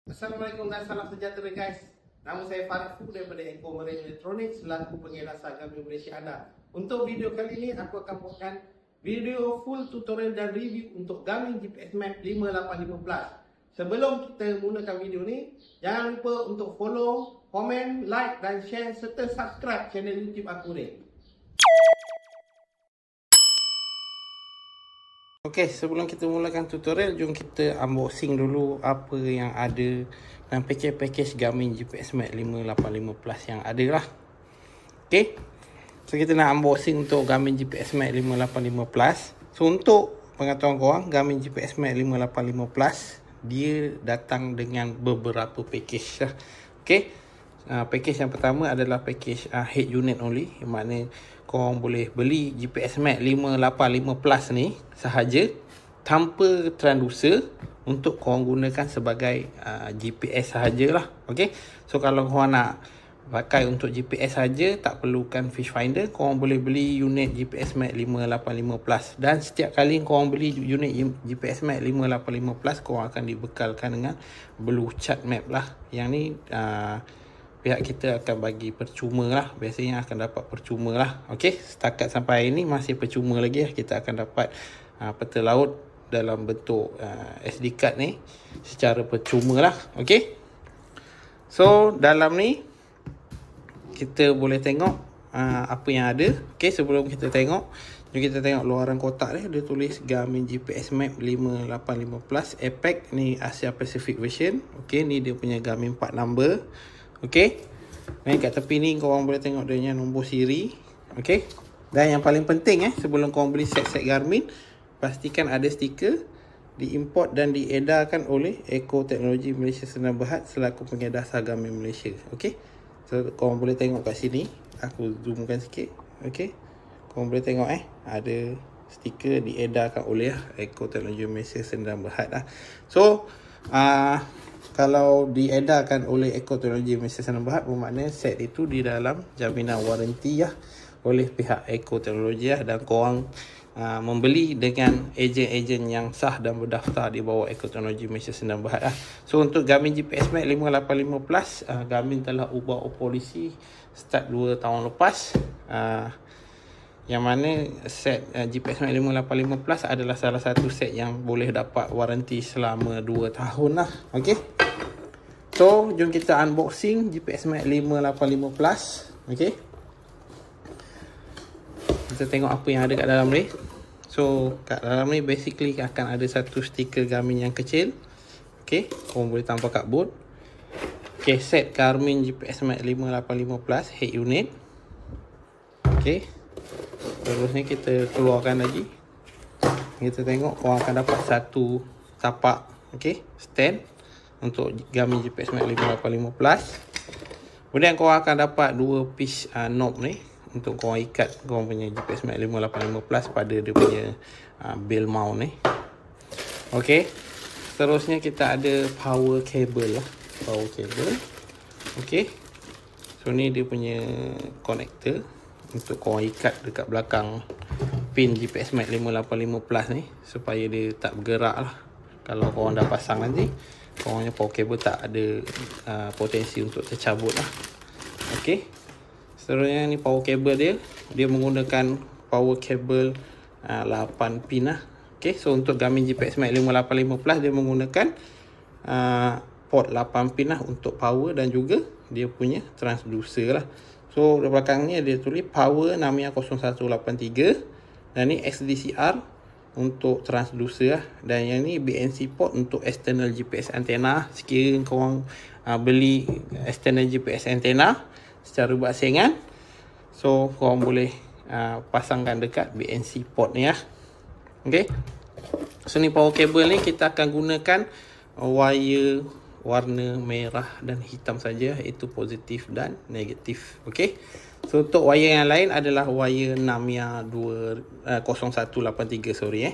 Assalamualaikum dan salam sejahtera guys. Nama saya Farid Fu daripada Eco Marine Electronics selaku pengelas Gami Malaysia anda. Untuk video kali ini aku akan buatkan video full tutorial dan review untuk Garmin GPS Map 585 Plus. Sebelum kita mulakan video ni, jangan lupa untuk follow, komen, like dan share serta subscribe channel YouTube aku ni. Okey, sebelum kita mulakan tutorial, jom kita unboxing dulu apa yang ada dalam package Garmin GPS Map 585 Plus yang ada lah. Okey, so kita nak unboxing untuk Garmin GPS Map 585 Plus. So untuk pengetahuan korang, Garmin GPS Map 585 Plus dia datang dengan beberapa package lah. Okey, package yang pertama adalah package head unit only, yang mana korang boleh beli GPS Map 585 Plus ni sahaja tanpa transducer untuk korang gunakan sebagai GPS sahajalah. Okey, so kalau korang nak pakai untuk GPS saja, tak perlukan fish finder, korang boleh beli unit GPS Map 585 Plus. Dan setiap kali korang beli unit GPS Map 585 Plus, korang akan dibekalkan dengan blue chart map lah. Yang ni pihak kita akan bagi percuma lah. Biasanya akan dapat percuma lah. Okey, setakat sampai ini masih percuma lagi lah. Kita akan dapat peta laut dalam bentuk SD card ni secara percuma lah. Okey, so dalam ni kita boleh tengok apa yang ada. Okey, sebelum kita tengok, jom kita tengok luaran kotak ni. Dia tulis Garmin GPS Map 585 Plus Apex ni, Asia Pacific version. Okey, ni dia punya Garmin part number. Okey, ni kat tepi ni korang boleh tengok dia punya nombor siri. Okey, dan yang paling penting sebelum korang beli set-set Garmin, pastikan ada stiker diimport dan diedarkan oleh Eco Teknologi Malaysia Sdn Bhd selaku pengedar Garmin Malaysia. Okey, so korang boleh tengok kat sini, aku zoomkan sikit. Okey, korang boleh tengok ada stiker diedarkan oleh Eco Teknologi Malaysia Sdn Bhd. So kalau diedarkan oleh Eco Teknologi Malaysia Sdn Bhd, bermakna set itu di dalam jaminan waranti oleh pihak Eco Teknologi dan korang membeli dengan ejen-ejen yang sah dan berdaftar di bawah Eco Teknologi Malaysia Sdn Bhd. So untuk Garmin GPS Map 585 Plus, Garmin telah ubah polisi start 2 tahun lepas, yang mana set GPS Map 585 Plus adalah salah satu set yang boleh dapat waranti selama 2 tahun lah. Okey, so jom kita unboxing GPS Map 585 Plus. Okey, kita tengok apa yang ada kat dalam ni. So kat dalam ni basically akan ada satu stiker Garmin yang kecil. Okey, korang boleh tampal kat boot. Okey, set Garmin GPS Map 585 Plus head unit. Okey, terusnya kita keluarkan lagi. Kita tengok korang akan dapat satu tapak, okey, stand untuk Garmin GPS Map 585 Plus. Kemudian korang akan dapat 2 piece knob ni untuk korang ikat korang punya GPS Map 585 Plus pada dia punya bell mount ni. Okey, seterusnya kita ada power cable lah. Power cable. Okey, so ni dia punya connector untuk korang ikat dekat belakang pin GPS Map 585 Plus ni supaya dia tak bergerak lah. Kalau korang dah pasang nanti, korangnya power cable tak ada potensi untuk tercabut lah. Okey, seterusnya ni power cable dia menggunakan power cable 8 pin lah. Okey, so untuk Garmin GPS Map 585 Plus dia menggunakan port 8 pin lah untuk power dan juga dia punya transducer lah. So di belakangnya dia tulis power Namia 0183 dan ni XDCR untuk transducer lah. Dan yang ni BNC port untuk external GPS antenna. Sekiranya korang beli external GPS antenna secara bersaingan, so korang boleh pasangkan dekat BNC port ni lah. Okay, so ni power cable ni kita akan gunakan wire warna merah dan hitam saja, iaitu positif dan negatif. Okey, so untuk wire yang lain adalah wire Namia 0183, sorry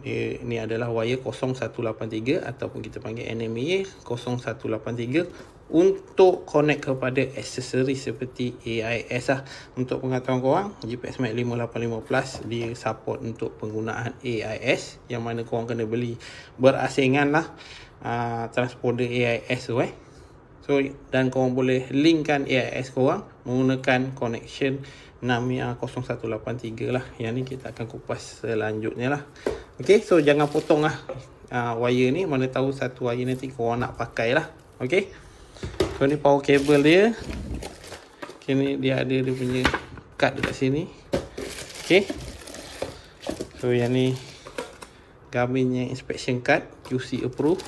Ini adalah wire 0183 ataupun kita panggil NMEA 0183 untuk connect kepada aksesoris seperti AIS lah. Untuk pengetahuan korang, GPS Map 585 Plus dia support untuk penggunaan AIS, yang mana korang kena beli berasingan lah transponder AIS tu So, dan korang boleh linkkan AIS korang menggunakan connection 60183 lah. Yang ni kita akan kupas selanjutnya lah. Okay, so jangan potong lah wire ni. Mana tahu satu wire nanti korang nak pakai lah. Okay, so ni power cable dia. Okay, ni dia ada dia punya card dekat sini. Okay, so yang ni Garminnya inspection card, QC approve,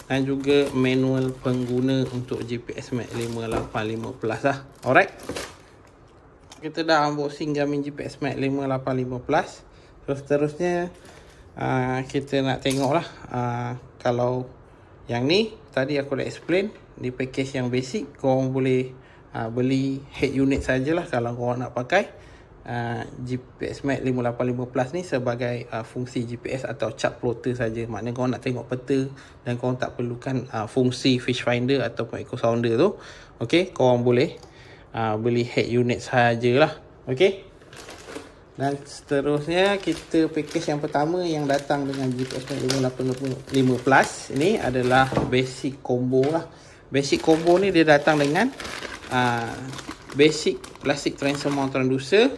dan juga manual pengguna untuk GPS Max 585 Plus lah. Alright, kita dah unboxing Garmin GPS Max 585 Plus. So seterusnya kita nak tengok lah kalau yang ni tadi aku dah explain di package yang basic, korang boleh beli head unit sajalah kalau korang nak pakai GPS Max 585 Plus ni sebagai fungsi GPS atau chart plotter saja. Maknanya korang nak tengok peta dan korang tak perlukan fungsi fish finder ataupun echo sounder tu. Okay, korang boleh beli head unit sajalah. Okay, dan seterusnya kita package yang pertama yang datang dengan GPS Max 585 Plus ini adalah basic combo lah. Basic combo ni dia datang dengan basic plastic transfer mount transducer,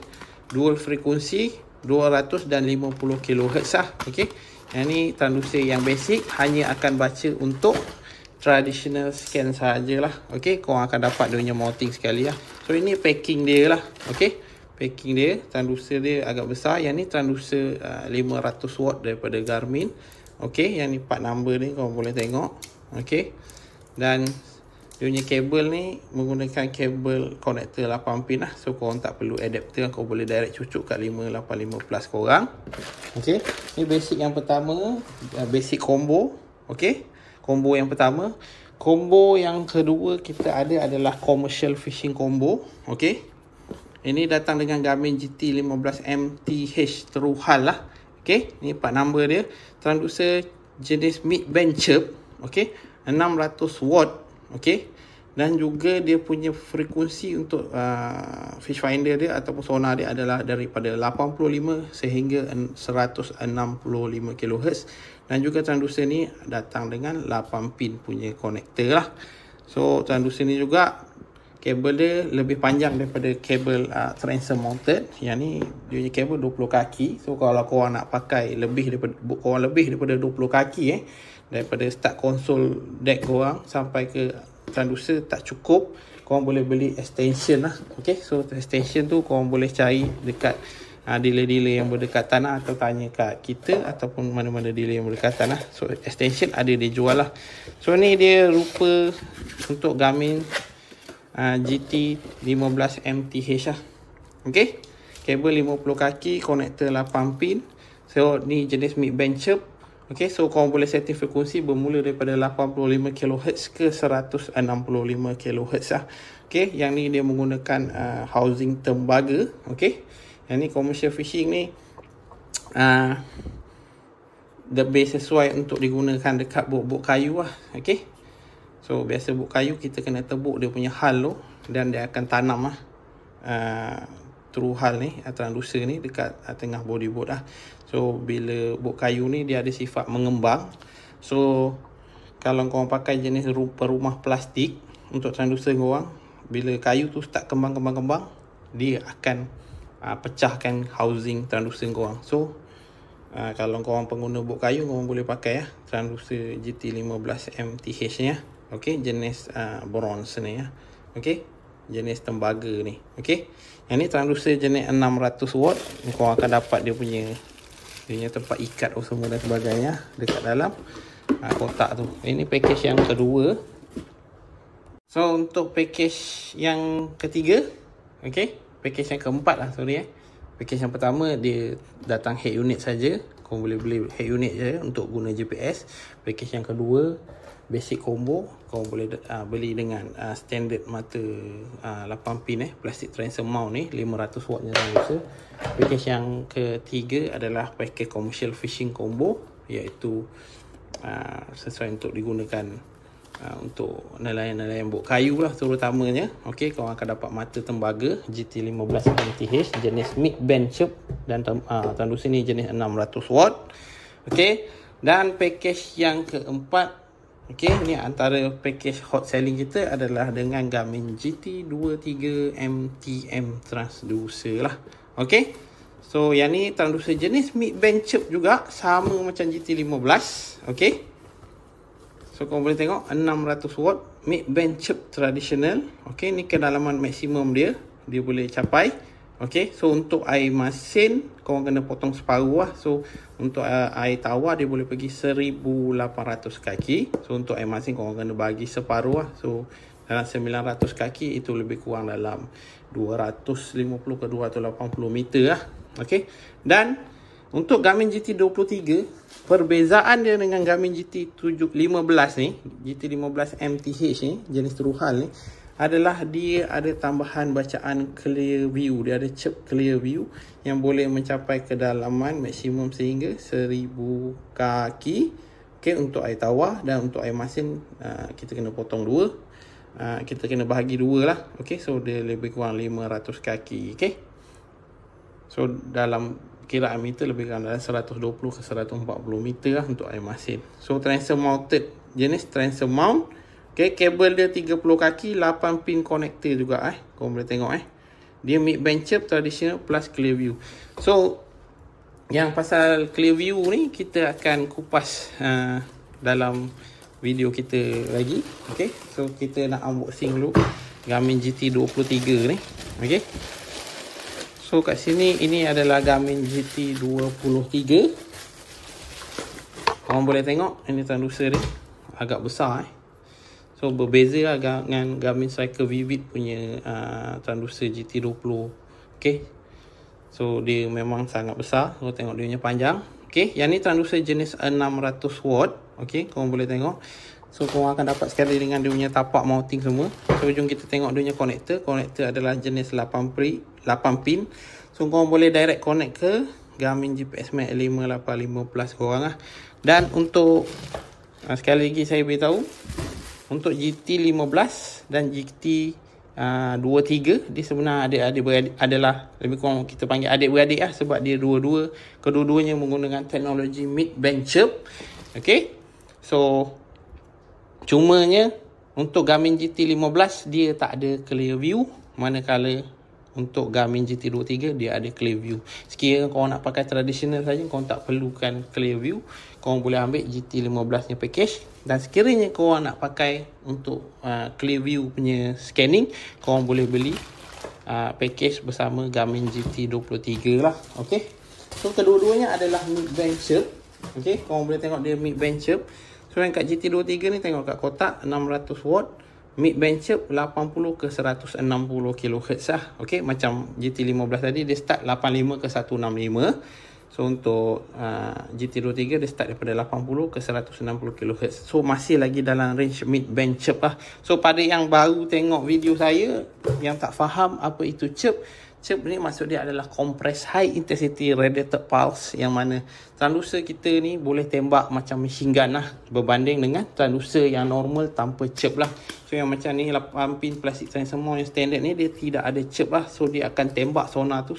dual frekuensi 200 dan 50 kHz lah. Okay, yang ni transducer yang basic, hanya akan baca untuk traditional scan sajalah. Okay, korang akan dapat dia punya mounting sekali lah. So ini packing dia lah. Okay, packing dia, transducer dia agak besar. Yang ni transducer 500 watt daripada Garmin. Okay, yang ni part number ni korang boleh tengok. Okay, dan dia punya kabel ni menggunakan kabel konektor 8 pin lah. So korang tak perlu adapter, korang boleh direct cucuk kat 585 Plus korang. Okay, ni basic yang pertama, basic combo. Okay, combo yang pertama. Combo yang kedua kita ada adalah commercial fishing combo. Okay, ini datang dengan Garmin GT 15 MTH True Hull lah. Okay, ni part number dia. Transducer jenis mid band chirp. Okay, 600 watt. Okay, dan juga dia punya frekuensi untuk fish finder dia ataupun sonar dia adalah daripada 85 sehingga 165 kHz. Dan juga transducer ni datang dengan 8 pin punya konektor lah. So transducer ni juga kabel dia lebih panjang daripada kabel transfer mounted. Yang ni dia punya kabel 20 kaki. So kalau korang nak pakai lebih daripada 20 kaki daripada start konsol deck korang sampai ke transducer tak cukup, korang boleh beli extension lah. Okay, so extension tu korang boleh cari dekat dealer-dealer yang berdekatan lah, atau tanya kat kita ataupun mana-mana dealer yang berdekatan lah. So extension ada dia jual lah. So ni dia rupa untuk Garmin GT 15 MTH lah. Okay, kabel 50 kaki, konektor 8 pin. So ni jenis mid band chirp. Okay, so korang boleh setting frekuensi bermula daripada 85 kHz ke 165 kHz lah. Okay, yang ni dia menggunakan housing tembaga. Okay, yang ni commercial fishing ni lebih sesuai untuk digunakan dekat bot-bot kayu lah. Okay, so biasa bot kayu kita kena tebuk dia punya hull tu, dan dia akan tanam lah true hull ni, transducer ni dekat tengah body boat lah. So bila bot kayu ni dia ada sifat mengembang. So kalau korang pakai jenis perumah plastik untuk transducer korang, bila kayu tu start kembang, dia akan pecahkan housing transducer korang. So kalau korang pengguna bot kayu, korang boleh pakai transducer GT 15 MTH ni ya. Okay, jenis bronze ni ya. Okay, jenis tembaga ni. Okay, yang ni transducer jenis 600 watt. Korang akan dapat dia punya tempat ikat semua dan sebagainya dekat dalam kotak tu. Ini package yang kedua. So untuk package yang ketiga, okay, package yang keempat lah, sorry package yang pertama dia datang head unit saja. Kau boleh beli head unit je untuk guna GPS. Package yang kedua basic combo, kau boleh beli dengan standard mata 8 pin plastic transfer mount ni 500 watt ni transducer. Package yang ketiga adalah package commercial fishing combo, iaitu sesuai untuk digunakan untuk nelayan-nelayan bot kayu lah terutamanya. Okey, kau akan dapat mata tembaga GT 15 MTH jenis mid band chirp, dan transducer ni jenis 600 watt. Okey, dan package yang keempat Okey, ni antara package hot selling kita adalah dengan Garmin GT23 MTM transducer lah. Okey. So yang ni transducer jenis mid band chirp juga, sama macam GT15. Okey. So korang boleh tengok 600 watt mid band chirp traditional. Okey, ni kedalaman maksimum dia boleh capai. Okey, so untuk air masin korang kena potong separuh lah. So untuk air tawar dia boleh pergi 1800 kaki. So untuk air masin korang kena bagi separuh lah. So dalam 900 kaki itu lebih kurang dalam 250 ke 280 meter lah. Okey, dan untuk Garmin GT23, perbezaan dia dengan Garmin GT15 ni, GT15 MTH ni, jenis teruhal ni, adalah dia ada tambahan bacaan clear view. Dia ada chirp clear view yang boleh mencapai kedalaman maksimum sehingga 1000 kaki. Okey, untuk air tawar, dan untuk air masin kita kena potong dua. Kita kena bahagi dua lah. Okey, so dia lebih kurang 500 kaki. Okey, so dalam kiraan meter lebih kurang dalam 120 ke 140 meter lah untuk air masin. So transfer mounted, jenis transfer mount. Okay, kabel dia 30 kaki, 8 pin connector juga korang boleh tengok Dia mid band chirp traditional plus clear view. So yang pasal clear view ni kita akan kupas dalam video kita lagi. Okay, so kita nak unboxing dulu Garmin GT23 ni. Okay, so kat sini ini adalah Garmin GT23. Korang boleh tengok ini transducer ni agak besar So berbeza lah dengan Garmin Striker Vivid punya transducer GT20. Okay, so dia memang sangat besar. So tengok dia punya panjang. Okay, yang ni transducer jenis 600 watt. Okay, korang boleh tengok. So korang akan dapat sekali dengan dia punya tapak mounting semua. So jom kita tengok dia punya konektor. Konektor adalah jenis 8 pin. So korang boleh direct connect ke Garmin GPS Max 585 Plus korang lah. Dan untuk sekali lagi saya beritahu, untuk GT15 dan GT23 dia sebenarnya adik-beradik adalah lebih kurang kita panggil adik-beradik lah, sebab dia kedua-duanya menggunakan teknologi mid band chirp. Okay, so cumanya untuk Garmin GT15 dia tak ada clear view, manakala untuk Garmin GT23 dia ada clear view. Sekiranya korang nak pakai traditional saja, korang tak perlukan clear view, korang boleh ambil GT15 nya package. Dan sekiranya korang nak pakai untuk clear view punya scanning, korang boleh beli package bersama Garmin GT23 lah. Okay, so kedua-duanya adalah mid band chirp. Okay, korang boleh tengok dia mid band chirp. So yang kat GT23 ni tengok kat kotak 600 watt mid band chirp 80 ke 160 kHz lah. Okay, macam GT15 tadi dia start 85 ke 165. So untuk GT23 dia start daripada 80 ke 160 kHz. So masih lagi dalam range mid band chirp lah. So pada yang baru tengok video saya, yang tak faham apa itu chirp, chirp ni maksud dia adalah compressed high intensity radiated pulse, yang mana transducer kita ni boleh tembak macam machine gun lah, berbanding dengan transducer yang normal tanpa chirp lah. So yang macam ni 8 pin plastik transformer yang standard ni dia tidak ada chirp lah. So dia akan tembak sonar tu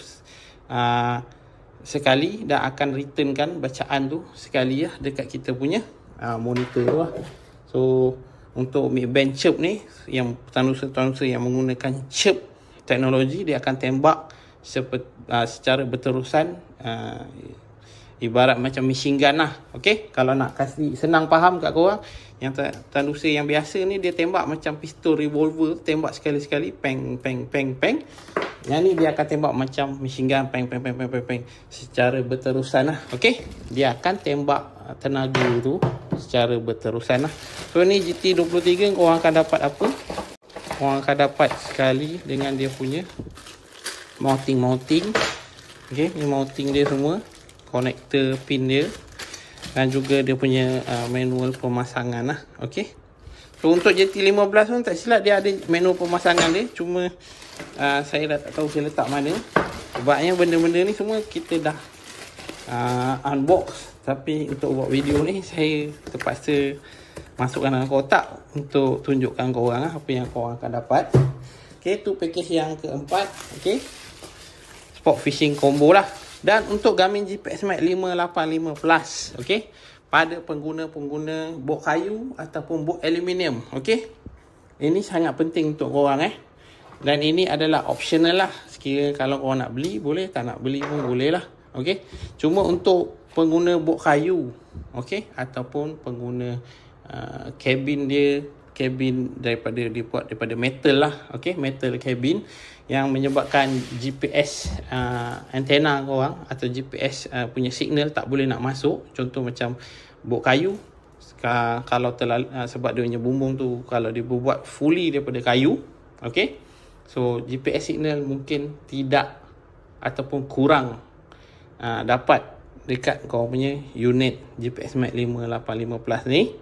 sekali dan akan returnkan bacaan tu sekali lah dekat kita punya monitor tu lah. So untuk mid band chirp ni, yang transducer yang menggunakan chirp teknologi, dia akan tembak secara berterusan, ibarat macam machine gun lah. Okay, kalau nak kasih senang faham kat korang, yang transducer yang biasa ni dia tembak macam pistol revolver, tembak sekali-sekali peng peng peng peng. Yang ni dia akan tembak macam machine gun, peng peng peng peng peng peng, secara berterusan lah. Okay, dia akan tembak tenaga tu secara berterusan lah. So ni GT23 korang akan dapat apa? Korang akan dapat sekali dengan dia punya mounting. Okay, ni mounting dia semua, connector pin dia, dan juga dia punya manual pemasangan lah. Okay, so untuk GT15 pun tak silap dia ada manual pemasangan dia, cuma saya dah tak tahu saya letak mana. Sebabnya benda-benda ni semua kita dah unbox, tapi untuk buat video ni saya terpaksa masukkan dalam kotak untuk tunjukkan korang apa yang korang akan dapat. Okay, tu package yang keempat. Okay, sport fishing combo lah. Dan untuk Garmin GPS Max 585 Plus, okay, pada pengguna-pengguna bot kayu ataupun bot aluminium. Okey. Ini sangat penting untuk korang Dan ini adalah optional lah. Sekiranya kalau korang nak beli boleh, tak nak beli pun boleh lah. Okey. Cuma untuk pengguna bot kayu, okey, ataupun pengguna kabin dia, kabin dibuat daripada metal lah. Okey, metal kabin yang menyebabkan GPS antena korang atau GPS punya signal tak boleh nak masuk. Contoh macam bot kayu, kalau sebab dia punya bumbung tu kalau dia buat fully daripada kayu, okey, so GPS signal mungkin tidak ataupun kurang dapat dekat korang punya unit GPS Max 585 Plus ni,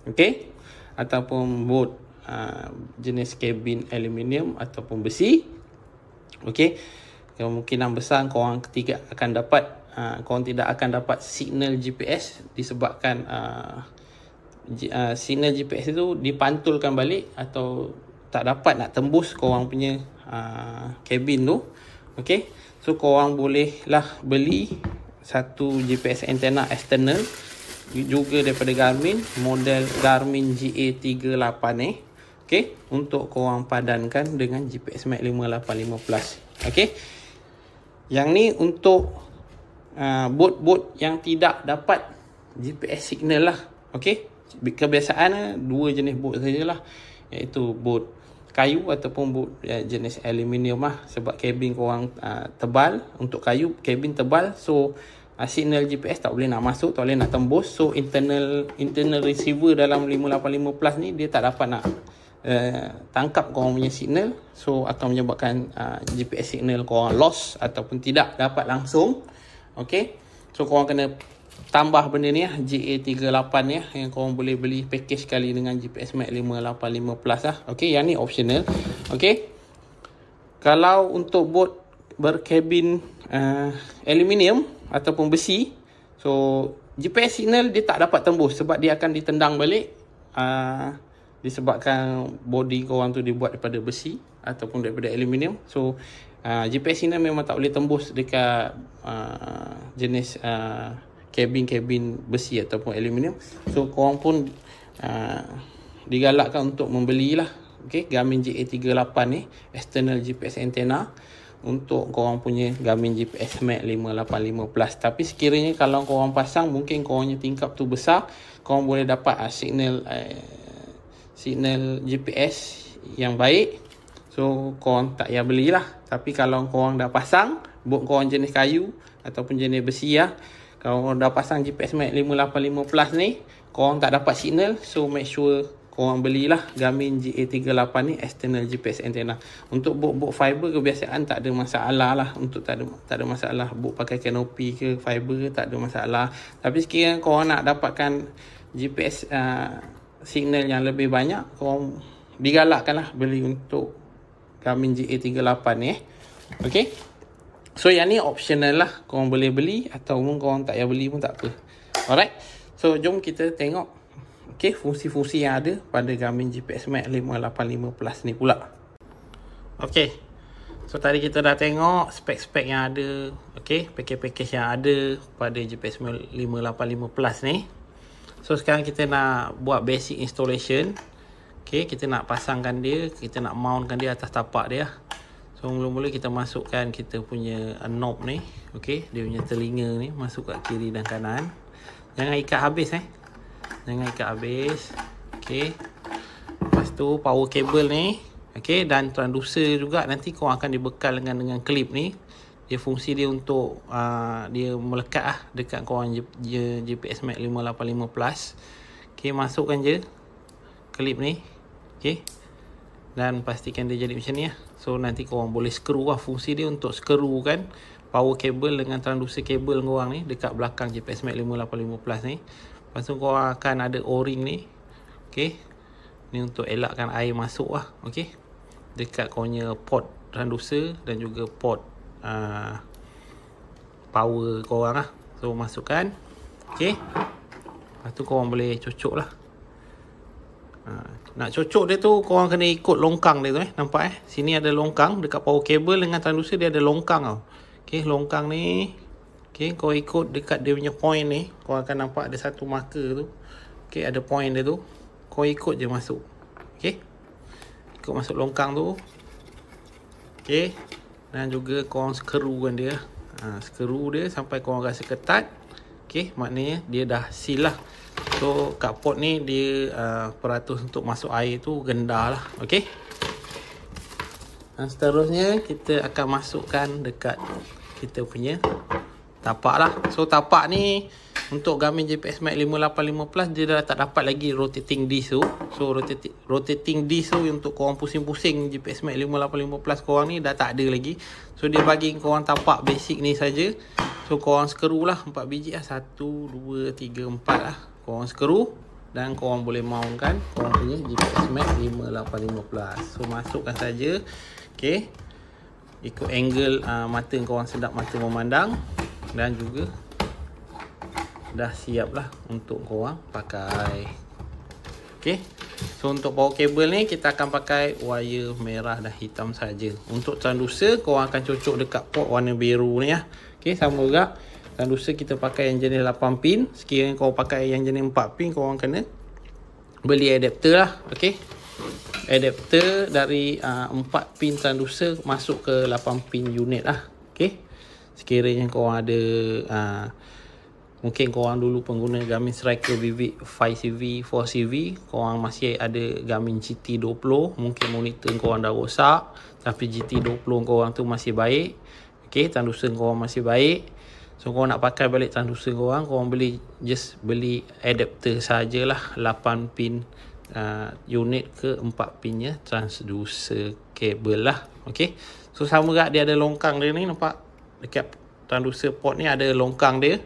okey, ataupun bot jenis kabin aluminium ataupun besi. Okey, kemungkinan besar korang korang tidak akan dapat signal GPS disebabkan signal GPS itu dipantulkan balik atau tak dapat nak tembus korang punya kabin tu. Okey, so korang bolehlah beli satu GPS antenna external juga daripada Garmin, model Garmin GA38 ni. Okey, untuk korang padankan dengan GPS Max 585 Plus. Okey, yang ni untuk bot-bot yang tidak dapat GPS signal lah. Okey, kebiasaan dua jenis bot sajalah, iaitu bot kayu ataupun bot jenis aluminium lah. Sebab kabin korang tebal, untuk kayu kabin tebal, so signal GPS tak boleh nak masuk, tak boleh nak tembus. So internal receiver dalam 585 Plus ni dia tak dapat nak tangkap korang punya signal, so akan menyebabkan GPS signal korang lost ataupun tidak dapat langsung. Okey, so korang kena tambah benda ni GA38 ni yang korang boleh beli package sekali dengan GPS Max 585 Plus lah. Okey, yang ni optional. Okey, kalau untuk bot berkabin aluminium ataupun besi, so GPS signal dia tak dapat tembus sebab dia akan ditendang balik disebabkan body korang tu dibuat daripada besi ataupun daripada aluminium. So GPS signal memang tak boleh tembus dekat jenis kabin besi ataupun aluminium. So korang pun digalakkan untuk membelilah Garmin GA38 ni, external GPS antenna, untuk korang punya Garmin GPS Max 585 Plus. Tapi sekiranya kalau korang pasang, mungkin korangnya tingkap tu besar, korang boleh dapat signal GPS yang baik, so korang tak payah belilah. Tapi kalau korang dah pasang, bot korang jenis kayu ataupun jenis besi kalau korang dah pasang GPS Max 585 Plus ni, korang tak dapat signal, so make sure korang belilah Garmin GA38 ni, external GPS antenna. Untuk bot fiber kebiasaan tak ada masalah lah, untuk tak ada masalah. Bot pakai kanopi ke fiber ke tak ada masalah. Tapi sekiranya korang nak dapatkan GPS signal yang lebih banyak, korang digalakkan lah beli untuk Garmin GA38 ni. Okey, so yang ni optional lah, korang boleh beli ataupun korang tak payah beli pun tak apa. Alright, so jom kita tengok fungsi-fungsi yang ada pada Garmin GPS Max 585 Plus ni pula. Okey, so tadi kita dah tengok spek-spek yang ada, package-package yang ada pada GPS Max 585 Plus ni. So sekarang kita nak buat basic installation. Kita nak pasangkan dia, kita nak mountkan dia atas tapak dia. So mula-mula kita masukkan kita punya knob ni, dia punya telinga ni masuk kat kiri dan kanan. Jangan ikat habis jangan ikat habis. Lepas tu power cable ni, dan transducer juga nanti kau akan dibekal dengan klip ni. Dia fungsi dia untuk dia melekat dekat korang GPS Max 585 Plus. Masukkan je klip ni. Dan pastikan dia jadi macam ni So nanti korang boleh skru fungsi dia untuk skru kan power cable dengan transducer cable korang ni dekat belakang GPS Max 585 Plus ni. Lepas tu korang akan ada O-ring ni. Ni untuk elakkan air masuk dekat korangnya port transducer dan juga port power korang So masukkan. Lepas tu korang boleh cocok lah. Nak cocok dia tu korang kena ikut longkang dia tu nampak Sini ada longkang dekat power cable dengan transducer, dia ada longkang longkang ni Okay, kau ikut dekat dia punya point ni, kau akan nampak ada satu marker tu. Okay, ada point dia tu. Kau ikut je masuk. Okay, ikut masuk longkang tu. Okay, dan juga kau skrukan dia. Skru dia sampai kau rasa ketat. Okay, maknanya dia dah seal lah. So kat pot ni dia peratus untuk masuk air tu rendah lah. Okay, dan seterusnya kita akan masukkan dekat kita punya tapak lah. So tapak ni untuk Garmin GPS Max 585 Plus dia dah tak dapat lagi rotating disc tu. So rotating disc tu untuk korang pusing-pusing GPS Max 585 Plus korang ni dah tak ada lagi. So dia bagi korang tapak basic ni saja. So korang skru lah 4 biji lah, 1, 2, 3, 4 lah. Korang skru dan korang boleh mountkan korang punya GPS Max 585 Plus. So masukkan saja. Okay, ikut angle mata korang sedap mata memandang. Dan juga dah siap lah untuk korang pakai. Okay, so untuk power cable ni kita akan pakai wire merah dan hitam saja. Untuk transducer korang akan cocok dekat port warna biru ni lah. Okay, sama juga transducer kita pakai yang jenis 8 pin. Sekiranya korang pakai yang jenis 4 pin, korang kena beli adapter lah. Okay, adapter dari 4 pin transducer masuk ke 8 pin unit lah. Okay, sekiranya korang ada mungkin korang dulu pengguna Garmin Striker Vivid 5CV, 4CV, korang masih ada Garmin GT20, mungkin monitor korang dah rosak tapi GT20 korang tu masih baik. Okay, transducer korang masih baik. So korang nak pakai balik transducer korang beli adapter sajalah 8 pin unit ke 4 pinnya transducer cable lah. Okay, so sama juga dia ada longkang dia ni, nampak dekat transducer port ni ada longkang dia.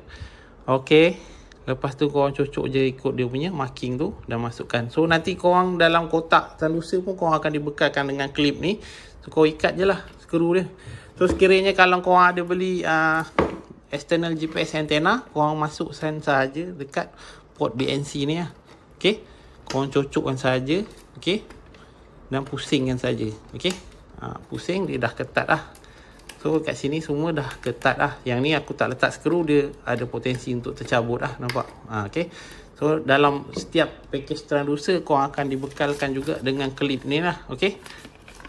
Okay, lepas tu korang cocok je ikut dia punya marking tu dan masukkan. So nanti korang dalam kotak transducer pun korang akan dibekalkan dengan klip ni. So korang ikat je lah skru dia. So sekiranya kalau korang ada beli external GPS antenna, korang masukkan saja dekat port BNC ni lah. Okay, korang cocokkan saja. Okay, dan pusingkan saja. Okay, pusing dia dah ketat lah. So kat sini semua dah ketat lah. Yang ni aku tak letak skru, dia ada potensi untuk tercabut lah, nampak. Okay, so dalam setiap package transducer korang akan dibekalkan juga dengan klip ni lah. Okay,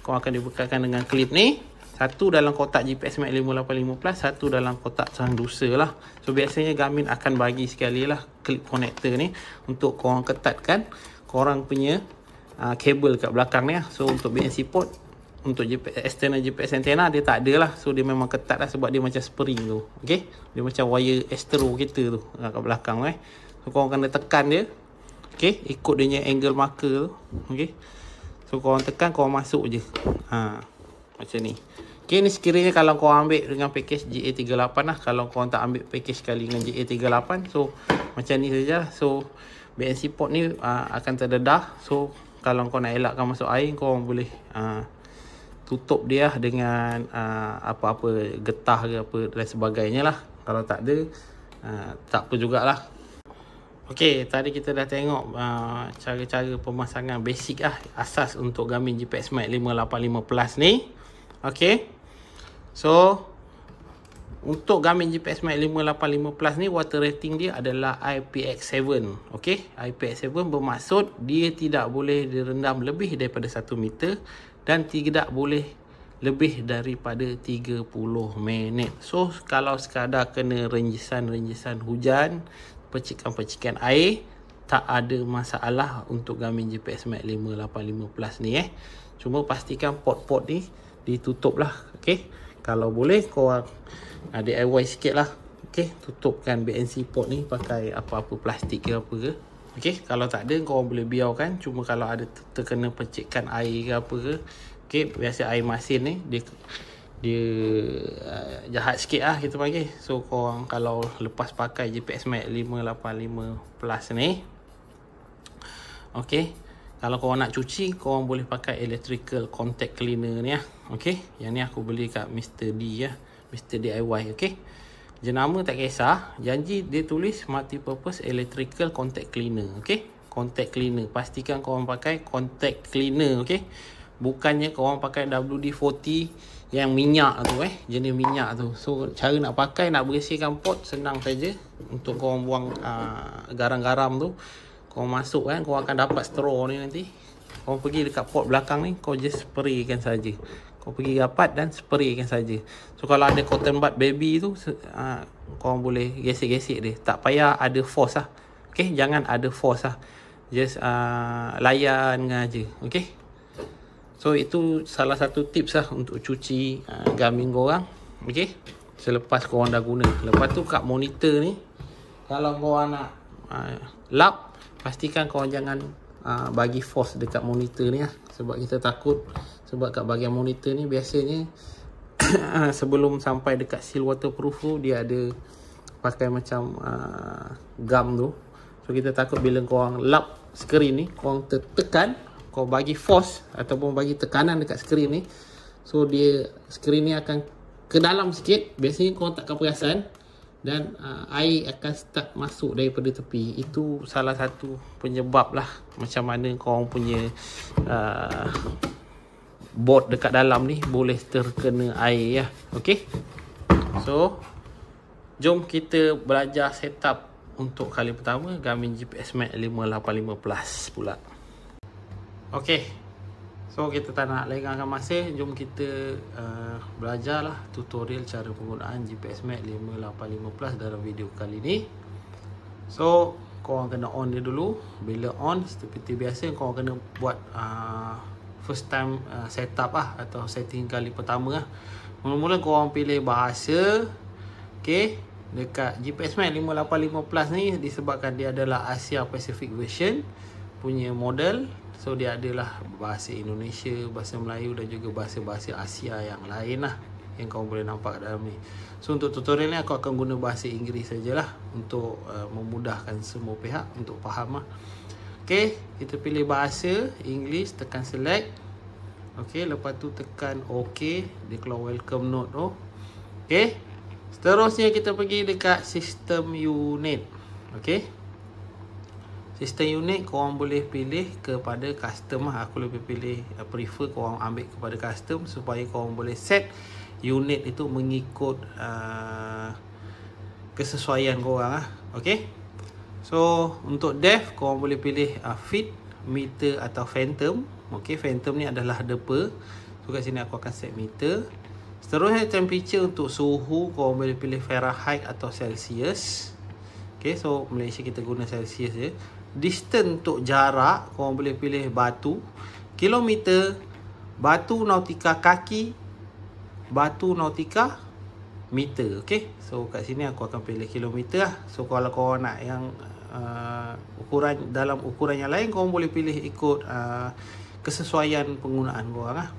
korang akan dibekalkan dengan klip ni. Satu dalam kotak GPS Max 585 Plus, satu dalam kotak transducer lah. So biasanya Garmin akan bagi sekali lah klip connector ni untuk korang ketatkan korang punya kabel kat belakang ni lah. So untuk BNC port, untuk external GPS antenna dia tak ada lah. So dia memang ketat lah sebab dia macam spring tu. Okay, dia macam wire astro kita tu kat belakang So korang kena tekan dia. Okay, ikut dia punya angle marker tu. Okay, so korang tekan, korang masuk je. Macam ni. Okay, ni sekiranya kalau korang ambil dengan package GA38 lah. Kalau korang tak ambil package sekali dengan GA38, so macam ni saja. So BNC port ni akan terdedah. So kalau korang nak elakkan masuk air, korang boleh tutup dia dengan apa-apa getah ke apa dan sebagainya lah. Kalau tak ada, tak apa jugalah. Okey, tadi kita dah tengok cara-cara pemasangan basic lah, asas untuk Garmin GPS Max 585 Plus ni. Okey, so untuk Garmin GPS Max 585 Plus ni, water rating dia adalah IPX7. Okey, IPX7 bermaksud dia tidak boleh direndam lebih daripada 1 meter dan tidak boleh lebih daripada 30 minit. So kalau sekadar kena renjisan-renjisan hujan, percikan-percikan air, tak ada masalah untuk Garmin GPS Max 585 Plus ni Cuma pastikan port-port ni ditutup lah. Okay, kalau boleh korang DIY sikit lah. Okay, tutupkan BNC port ni pakai apa-apa plastik ke apa ke. Okay, kalau tak ada korang boleh biarkan. Cuma kalau ada terkena percikan air ke apa ke, okay, biasa air masin ni dia jahat sikit lah kita panggil. So korang kalau lepas pakai GPS Max 585 Plus ni, okay, kalau korang nak cuci, korang boleh pakai electrical contact cleaner ni lah. Okay, yang ni aku beli kat Mr. D lah, Mr. DIY. Okay, jenama tak kisah, janji dia tulis multi-purpose electrical contact cleaner. Okay, contact cleaner, pastikan korang pakai contact cleaner. Okay, Bukannya korang pakai WD-40 yang minyak tu jenis minyak tu. So cara nak pakai, nak bersihkan pot senang saja. Untuk korang buang garam-garam tu, korang masuk korang akan dapat straw ni nanti. Korang pergi dekat pot belakang ni, kau just spraykan saja. Kau pergi rapat dan spraykan saja. So kalau ada cotton bud baby tu, korang boleh gesek-gesek dia. Tak payah ada force lah. Okay, jangan ada force lah. Just layan aja. Okay. So itu salah satu tips lah untuk cuci garmin korang. Okay. Selepas korang dah guna. Lepas tu kat monitor ni, kalau korang nak lap, pastikan korang jangan bagi force dekat monitor ni lah. Sebab kita takut. Sebab kat bahagian monitor ni biasanya sebelum sampai dekat seal waterproof tu, dia ada pakai macam gum tu. So kita takut bila korang lap skrin ni, korang tekan, kau bagi force ataupun bagi tekanan dekat skrin ni, so dia skrin ni akan ke dalam sikit. Biasanya korang takkan perasan, dan air akan start masuk daripada tepi. Itu salah satu penyebab lah macam mana korang punya board dekat dalam ni boleh terkena air ya. Okay. So jom kita belajar setup untuk kali pertama Garmin GPS Max 585 Plus pula. Okay. So kita tak nak lengahkan masa, jom kita belajarlah tutorial cara penggunaan GPS Max 585 Plus dalam video kali ni. So korang kena on dia dulu. Bila on, seperti biasa korang kena buat first time setup atau setting kali pertama lah. Mula-mula korang pilih bahasa. Okay. Dekat GPS Max 585 Plus ni, disebabkan dia adalah Asia Pacific version punya model, so dia adalah bahasa Indonesia, bahasa Melayu dan juga bahasa-bahasa Asia yang lain lah yang korang boleh nampak dalam ni. So untuk tutorial ni aku akan guna bahasa Inggeris sajalah untuk memudahkan semua pihak untuk faham lah. Okay, kita pilih bahasa English, tekan select. Okay, lepas tu tekan OK, dia keluar welcome note tu. Okay, seterusnya kita pergi dekat sistem unit. Okay, sistem unit korang boleh pilih kepada custom lah. Aku lebih pilih prefer korang ambil kepada custom, supaya korang boleh set unit itu mengikut kesesuaian korang lah. Okay, so untuk depth korang boleh pilih feet, meter atau phantom. Okay, phantom ni adalah depa. So kat sini aku akan set meter. Seterusnya temperature, untuk suhu korang boleh pilih Fahrenheit atau Celsius. Okay, so Malaysia kita guna Celsius je. Distance, untuk jarak korang boleh pilih batu, kilometer, batu nautika kaki, batu nautika meter. Okay, so kat sini aku akan pilih kilometer lah. So kalau korang nak yang ukuran, dalam ukuran yang lain, korang boleh pilih ikut kesesuaian penggunaan korang lah.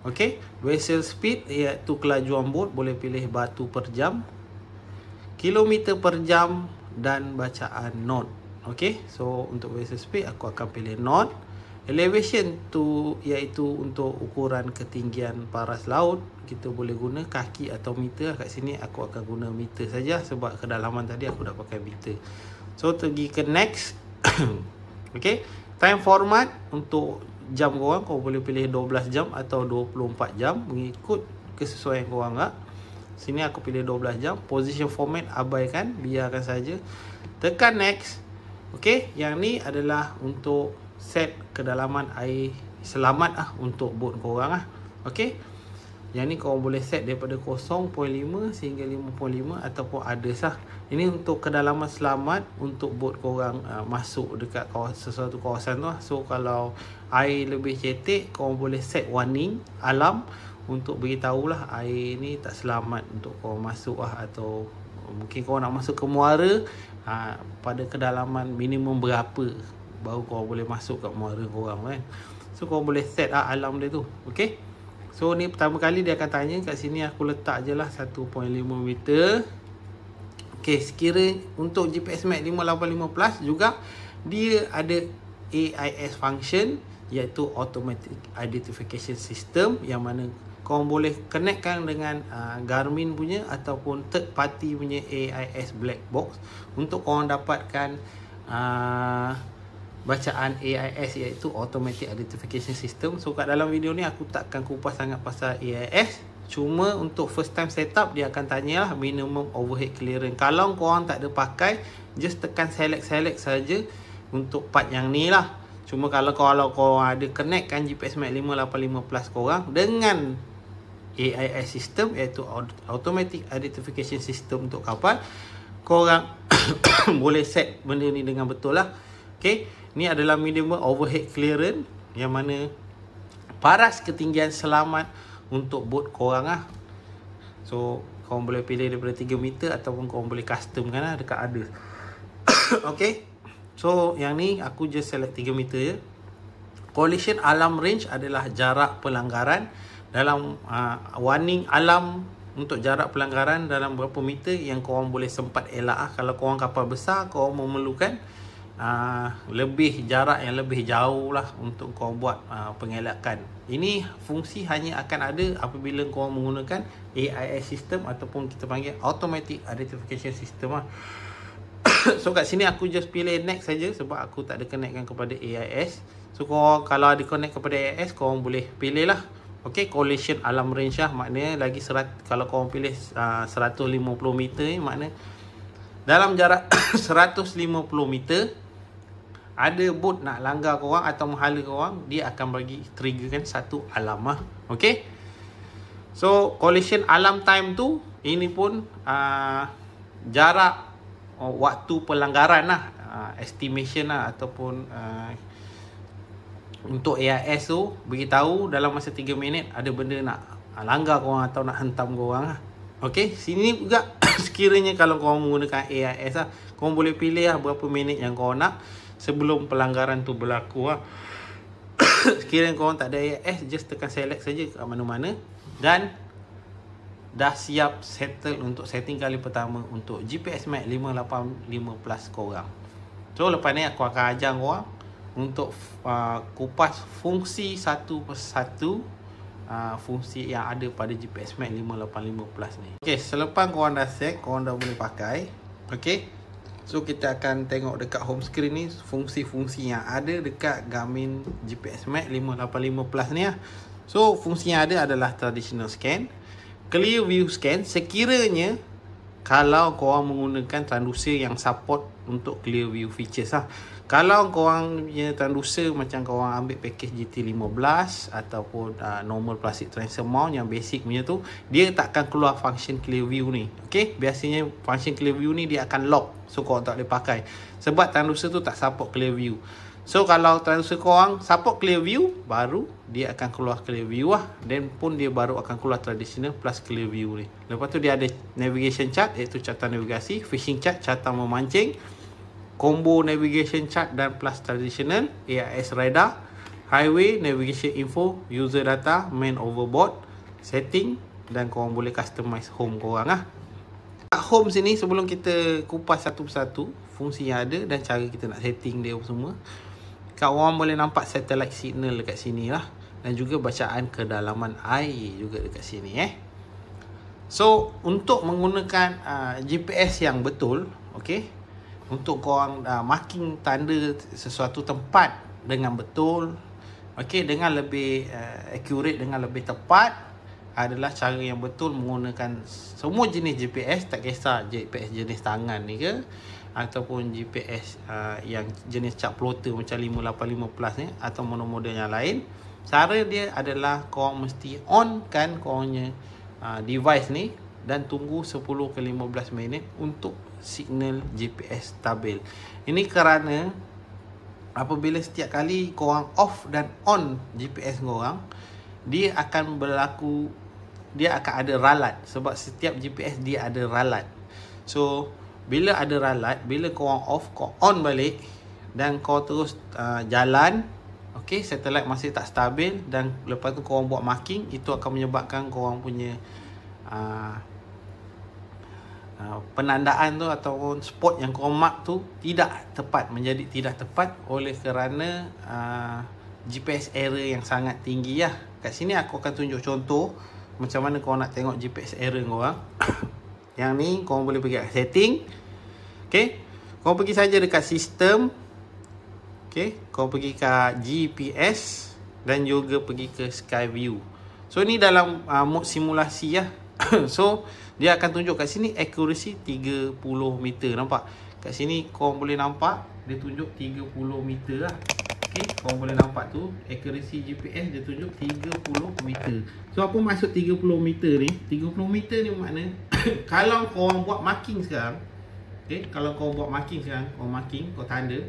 Okay, vessel speed iaitu kelajuan bot, boleh pilih batu per jam, kilometer per jam dan bacaan knot. Okay, so untuk vessel speed aku akan pilih knot. Elevation tu iaitu untuk ukuran ketinggian paras laut, kita boleh guna kaki atau meter. Kat sini aku akan guna meter saja sebab kedalaman tadi aku dah pakai meter. So pergi ke next. Okay, time format, untuk jam korang boleh pilih 12 jam atau 24 jam mengikut kesesuaian korang lah. Sini aku pilih 12 jam. Position format abaikan, biarkan saja. Tekan next. Okay, yang ni adalah untuk set kedalaman air selamat lah untuk bot korang lah. Okay, yang ni korang boleh set daripada 0.5 sehingga 5.5 ataupun others lah. Ini untuk kedalaman selamat untuk bot korang masuk dekat sesuatu kawasan tu lah. So kalau air lebih cetek, korang boleh set warning, alarm, untuk beritahu lah air ni tak selamat untuk korang masuk lah. Atau mungkin korang nak masuk ke muara, pada kedalaman minimum berapa baru korang boleh masuk kat muara korang kan. So korang boleh set alarm dia tu. Okay, so ni pertama kali dia akan tanya. Kat sini aku letak je lah 1.5 meter. Okay, sekira untuk GPS Max 585 Plus juga dia ada AIS function, iaitu Automatic Identification System, yang mana korang boleh connectkan dengan Garmin punya ataupun third party punya AIS black box untuk korang dapatkan bacaan AIS, iaitu Automatic Identification System. So kat dalam video ni aku takkan kupas sangat pasal AIS. Cuma untuk first time setup, dia akan tanyalah minimum overhead clearance. Kalau korang tak ada pakai, just tekan select saja untuk part yang ni lah. Cuma kalau korang ada connect kan GPS Max 585 Plus korang dengan AIS system, iaitu Automatic Identification System untuk kapal, korang boleh set benda ni dengan betul lah. Okay, ni adalah minimum overhead clearance, yang mana paras ketinggian selamat untuk boat korang lah. So korang boleh pilih daripada 3 meter ataupun korang boleh custom kan lah dekat ada. Okay, so yang ni aku just select 3 meter je. Collision alarm range adalah jarak pelanggaran. Dalam warning alarm untuk jarak pelanggaran dalam berapa meter yang korang boleh sempat elak lah. Kalau korang kapal besar, korang memerlukan lebih jarak yang lebih jauh lah untuk korang buat pengelakan. Ini fungsi hanya akan ada apabila korang menggunakan AIS system ataupun kita panggil Automatic Identification System lah. So kat sini aku just pilih next saja sebab aku tak ada connectkan kepada AIS. So korang kalau ada connect kepada AIS, korang boleh pilih lah. Okay, collision alarm range lah, maknanya lagi kalau korang pilih 150 meter ni, maknanya dalam jarak 150 meter ada boat nak langgar korang atau menghala korang, dia akan bagi triggerkan satu alarm lah. Okay, so collision alarm time tu, ini pun jarak waktu pelanggaran lah, estimation lah, ataupun untuk AIS tu beritahu dalam masa 3 minit ada benda nak langgar korang atau nak hentam korang lah. Okay, sini juga sekiranya kalau korang menggunakan AIS lah, korang boleh pilih lah berapa minit yang korang nak sebelum pelanggaran tu berlaku lah. Sekiranya korang tak ada AIS, just tekan select saja kat mana-mana dan dah siap settle untuk setting kali pertama untuk GPS Max 585 Plus korang. So lepas ni aku akan ajar korang untuk kupas fungsi satu persatu fungsi yang ada pada GPS Max 585 Plus ni. Okay, selepas korang dah set, korang dah boleh pakai. Okay, so kita akan tengok dekat home screen ni fungsi-fungsi yang ada dekat Garmin GPS Max 585 Plus ni lah. So fungsi yang ada adalah traditional scan, clear view scan sekiranya kalau korang menggunakan transducer yang support untuk clear view features lah. Kalau korang punya transducer macam korang ambil package GT15 ataupun normal plastic transfer mount yang basic punya tu, dia takkan keluar function clear view ni. Okay, biasanya function clear view ni dia akan lock, so korang tak boleh pakai sebab transducer tu tak support clear view. So kalau transducer korang support clear view, baru dia akan keluar clear view lah, dan pun dia baru akan keluar traditional plus clear view ni. Lepas tu dia ada navigation chart, iaitu cartan navigasi, fishing chart, cartan memancing, combo navigation chart dan plus traditional, AIS radar, highway, navigation info, user data, main overboard, setting, dan korang boleh customize home korang lah. Kat home sini, sebelum kita kupas satu persatu fungsi yang ada dan cara kita nak setting dia semua, korang boleh nampak satellite signal dekat sini lah, dan juga bacaan kedalaman air juga dekat sini So untuk menggunakan GPS yang betul, okay, untuk korang marking tanda sesuatu tempat dengan betul, okay, dengan lebih accurate, dengan lebih tepat, adalah cara yang betul menggunakan semua jenis GPS, tak kisah GPS jenis tangan ni ke ataupun GPS yang jenis cap plotter macam 585 Plus ni atau model-model yang lain. Cara dia adalah korang mesti on kan korangnya device ni dan tunggu 10 ke 15 minit untuk signal GPS stabil. Ini kerana apabila setiap kali korang off dan on GPS korang, dia akan berlaku, dia akan ada ralat, sebab setiap GPS dia ada ralat. So bila ada ralat, bila korang off, korang on balik dan korang terus jalan, okay, satellite masih tak stabil, dan lepas tu korang buat marking, itu akan menyebabkan korang punya penandaan tu ataupun spot yang korang mark tu tidak tepat, menjadi tidak tepat oleh kerana GPS error yang sangat tinggi lah. Kat sini aku akan tunjuk contoh macam mana korang nak tengok GPS error korang. Yang ni korang boleh pergi kat setting, okay, korang pergi saja dekat sistem, Okay, korang pergi ke GPS dan juga pergi ke Skyview. So ni dalam mode simulasi lah. So dia akan tunjuk kat sini accuracy 30 meter. Nampak? Kat sini korang boleh nampak dia tunjuk 30 meter lah. Okay, korang boleh nampak tu accuracy GPS dia tunjuk 30 meter. So apa maksud 30 meter ni? 30 meter ni makna kalau korang buat marking sekarang, okay, kalau korang buat marking sekarang, korang marking, korang tanda,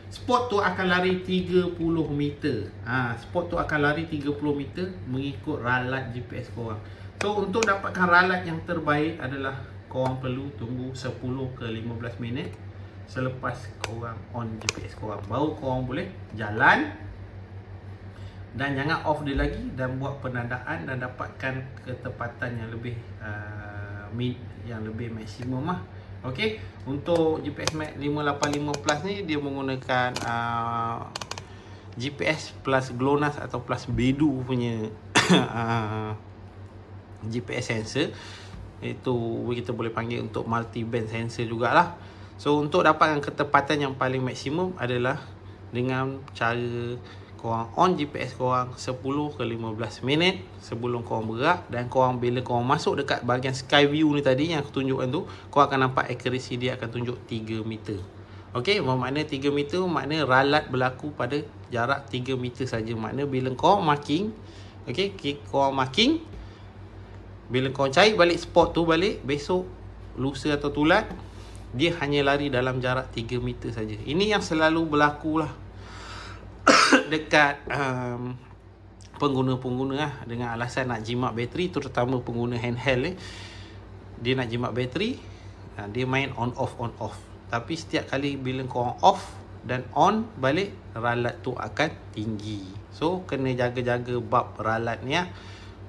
spot tu akan lari 30 meter. Spot tu akan lari 30 meter mengikut ralat GPS korang. So untuk dapatkan ralat yang terbaik adalah korang perlu tunggu 10 ke 15 minit selepas korang on GPS korang, baru korang boleh jalan. Dan jangan off dia lagi dan buat penandaan dan dapatkan ketepatan yang lebih maksimum lah. Okey, untuk GPS Max 585 Plus ni dia menggunakan GPS plus GLONASS atau plus Beidou punya GPS sensor. Itu kita boleh panggil untuk multi band sensor jugalah. So untuk dapatkan ketepatan yang paling maksimum adalah dengan cara korang on GPS korang 10 ke 15 minit sebelum korang bergerak. Dan korang bila korang masuk dekat bahagian Skyview ni tadi yang aku tunjukkan tu, korang akan nampak accuracy dia akan tunjuk 3 meter. Okey, bermakna 3 meter makna ralat berlaku pada jarak 3 meter saja. Makna bila korang marking, okey, korang marking, bila korang cari balik spot tu balik, besok, lusa atau tulat, dia hanya lari dalam jarak 3 meter saja. Ini yang selalu berlaku lah dekat pengguna-pengguna lah, dengan alasan nak jimat bateri, terutama pengguna handheld ni. Dia nak jimat bateri, dia main on off. Tapi setiap kali bila korang off dan on balik, ralat tu akan tinggi. So kena jaga-jaga bab ralat ni lah.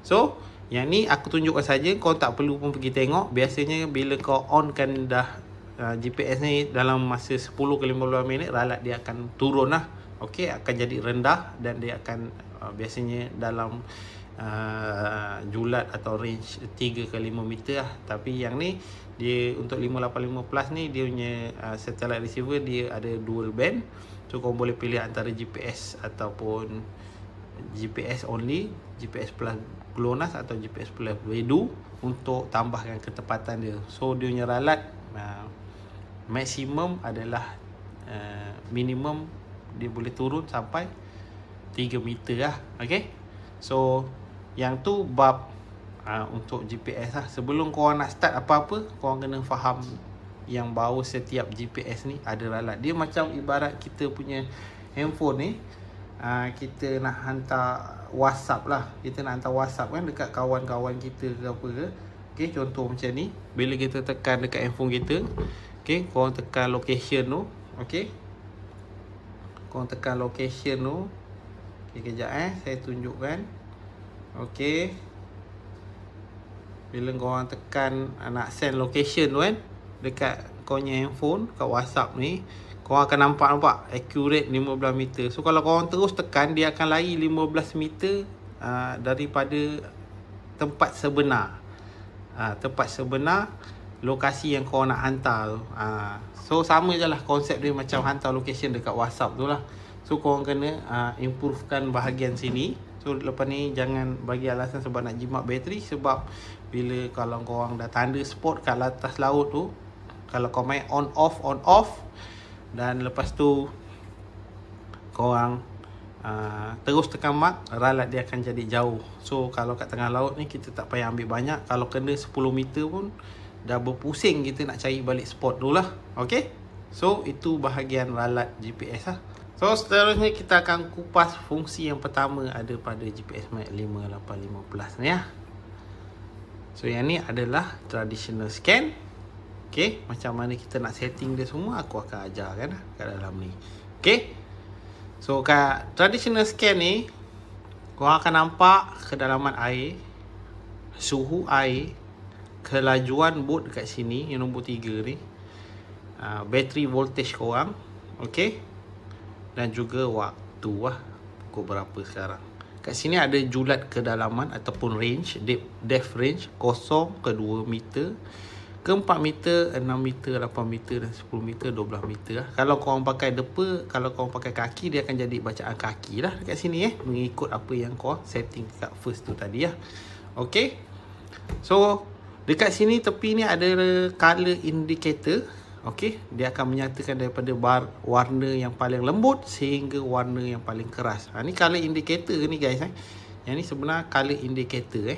So yang ni aku tunjukkan saja, kau tak perlu pun pergi tengok. Biasanya bila kau on kan dah GPS ni, dalam masa 10 ke 15 minit ralat dia akan turun lah. Okey, akan jadi rendah dan dia akan biasanya dalam julat atau range 3 ke 5 meter lah. Tapi yang ni dia untuk 585 Plus ni dia punya satellite receiver dia ada dual band. So kau boleh pilih antara GPS ataupun GPS only, GPS plus GLONASS atau GPS plus Beidou untuk tambahkan ketepatan dia. So dia punya ralat maksimum adalah minimum dia boleh turun sampai 3 meter lah. Okay, so yang tu bab untuk GPS lah. Sebelum korang nak start apa-apa, korang kena faham yang bahawa setiap GPS ni ada ralat. Dia macam ibarat kita punya handphone ni, kita nak hantar WhatsApp lah. Kita nak hantar WhatsApp kan dekat kawan-kawan kita ke apa ke. Okay, contoh macam ni. Bila kita tekan dekat handphone kita, okay, korang tekan location tu. Okay, korang tekan location tu. Okay, kejap saya tunjukkan. Okay, bila korang tekan nak send location tu kan dekat korang handphone, kat WhatsApp ni, korang akan nampak accurate 15 meter. So kalau korang terus tekan, dia akan lari 15 meter daripada tempat sebenar. Tempat sebenar lokasi yang korang nak hantar tu. So sama je lah konsep dia macam hantar location dekat WhatsApp tu lah. So korang kena improvekan bahagian sini. So lepas ni jangan bagi alasan sebab nak jimat bateri. Sebab bila kalau korang dah tanda spot kat atas laut tu, kalau kau main on off dan lepas tu korang terus tekan mark, ralat dia akan jadi jauh. So kalau kat tengah laut ni kita tak payah ambil banyak. Kalau kena 10 meter pun dah berpusing kita nak cari balik spot tu lah. Okay, so itu bahagian ralat GPS lah. So seterusnya kita akan kupas fungsi yang pertama ada pada GPS Max 585 Plus ni ya. So yang ni adalah traditional scan. Okay, macam mana kita nak setting dia semua aku akan ajarkan kat dalam ni. Okay, so kat traditional scan ni korang akan nampak kedalaman air, suhu air, kelajuan bot dekat sini yang nombor 3 ni, battery voltage korang, okay, dan juga waktu lah, pukul berapa sekarang. Kat sini ada julat kedalaman ataupun range, depth range 0 ke 2 meter, ke 4 meter, 6 meter, 8 meter dan 10 meter, 12 meter lah. Kalau korang pakai depa, kalau korang pakai kaki, dia akan jadi bacaan kaki lah dekat sini mengikut apa yang korang setting kat first tu tadi lah. Okay, so dekat sini tepi ni ada color indicator. Okay, dia akan menyatakan daripada warna yang paling lembut sehingga warna yang paling keras. Ni color indicator ni guys. Yang ni sebenarnya color indicator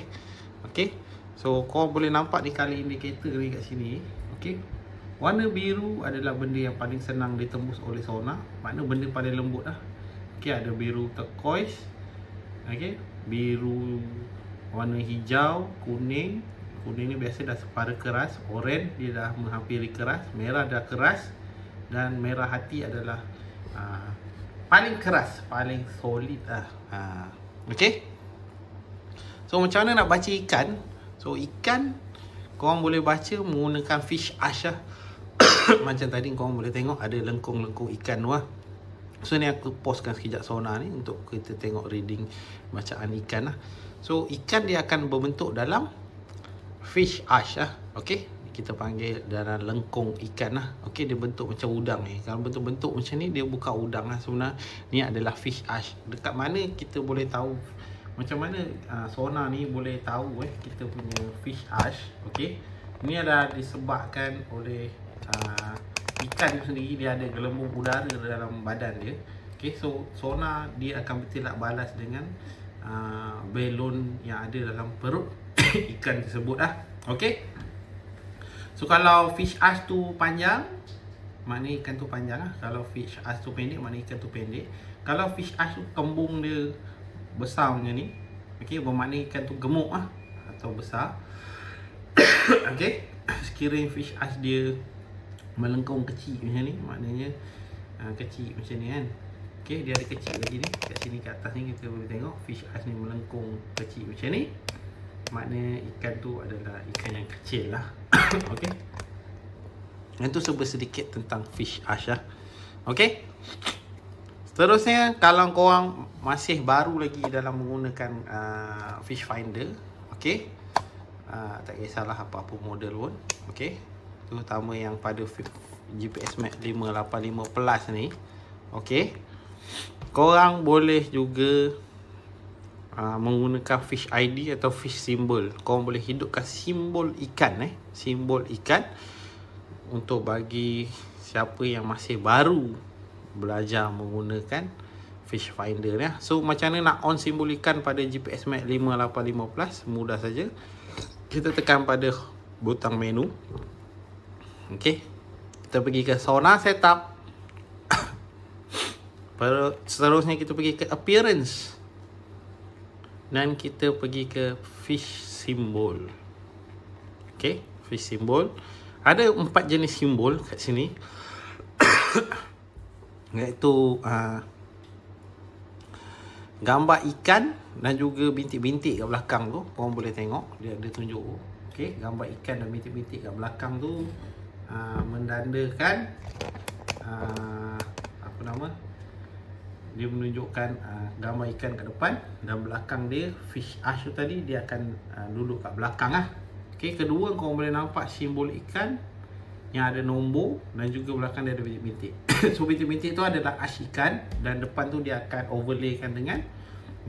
Okay, so korang boleh nampak ni color indicator ni kat sini. Okay, warna biru adalah benda yang paling senang ditembus oleh sonar. Makna benda paling lembut lah. Okay, ada biru turquoise. Okay, biru warna hijau, kuning. Kuning ni biasa dah separa keras. Oren dia dah menghampiri keras. Merah dah keras. Dan merah hati adalah paling keras, paling solid lah. Okay, so macam mana nak baca ikan? So ikan korang boleh baca menggunakan fish ash lah. Macam tadi korang boleh tengok ada lengkung-lengkung ikan tu lah. So ni aku postkan sekejap sonar ni untuk kita tengok reading bacaan ikan lah. So ikan dia akan berbentuk dalam fish ash lah. Okay, kita panggil dalam lengkung ikan lah. Okay, dia bentuk macam udang ni. Kalau bentuk-bentuk macam ni, dia bukan udang lah sebenarnya. Ni adalah fish ash. Dekat mana kita boleh tahu, macam mana sonar ni boleh tahu kita punya fish ash? Okay, ni adalah disebabkan oleh ikan itu sendiri. Dia ada gelembung udara dalam badan dia. Okay, so sonar dia akan bertindak balas dengan balon yang ada dalam perut ikan tersebut lah. Okay, so kalau fish ash tu panjang, maknanya ikan tu panjang lah. Kalau fish ash tu pendek, maknanya ikan tu pendek. Kalau fish ash tu kembung dia besar macam ni, okay, bermakna ikan tu gemuk lah atau besar. Okay, sekiranya fish ash dia melengkung kecil macam ni, maknanya kecil macam ni kan. Okay, dia ada kecil lagi ni. Kat sini kat atas ni kita boleh tengok fish ash ni melengkung kecil macam ni, maknanya ikan tu adalah ikan yang kecil lah. Okay, yang tu sedikit tentang fish ash lah. Okay, seterusnya kalau korang masih baru lagi dalam menggunakan fish finder, okay, tak kisahlah apa-apa model pun, okay, terutama yang pada GPS Max 585 Plus ni, okay, korang boleh juga menggunakan fish ID atau fish symbol. Korang boleh hidupkan simbol ikan simbol ikan untuk bagi siapa yang masih baru belajar menggunakan fish finder ni. So macam mana nak on simbol ikan pada GPS Max 585 Plus? Mudah saja. Kita tekan pada butang menu. Okey. Kita pergi ke sonar setup. Seterusnya kita pergi ke appearance. Dan kita pergi ke fish symbol. Okey, fish symbol. Ada 4 jenis simbol kat sini. Iaitu gambar ikan dan juga bintik-bintik kat belakang tu. Korang boleh tengok, dia ada tunjuk. Okey, gambar ikan dan bintik-bintik kat belakang tu mendandakan apa nama? Dia menunjukkan gambar ikan kat depan, dan belakang dia fish ash tu tadi dia akan duduk kat belakang lah. Okey, kedua korang boleh nampak simbol ikan yang ada nombor dan juga belakang dia ada bintik-bintik. So bintik-bintik tu adalah ash ikan, dan depan tu dia akan overlaykan dengan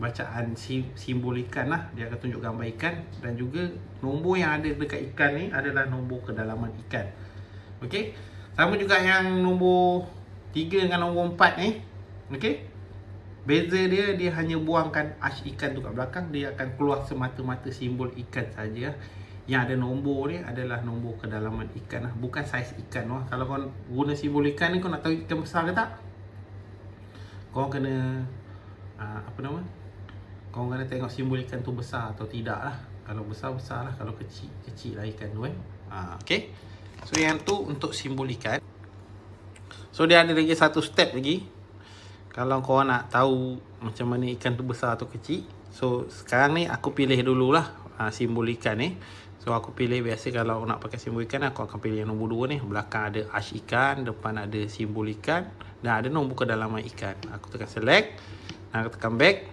bacaan simbol ikan lah. Dia akan tunjuk gambar ikan, dan juga nombor yang ada dekat ikan ni adalah nombor kedalaman ikan. Okey, sama juga yang nombor 3 dengan nombor 4 ni. Okey, beza dia hanya buangkan ash ikan tu kat belakang, dia akan keluar semata-mata simbol ikan saja. Yang ada nombor ni adalah nombor kedalaman ikan lah, bukan saiz ikan lah. Kalau kau guna simbol ikan ni, kau nak tahu ikan besar ke tak? Kau kena apa nama? Kau kena tengok simbol ikan tu besar atau tidak lah. Kalau besar, besar lah. Kalau kecil, kecil lah ikan tu okay. So yang tu untuk simbol ikan. So dia ada lagi satu step lagi. Kalau kau nak tahu macam mana ikan tu besar atau kecil, so sekarang ni aku pilih dululah simbol ikan ni. So aku pilih, biasa kalau nak pakai simbol ikan, aku akan pilih yang nombor 2 ni. Belakang ada ash ikan, depan ada simbol ikan, dan ada nombor kedalaman ikan. Aku tekan select, dan aku tekan back.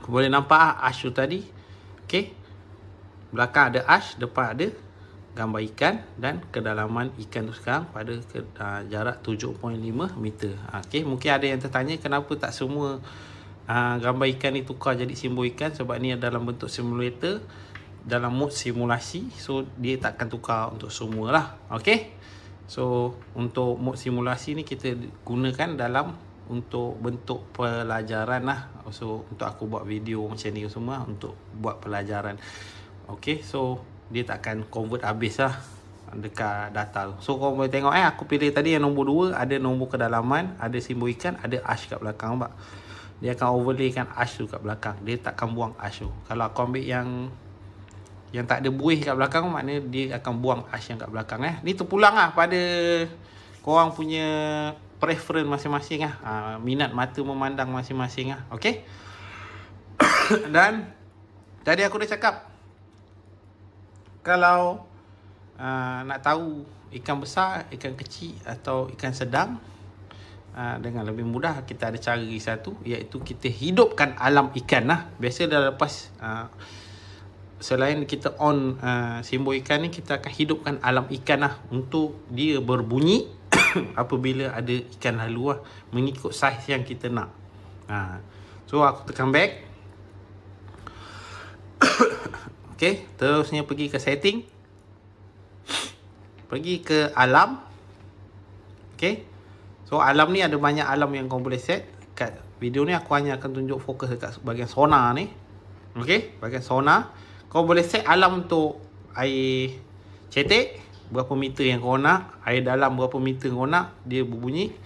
Aku boleh nampak ash tu tadi. Okay, belakang ada ash, depan ada gambar ikan dan kedalaman ikan tu sekarang pada jarak 7.5 meter. Okey, mungkin ada yang tertanya kenapa tak semua gambar ikan ni tukar jadi simbol ikan, sebab ni dalam bentuk simulator, dalam mode simulasi, so dia takkan tukar untuk semua lah. Okey, so untuk mode simulasi ni kita gunakan dalam untuk bentuk pelajaran lah. So untuk aku buat video macam ni semua untuk buat pelajaran. Okey, so dia takkan convert habis lah dekat data tu. So korang boleh tengok aku pilih tadi yang nombor 2, ada nombor kedalaman, ada simbol ikan, ada ash kat belakang, nampak? Dia akan overlaykan ash tu kat belakang. Dia takkan buang ash tu. Kalau aku ambil yang tak ada buih kat belakang, maknanya dia akan buang ash yang kat belakang. Ni terpulang lah pada korang punya preference masing-masing lah. Minat mata memandang masing-masing lah. Okay. Dan tadi aku dah cakap, kalau nak tahu ikan besar, ikan kecil atau ikan sedang dengan lebih mudah, kita ada cara satu, iaitu kita hidupkan alam ikan lah. Biasa dah lepas selain kita on simbol ikan ni, kita akan hidupkan alam ikan lah untuk dia berbunyi apabila ada ikan lalu lah, mengikut saiz yang kita nak. So aku tekan back. Okay, terusnya pergi ke setting, pergi ke alam. Okay, so alam ni ada banyak alam yang kau boleh set. Kat video ni aku hanya akan tunjuk fokus dekat bahagian sonar ni. Okay, bahagian sonar kau boleh set alam untuk air cetek berapa meter yang kau nak, air dalam berapa meter kau nak dia berbunyi.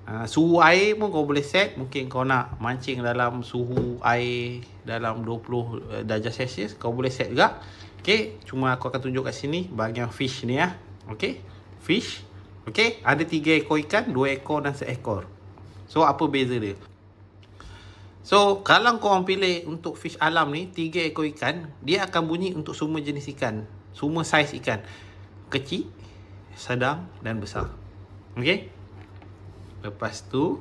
Suhu air pun kau boleh set, mungkin kau nak mancing dalam suhu air dalam 20 darjah Celsius, kau boleh set juga. Okay, cuma aku akan tunjuk kat sini bahagian fish ni ya. Okay, fish. Okay, ada 3 ekor ikan, 2 ekor dan 1 ekor. So apa beza dia? So kalau korang pilih untuk fish alam ni 3 ekor ikan, dia akan bunyi untuk semua jenis ikan, semua saiz ikan, kecil, sedang dan besar. Okay. Lepas tu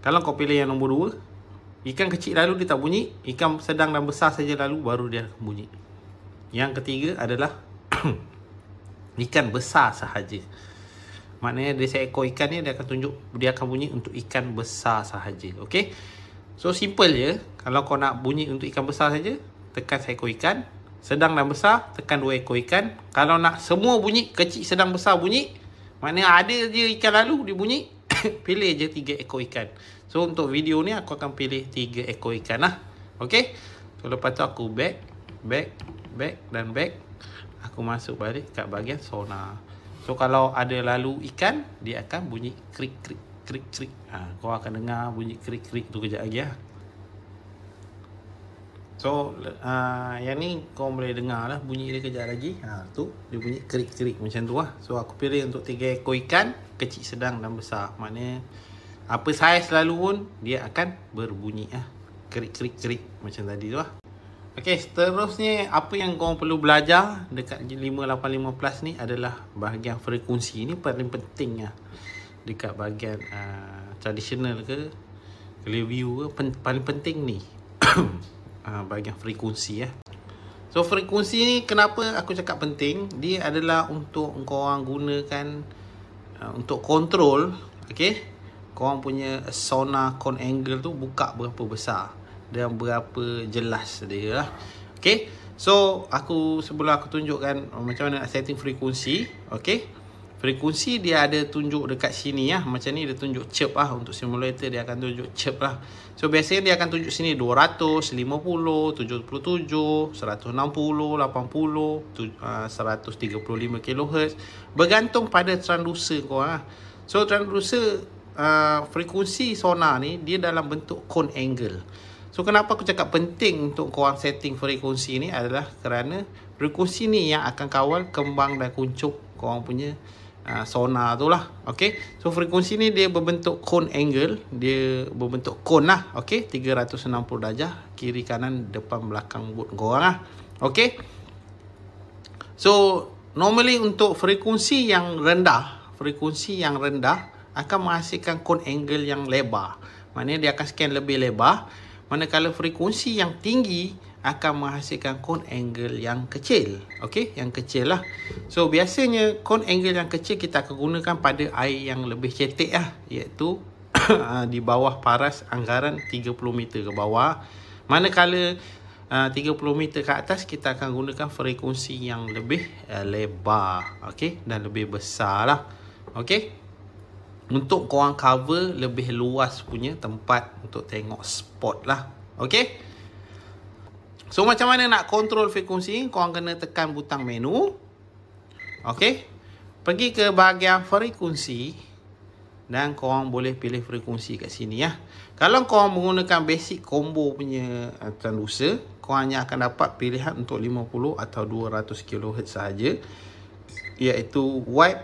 kalau kau pilih yang nombor 2, ikan kecil lalu dia tak bunyi, ikan sedang dan besar saja lalu baru dia akan bunyi. Yang ketiga adalah ikan besar sahaja. Maknanya dia seekor ikan ni dia akan bunyi untuk ikan besar sahaja. Okey. So simple je. Kalau kau nak bunyi untuk ikan besar saja, tekan seekor ikan. Sedang dan besar, tekan 2 ekor ikan. Kalau nak semua bunyi, kecil, sedang, besar bunyi, maknanya ada je ikan lalu dia bunyi, pilih je 3 ekor ikan. So untuk video ni aku akan pilih 3 ekor ikan lah. Okey. So lepas tu aku back dan back. Aku masuk balik kat bahagian sonar. So kalau ada lalu ikan, dia akan bunyi krik. Kau akan dengar bunyi krik tu kejap lagi lah. So yang ni kau boleh dengar lah bunyi dia kejap lagi. Tu dia bunyi krik macam tu lah. So aku pilih untuk 3 ekor ikan, kecil, sedang dan besar. Maknanya apa saiz lalu pun dia akan berbunyi lah, krik macam tadi tu lah. Okay, seterusnya apa yang kau perlu belajar dekat 585 Plus ni adalah bahagian frekuensi. Ini paling penting lah dekat bahagian tradisional ke Clearview ke, paling penting ni bahagian frekuensi ya. So frekuensi ni kenapa aku cakap penting? Dia adalah untuk korang gunakan untuk kontrol. Okay, korang punya sonar cone angle tu buka berapa besar dan berapa jelas dia lah. Okay, so sebelum aku tunjukkan macam mana nak setting frekuensi. Okay, frekuensi dia ada tunjuk dekat sini ya. Macam ni dia tunjuk chirp lah. Untuk simulator dia akan tunjuk chirp lah. So biasanya dia akan tunjuk sini 200, 50, 77, 160, 80, 135 kHz. Bergantung pada transducer korang lah. So transducer frekuensi sonar ni dia dalam bentuk cone angle. So kenapa aku cakap penting untuk korang setting frekuensi ni adalah kerana frekuensi ni yang akan kawal kembang dan kuncup korang punya sonar tu lah. Okay, so frekuensi ni dia berbentuk cone angle, dia berbentuk cone lah. Okay, 360 darjah kiri kanan depan belakang boot korang lah. Okay, so normally untuk frekuensi yang rendah akan menghasilkan cone angle yang lebar. Maknanya dia akan scan lebih lebar. Manakala frekuensi yang tinggi akan menghasilkan cone angle yang kecil. Okey, yang kecil lah. So biasanya cone angle yang kecil kita akan gunakan pada air yang lebih cetek lah, iaitu di bawah paras anggaran 30 meter ke bawah. Manakala 30 meter ke atas, kita akan gunakan frekuensi yang lebih lebar, okey, dan lebih besar lah. Okey, untuk korang cover lebih luas punya tempat untuk tengok spot lah. Okey, so macam mana nak kontrol frekuensi? Korang kena tekan butang menu. Okey, pergi ke bahagian frekuensi dan korang boleh pilih frekuensi kat sini ya. Kalau korang menggunakan basic combo punya transducer, korang hanya akan dapat pilihan untuk 50 atau 200 kHz sahaja, iaitu wide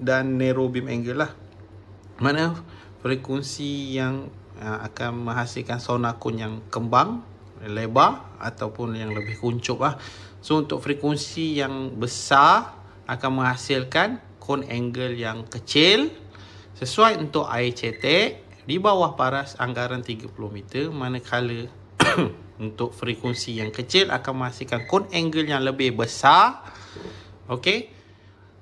dan narrow beam angle lah. Mana frekuensi yang akan menghasilkan sonar cone yang kembang, lebar ataupun yang lebih kuncup lah. So untuk frekuensi yang besar akan menghasilkan cone angle yang kecil sesuai untuk air cetek di bawah paras anggaran 30 meter. Manakala untuk frekuensi yang kecil akan menghasilkan cone angle yang lebih besar, okey,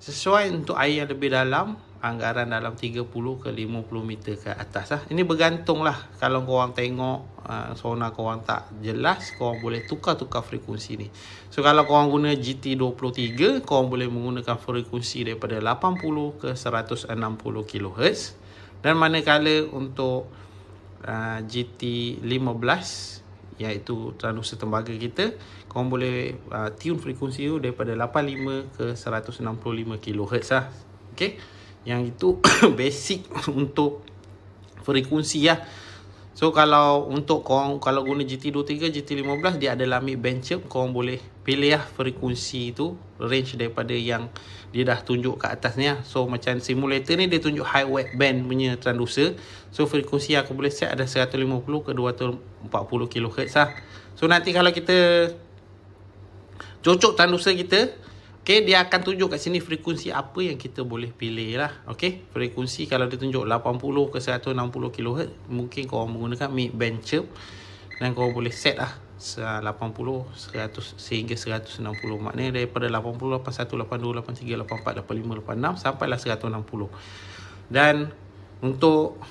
sesuai untuk air yang lebih dalam, anggaran dalam 30 ke 50 meter ke atas lah. Ini bergantung lah. Kalau korang tengok sonar korang tak jelas, korang boleh tukar-tukar frekuensi ni. So kalau korang guna GT23, korang boleh menggunakan frekuensi daripada 80 ke 160 kHz. Dan manakala untuk GT15, iaitu transducer tembaga kita, korang boleh tune frekuensi tu daripada 85 ke 165 kHz lah. Okay, yang itu basic untuk frekuensi lah. So kalau untuk korang kalau guna GT23, GT15, dia ada mid band chirp. Korang boleh pilih lah frekuensi tu, range daripada yang dia dah tunjuk kat atas ni lah. So macam simulator ni dia tunjuk high wide band punya transducer. So frekuensi yang aku boleh set ada 150 ke 240 kHz lah. So nanti kalau kita cocok transducer kita, okay, dia akan tunjuk kat sini frekuensi apa yang kita boleh pilih lah. Okay, frekuensi kalau dia tunjuk 80 ke 160 kHz, mungkin korang menggunakan mid band chirp dan korang boleh set lah 80, 100 sehingga 160. Maknanya daripada 80, 81, 82, 83, 84, 85, 86 sampailah 160. Dan untuk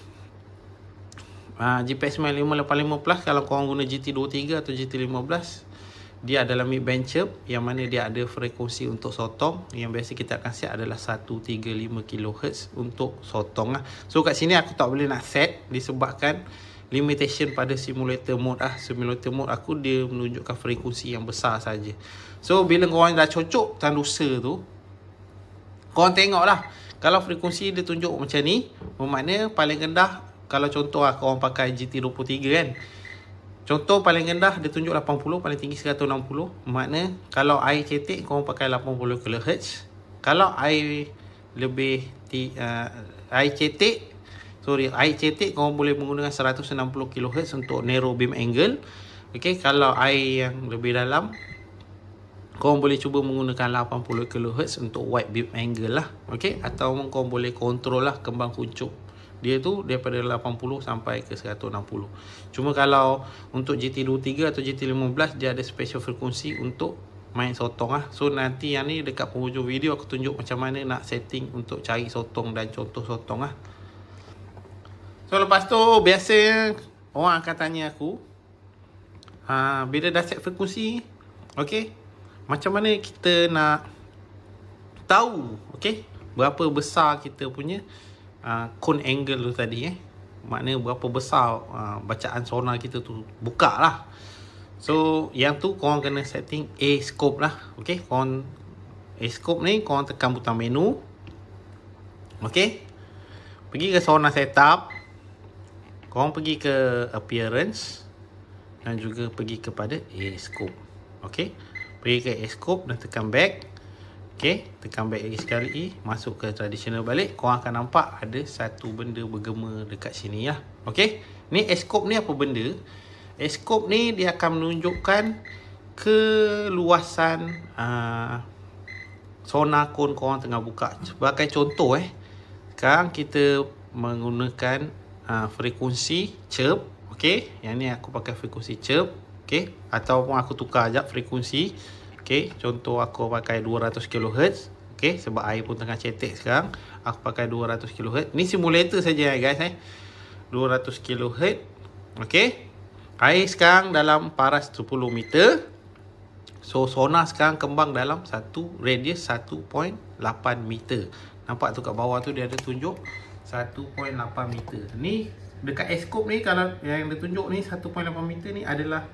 GPS 9585 Plus, kalau korang guna GT23 atau GT15, dia adalah mid band chirp, yang mana dia ada frekuensi untuk sotong. Yang biasa kita akan set adalah 135 kHz untuk sotong lah. So kat sini aku tak boleh nak set disebabkan limitation pada simulator mode lah. Simulator mode aku dia menunjukkan frekuensi yang besar saja. So bila korang dah cocok transducer tu, korang tengok lah. Kalau frekuensi dia tunjuk macam ni, bermakna paling rendah, kalau contoh lah korang pakai GT23 kan, contoh paling rendah dia tunjuk 80, paling tinggi 160. Makna kalau air cetek korang pakai 80 kHz. Kalau air lebih air cetek korang boleh menggunakan 160 kHz untuk narrow beam angle. Okey, kalau air yang lebih dalam, korang boleh cuba menggunakan 80 kHz untuk wide beam angle lah. Okey, atau korang boleh kontrol lah kembang kuncup dia tu daripada 80 sampai ke 160. Cuma kalau untuk GT23 atau GT15, dia ada special frekuensi untuk main sotong lah. So nanti yang ni dekat penghujung video aku tunjuk macam mana nak setting untuk cari sotong dan contoh sotong lah. So lepas tu biasa orang akan tanya aku, bila dah set frekuensi, okay, macam mana kita nak tahu, okay, berapa besar kita punya cone angle tu tadi, maknanya berapa besar bacaan sonar kita tu buka lah. So yang tu korang kena setting A scope lah. Okay, korang A scope ni korang tekan butang menu. Okay, pergi ke sonar setup, korang pergi ke appearance dan juga pergi kepada A scope. Okay, pergi ke A scope dan tekan back. Okay, tekan back lagi sekali, masuk ke traditional balik. Korang akan nampak ada satu benda bergema dekat sini lah. Okay, ni S-scope ni apa benda? S-scope ni dia akan menunjukkan keluasan sonar cone korang tengah buka. Sebagai contoh, sekarang kita menggunakan frekuensi chirp. Okay, yang ni aku pakai frekuensi chirp. Okay, ataupun aku tukar sekejap frekuensi. Okay, contoh aku pakai 200 kHz. Okay, sebab air pun tengah cetek sekarang, aku pakai 200 kHz. Ni simulator saja guys 200 kHz. Okay, air sekarang dalam paras 10 meter. So sonar sekarang kembang dalam satu radius 1.8 meter. Nampak tu kat bawah tu dia ada tunjuk 1.8 meter. Ni dekat eskop ni, kalau yang dia tunjuk ni 1.8 meter ni adalah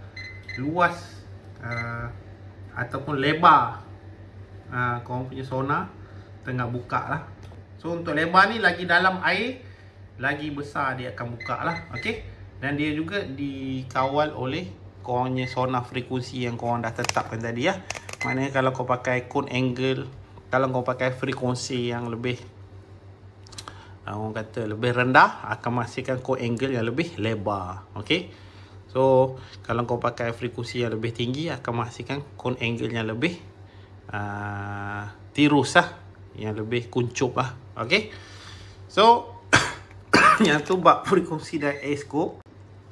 luas ataupun lebar korang punya sonar tengah buka lah. So untuk lebar ni lagi dalam air, lagi besar dia akan buka lah. Okay, dan dia juga dikawal oleh korang punya sonar frekuensi yang korang dah tetapkan tadi ya. Maknanya kalau kau pakai cone angle, kalau kau pakai frekuensi yang lebih orang kata lebih rendah, akan menghasilkan cone angle yang lebih lebar. Okay, so kalau kau pakai frekuensi yang lebih tinggi, akan menghasilkan cone angle yang lebih tirus lah, yang lebih kuncup lah. Okay, so yang tu bab frekuensi dan eskop.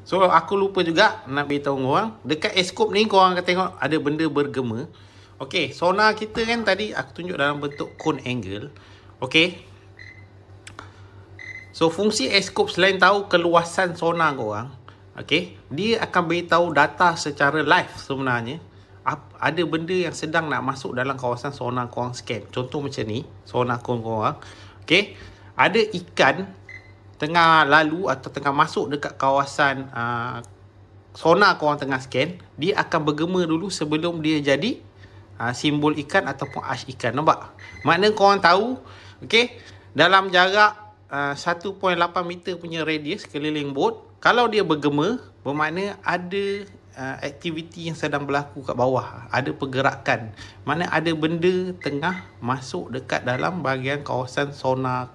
So aku lupa juga nak beritahu korang, dekat eskop ni korang akan tengok ada benda bergema. Okay, sonar kita kan tadi aku tunjuk dalam bentuk cone angle. Okay, so fungsi eskop selain tahu keluasan sonar korang, okay, dia akan beritahu data secara live sebenarnya. Ada benda yang sedang nak masuk dalam kawasan sonar korang scan. Contoh macam ni, sonar korang. Okay, ada ikan tengah lalu atau tengah masuk dekat kawasan sonar korang tengah scan. Dia akan bergema dulu sebelum dia jadi simbol ikan ataupun ars ikan. Nampak? Maknanya korang tahu, okay, dalam jarak 1.8 meter punya radius keliling bot, kalau dia bergema, bermakna ada aktiviti yang sedang berlaku kat bawah, ada pergerakan, mana ada benda tengah masuk dekat dalam bahagian kawasan sonar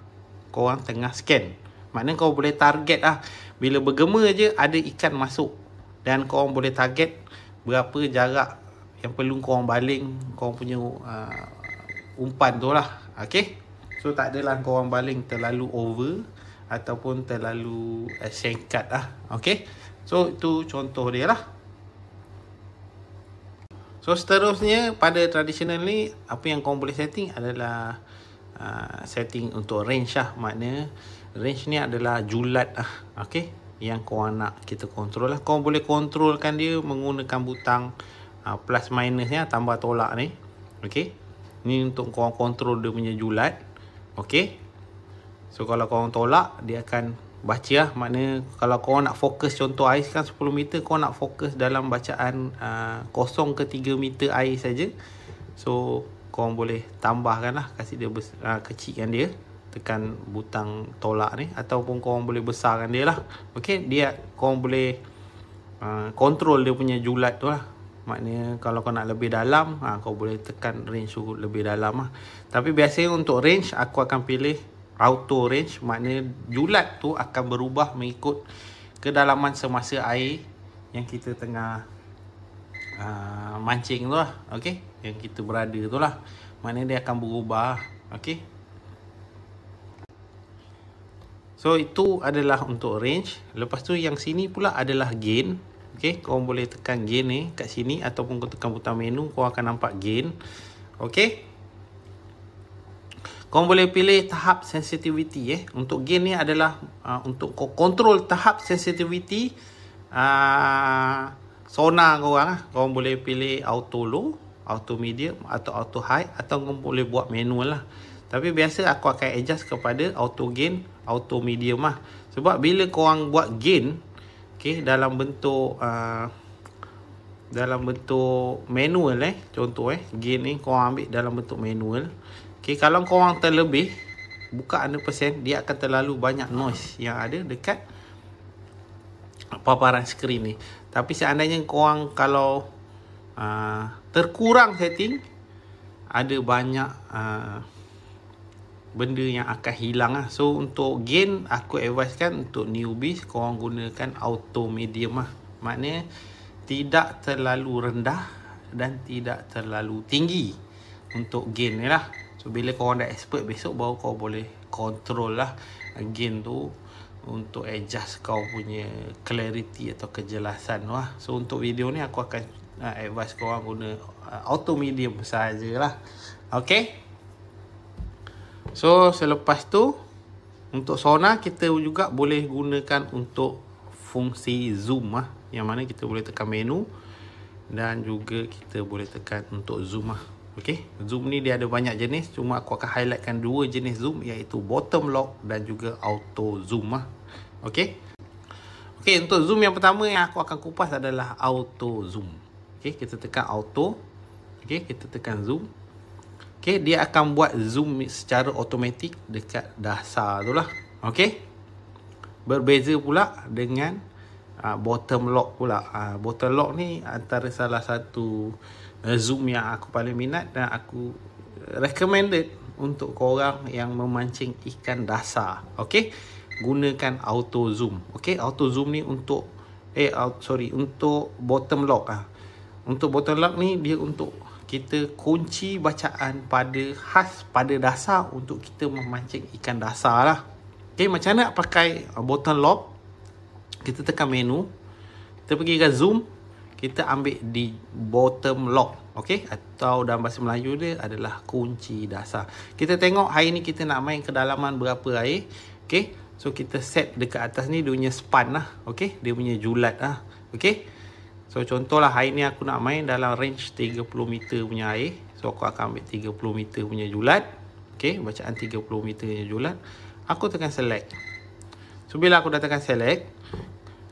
korang tengah scan. Maknanya kau boleh target lah, bila bergema je ada ikan masuk, dan korang boleh target berapa jarak yang perlu korang baling korang punya umpan tu lah. Okay, so tak adalah korang baling terlalu over ataupun terlalu singkat lah. Okay, so itu contoh dia lah. So seterusnya pada tradisional ni, apa yang korang boleh setting adalah setting untuk range lah. Maknanya range ni adalah julat lah. Okay, yang korang nak kita kontrol lah. Korang boleh kontrolkan dia menggunakan butang plus minus ya, tambah tolak ni. Okay, ni untuk korang kontrol dia punya julat. Okay, so kalau korang tolak, dia akan baca lah. Maknanya kalau korang nak fokus, contoh air sekarang 10 meter, korang nak fokus dalam bacaan 0 ke 3 meter air saja. So korang boleh tambahkan lah, kasih dia kecilkan dia, tekan butang tolak ni, ataupun korang boleh besarkan dia lah. Okay, dia korang boleh kontrol dia punya julat tu lah. Maknanya kalau kau nak lebih dalam, kau boleh tekan range tu lebih dalam lah. Tapi biasanya untuk range, aku akan pilih auto range. Maknanya julat tu akan berubah mengikut kedalaman semasa air yang kita tengah mancing tu lah. Okay, yang kita berada tu lah. Maknanya dia akan berubah. Okay, so itu adalah untuk range. Lepas tu yang sini pula adalah gain. Okay, korang boleh tekan gain ni kat sini, ataupun kau tekan butang menu, korang akan nampak gain. Okay, korang boleh pilih tahap sensitivity. Untuk gain ni adalah untuk kau kontrol tahap sensitivity sonar korang. Korang boleh pilih auto low, auto medium atau auto high, atau korang boleh buat manual lah. Tapi biasa aku akan adjust kepada auto gain, auto medium lah. Sebab bila korang buat gain, okay, dalam bentuk manual contoh gain ni korang ambil dalam bentuk manual. Okay, kalau korang terlebih buka 100%, dia akan terlalu banyak noise yang ada dekat paparan skrin ni. Tapi seandainya korang kalau terkurang setting, ada banyak benda yang akan hilang lah. So untuk gain, aku advise kan untuk newbies, korang gunakan auto medium lah. Maknanya tidak terlalu rendah dan tidak terlalu tinggi untuk gain ni lah. So bila korang dah expert, besok baru korang boleh control lah gain tu untuk adjust kau punya clarity atau kejelasan lah. So untuk video ni aku akan advise kau orang guna auto medium sajalah. Okay. So selepas tu untuk sonar kita juga boleh gunakan untuk fungsi zoom lah, yang mana kita boleh tekan menu dan juga kita boleh tekan untuk zoom lah. Okay, zoom ni dia ada banyak jenis, cuma aku akan highlightkan 2 jenis zoom, iaitu bottom lock dan juga auto zoom lah. Okay. Okay, untuk zoom yang pertama yang aku akan kupas adalah auto zoom. Okay, kita tekan auto. Okay, kita tekan zoom. Okay, dia akan buat zoom secara automatik dekat dasar tu lah. Okay. Berbeza pula dengan bottom lock pula. Bottom lock ni antara salah satu zoom yang aku paling minat dan aku recommended untuk korang yang memancing ikan dasar. Okay, gunakan auto zoom. Okay, auto zoom ni untuk untuk bottom lock. Untuk bottom lock ni dia untuk kita kunci bacaan pada dasar untuk kita memancing ikan dasar lah. Okay, macam mana nak pakai bottom lock? Kita tekan menu, kita pergi ke zoom, kita ambil di bottom lock. Okay, atau dalam bahasa Melayu dia adalah kunci dasar. Kita tengok hari ni kita nak main kedalaman berapa air. Okay, so kita set dekat atas ni dia punya span lah. Okay, dia punya julat lah. Okay, so contohlah hari ni aku nak main dalam range 30 meter punya air. So aku akan ambil 30 meter punya julat. Okay, bacaan 30 meter punya julat. Aku tekan select. So bila aku dah tekan select,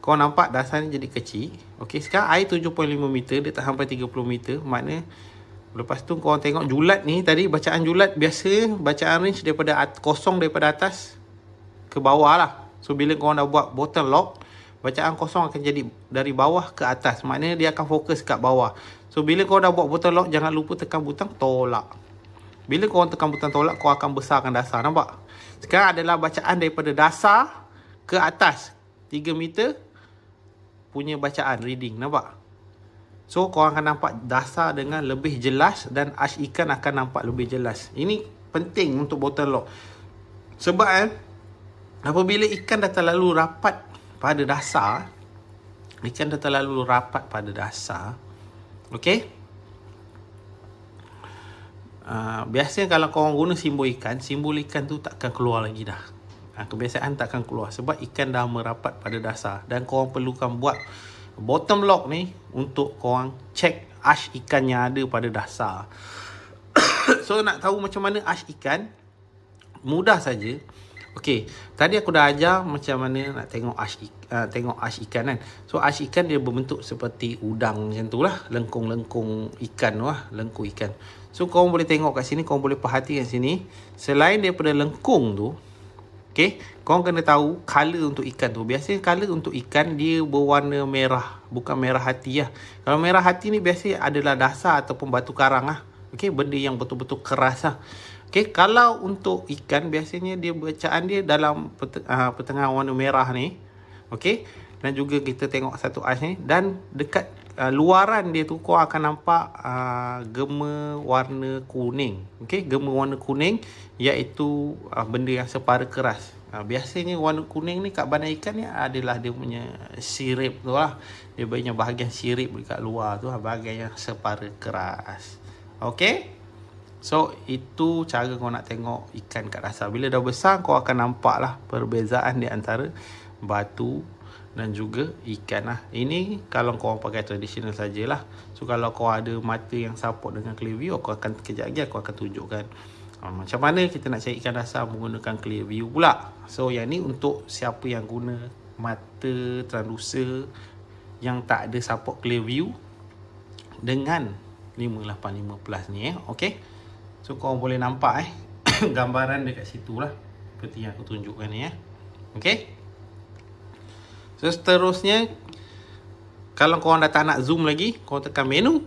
kau nampak dasar ni jadi kecil. Okey, sekarang air 7.5 meter, dia tak sampai 30 meter. Makna lepas tu kau tengok julat ni tadi, bacaan julat biasa bacaan range daripada kosong daripada atas ke bawah lah. So bila kau dah buat bottom lock, bacaan kosong akan jadi dari bawah ke atas. Maknanya dia akan fokus kat bawah. So bila kau dah buat bottom lock, jangan lupa tekan butang tolak. Bila kau tekan butang tolak, kau akan besarkan dasar. Nampak? Sekarang adalah bacaan daripada dasar ke atas 3 meter punya bacaan reading. Nampak? So kau akan nampak dasar dengan lebih jelas dan ash ikan akan nampak lebih jelas. Ini penting untuk bottom lock. Sebab apabila ikan dah terlalu rapat pada dasar, okey, biasanya kalau korang guna simbol ikan tu takkan keluar lagi dah. Kebiasaan takkan keluar sebab ikan dah merapat pada dasar. Dan korang perlukan buat bottom lock ni untuk korang check ash ikan yang ada pada dasar. So nak tahu macam mana ash ikan, mudah saja. Okey, tadi aku dah ajar macam mana nak tengok ash ikan kan. So ash ikan dia berbentuk seperti udang macam tu lah, lengkung-lengkung ikan tu lah, lengkung ikan. So korang boleh tengok kat sini, korang boleh perhati kat sini, selain daripada lengkung tu, okey, korang kena tahu color untuk ikan tu. Biasanya color untuk ikan dia berwarna merah, bukan merah hati lah. Kalau merah hati ni biasanya adalah dasar ataupun batu karang lah. Okey, benda yang betul-betul keras lah. Okey, kalau untuk ikan biasanya dia bacaan dia dalam pertengahan warna merah ni. Okey, dan juga kita tengok satu ash ni, dan dekat luaran dia tu kau akan nampak gema warna kuning. Okey, gema warna kuning iaitu benda yang separa keras. Biasanya warna kuning ni kat badan ikan ni adalah dia punya sirip tu lah. Dia punya bahagian sirip dekat luar tu lah, bahagian yang separa keras. Okey, so itu cara kau nak tengok ikan kat dasar. Bila dah besar kau akan nampak lah perbezaan di antara batu dan juga ikan lah. Ini kalau kau pakai tradisional sajalah. So kalau kau ada mata yang support dengan clear view, aku akan kejap lagi aku akan tunjukkan macam mana kita nak cari ikan dasar menggunakan clear view pula. So yang ni untuk siapa yang guna mata transducer yang tak ada support clear view dengan 585 plus ni okey. So kau boleh nampak gambaran dekat situ lah, seperti yang aku tunjukkan ni okey. So seterusnya, kalau korang dah tak nak zoom lagi, korang tekan menu,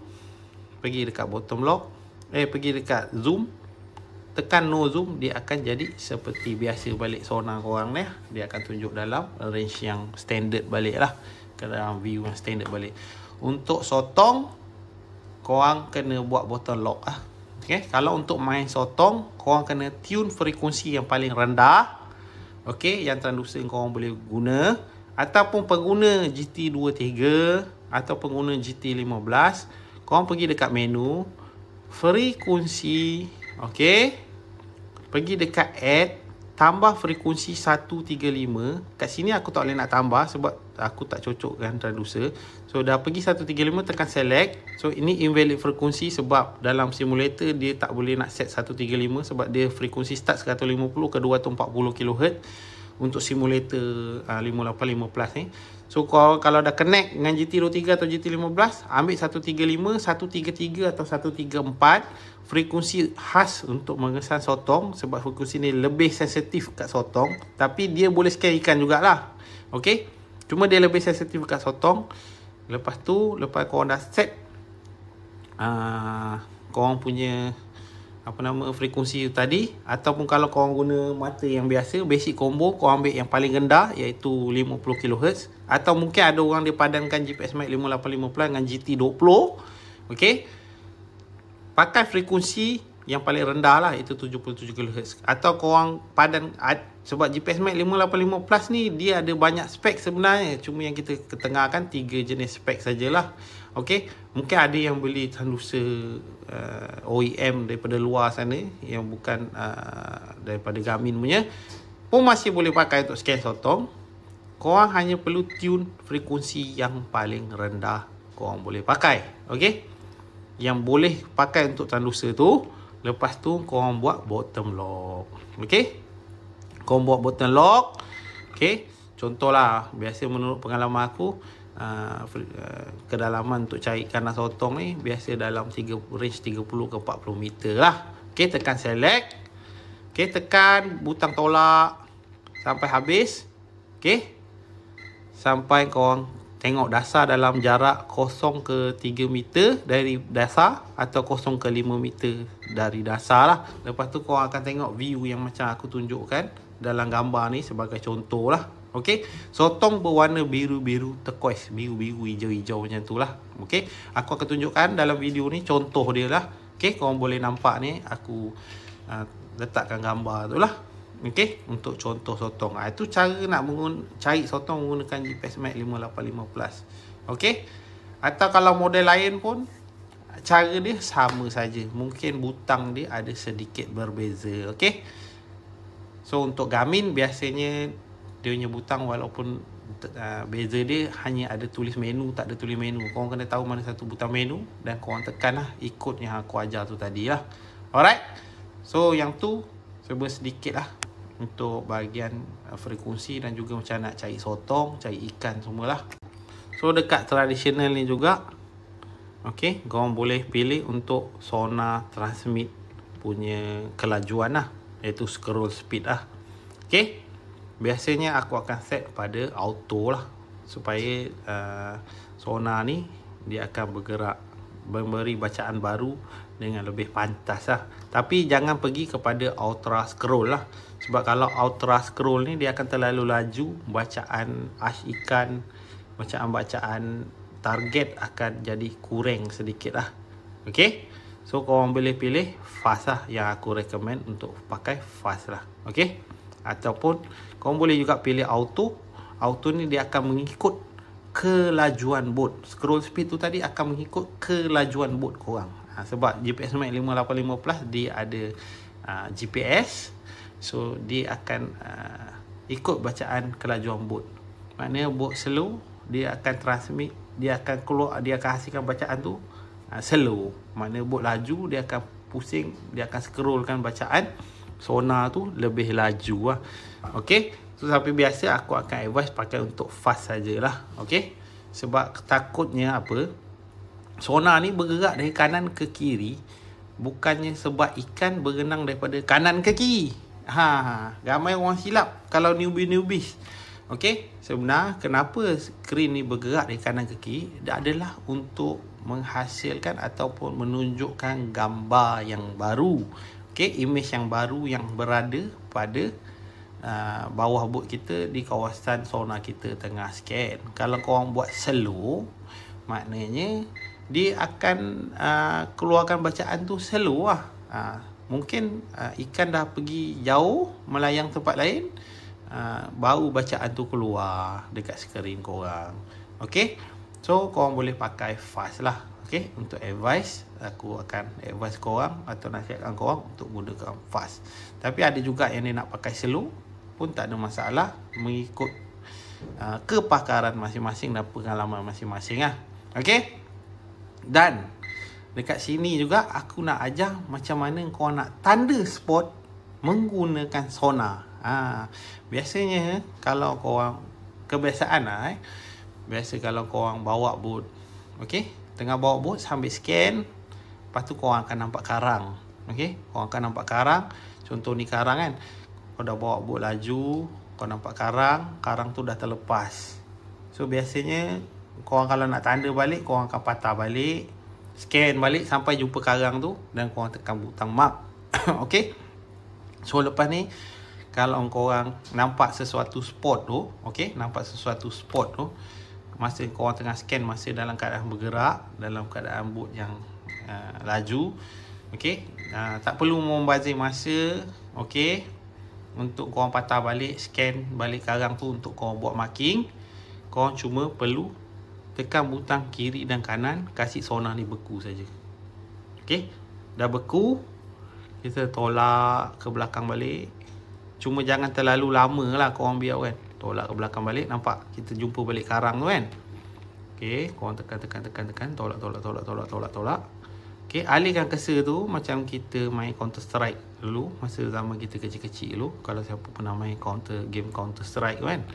pergi dekat bottom lock, pergi dekat zoom, tekan no zoom, dia akan jadi seperti biasa balik sonar korang ni. Dia akan tunjuk dalam range yang standard balik lah, ke dalam view yang standard balik. Untuk sotong, korang kena buat bottom lock lah. Okay? Kalau untuk main sotong, korang kena tune frekuensi yang paling rendah. Okey, yang transducer korang boleh guna, ataupun pengguna GT23 atau pengguna GT15, korang pergi dekat menu frekuensi, okey, pergi dekat add, tambah frekuensi 135. Kat sini aku tak boleh nak tambah sebab aku tak cocokkan transducer. So dah pergi 135, tekan select. So ini invalid frekuensi sebab dalam simulator dia tak boleh nak set 135 sebab dia frekuensi start 150 ke 240 kHz untuk simulator 5850 plus ni. So kalau dah connect dengan GT23 atau GT15, ambil 135, 133 atau 134, frekuensi khas untuk mengesan sotong sebab frekuensi ni lebih sensitif kat sotong, tapi dia boleh scan ikan jugalah. Okey, cuma dia lebih sensitif kat sotong. Lepas tu, lepas korang dah set korang punya frekuensi tadi, ataupun kalau korang guna mata yang biasa basic combo, korang ambil yang paling rendah iaitu 50 kHz, atau mungkin ada orang dia padankan GPS Max 5850 Plus dengan GT20. okey, pakai frekuensi yang paling rendah lah, itu 77 kHz. Atau korang padan, sebab GPS Max 5850 Plus ni dia ada banyak spek sebenarnya, cuma yang kita ketengahkan 3 jenis spek sajalah. okey, mungkin ada yang beli transducer OEM daripada luar sana yang bukan daripada Garmin punya, pun masih boleh pakai untuk scan sotong. Korang hanya perlu tune frekuensi yang paling rendah korang boleh pakai. okey, yang boleh pakai untuk transducer tu. Lepas tu korang buat bottom lock. okey, korang buat bottom lock. okey, contohlah, biasa menurut pengalaman aku, kedalaman untuk cari ikan sotong ni biasa dalam range 30 ke 40 meter lah. okey, tekan select. okey, tekan butang tolak sampai habis. okey, sampai korang tengok dasar dalam jarak 0 ke 3 meter dari dasar, atau 0 ke 5 meter dari dasar lah. Lepas tu korang akan tengok view yang macam aku tunjukkan dalam gambar ni sebagai contoh lah. okey, sotong berwarna biru-biru turquoise, biru-biru hijau-hijau macam tu lah. okey, aku akan tunjukkan dalam video ni contoh dia lah. okey, korang boleh nampak ni aku letakkan gambar tu lah. okey, untuk contoh sotong. Itu cara nak cari sotong menggunakan GPS Max 5850 Plus. okey, atau kalau model lain pun cara dia sama saja, mungkin butang dia ada sedikit berbeza. okey, so untuk Garmin biasanya dia punya butang walaupun beza dia hanya ada tulis menu, tak ada tulis menu. Korang kena tahu mana satu butang menu dan korang tekan lah ikut yang aku ajar tu tadi lah. Alright, so yang tu serba sedikit lah untuk bahagian frekuensi dan juga macam nak cari sotong, cari ikan semualah. So dekat tradisional ni juga, okey, korang boleh pilih untuk sonar transmit punya kelajuan lah, iaitu scroll speed lah. okey, biasanya aku akan set pada auto lah, supaya sonar ni dia akan bergerak, memberi bacaan baru dengan lebih pantas lah. Tapi jangan pergi kepada ultra scroll lah, sebab kalau ultra scroll ni dia akan terlalu laju, bacaan ikan, bacaan target akan jadi kurang sedikit lah. okey, so korang boleh pilih fast lah, yang aku recommend untuk pakai fast lah. okey, ataupun korang boleh juga pilih auto. Auto ni dia akan mengikut kelajuan boat. Scroll speed tu tadi akan mengikut kelajuan boat korang. Sebab GPS Max 5850 Plus dia ada GPS, so dia akan ikut bacaan kelajuan boat. Maknanya boat slow, dia akan transmit, dia akan keluar, dia akan hasilkan bacaan tu slow. Maknanya boat laju, dia akan pusing, dia akan scrollkan bacaan sonar tu lebih laju lah. okey, so tapi biasa aku akan advise pakai untuk fast sajalah. okey, sebab takutnya apa, sonar ni bergerak dari kanan ke kiri, bukannya sebab ikan berenang daripada kanan ke kiri. Ramai orang silap kalau newbies. okey, sebenarnya kenapa skrin ni bergerak dari kanan ke kiri, dia adalah untuk menghasilkan ataupun menunjukkan gambar yang baru. okey, image yang baru yang berada pada bawah boat kita di kawasan sonar kita tengah scan. Kalau korang buat slow, maknanya dia akan keluarkan bacaan tu slow lah. Mungkin ikan dah pergi jauh melayang tempat lain, baru bacaan tu keluar dekat skrin korang. Okay, so korang boleh pakai fast lah. Okay, untuk advice, aku akan advice korang atau nasihatkan korang untuk gunakan fast. Tapi ada juga yang dia nak pakai slow pun tak ada masalah, mengikut kepakaran masing-masing dan pengalaman masing-masing lah. Okay, dan dekat sini juga aku nak ajar macam mana korang nak tanda spot menggunakan sonar. Biasanya kalau korang kebiasaan lah, biasa kalau korang bawa boat, okay, tengah bawa boat sambil scan, lepas tu korang akan nampak karang. Okay, korang akan nampak karang. Contoh ni karang kan, kau dah bawa boat laju, kau nampak karang tu dah terlepas. So biasanya korang kalau nak tanda balik, korang akan patah balik, scan balik sampai jumpa karang tu, dan korang tekan butang mark. Okay, so lepas ni kalau korang nampak sesuatu spot tu, okay, nampak sesuatu spot tu, masa korang tengah scan, masa dalam keadaan bergerak, dalam keadaan boat yang laju, okay, tak perlu membazir masa, okay, untuk korang patah balik, scan balik karang tu untuk korang buat marking. Korang cuma perlu tekan butang kiri dan kanan, kasih sonar ni beku saja. Okay, dah beku, kita tolak ke belakang balik. Cuma jangan terlalu lama lah korang biar kan. Tolak ke belakang balik, nampak kita jumpa balik karang tu kan. Okay, korang tekan, tolak. Okay, alihkan cursor tu macam kita main Counter Strike dulu, masa zaman kita kecil-kecil dulu. Kalau siapa pernah main game Counter Strike kan.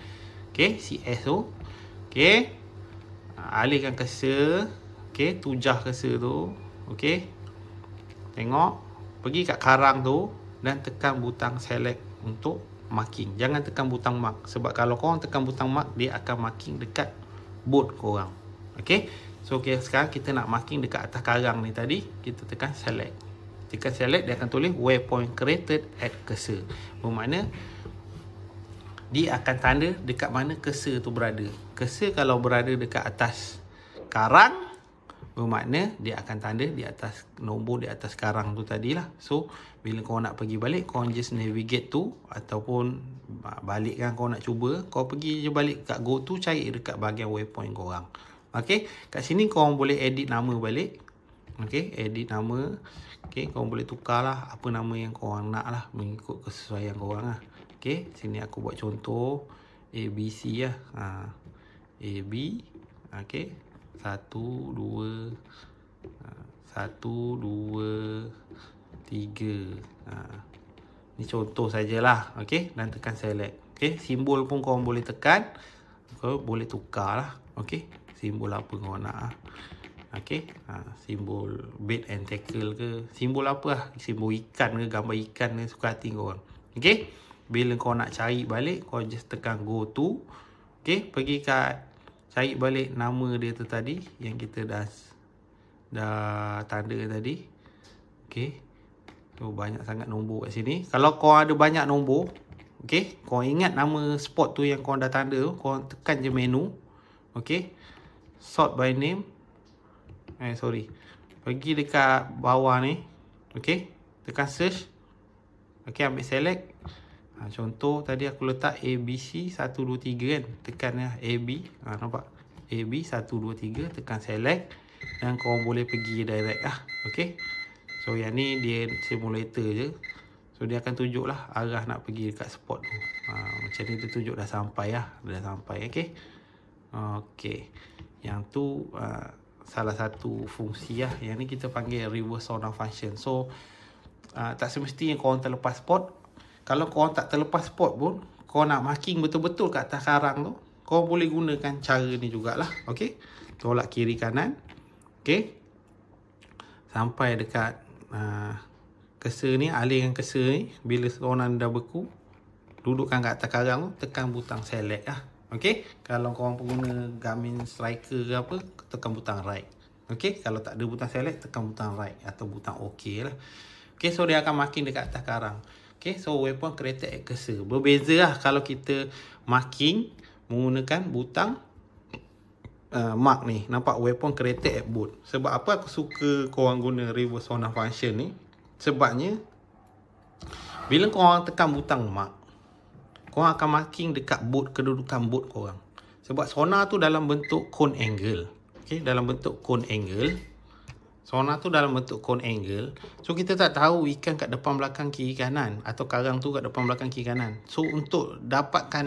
Okay, CS tu. Okay, alihkan cursor. Okay, tujah cursor tu. Okay, tengok, pergi kat karang tu dan tekan butang select untuk marking. Jangan tekan butang mark, sebab kalau korang tekan butang mark, dia akan marking dekat boat korang. Okay, so okay, sekarang kita nak marking dekat atas karang ni tadi. Kita tekan select. Tekan select, dia akan tulis waypoint created at cursor. Bermakna dia akan tanda dekat mana cursor tu berada. Cursor kalau berada dekat atas karang, bermakna dia akan tanda di atas nombor di atas karang tu tadilah. So bila kau nak pergi balik, kau just navigate tu, ataupun balik kan kau nak cuba, kau pergi je balik kat go tu, cari dekat bahagian waypoint korang. Okay, kat sini korang boleh edit nama balik. Okay, edit nama. Okay, korang boleh tukar lah apa nama yang korang nak lah, mengikut kesesuaian korang lah. Okay, sini aku buat contoh ABC lah. AB. Okay, 1, 2, 3. Ni contoh sajalah. Okay, dan tekan select. Okay, simbol pun korang boleh tekan, kau boleh tukar lah. Okay, simbol apa kau nak. Okay, simbol bait and tackle ke, simbol apa lah, simbol ikan ke, gambar ikan ke, suka hati korang. Okay, bila kau nak cari balik, kau just tekan go to. Okay, pergi kat cari balik nama dia tu tadi yang kita dah tanda tadi. Okay, so banyak sangat nombor kat sini. Kalau kau ada banyak nombor, okay, kau ingat nama spot tu yang kau dah tanda tu, kau tekan je menu. Okay, sort by name. Pergi dekat bawah ni. Okay, tekan search. Okay, ambil select. Contoh tadi aku letak ABC 1, 2, 3 kan. Tekan lah AB. Nampak? AB 1, 2, 3. Tekan select. Dan korang boleh pergi direct lah. Okay, so yang ni dia simulator je. So dia akan tunjuk lah arah nak pergi dekat spot tu. Macam ni dia tunjuk dah sampai lah. Dah sampai. Okay, okay, yang tu salah satu fungsi lah. Yang ni kita panggil reverse sonar function. So tak semestinya korang terlepas spot. Kalau korang tak terlepas spot pun, korang nak marking betul-betul kat atas karang tu, korang boleh gunakan cara ni jugalah. Okay, tolak kiri kanan. Okay, sampai dekat cursor ni, alihkan cursor ni. Bila sonar dah beku, dudukkan kat atas karang tu, tekan butang select lah. Okay, kalau korang pengguna Garmin Striker ke apa, tekan butang right. Okay, kalau tak ada butang select, tekan butang right atau butang OK lah. Okay, so dia akan marking dekat atas karang. Okay, so waypoint created at cursor. Berbeza lah kalau kita marking menggunakan butang mark ni. Nampak waypoint created at boat. Sebab apa aku suka korang guna reverse sonar function ni? Sebabnya bila korang tekan butang mark, korang akan marking dekat boot, kedudukan boot korang. Sebab sonar tu dalam bentuk cone angle. Okay, dalam bentuk cone angle. Sonar tu dalam bentuk cone angle. So kita tak tahu ikan kat depan belakang kiri kanan atau karang tu kat depan belakang kiri kanan. So untuk dapatkan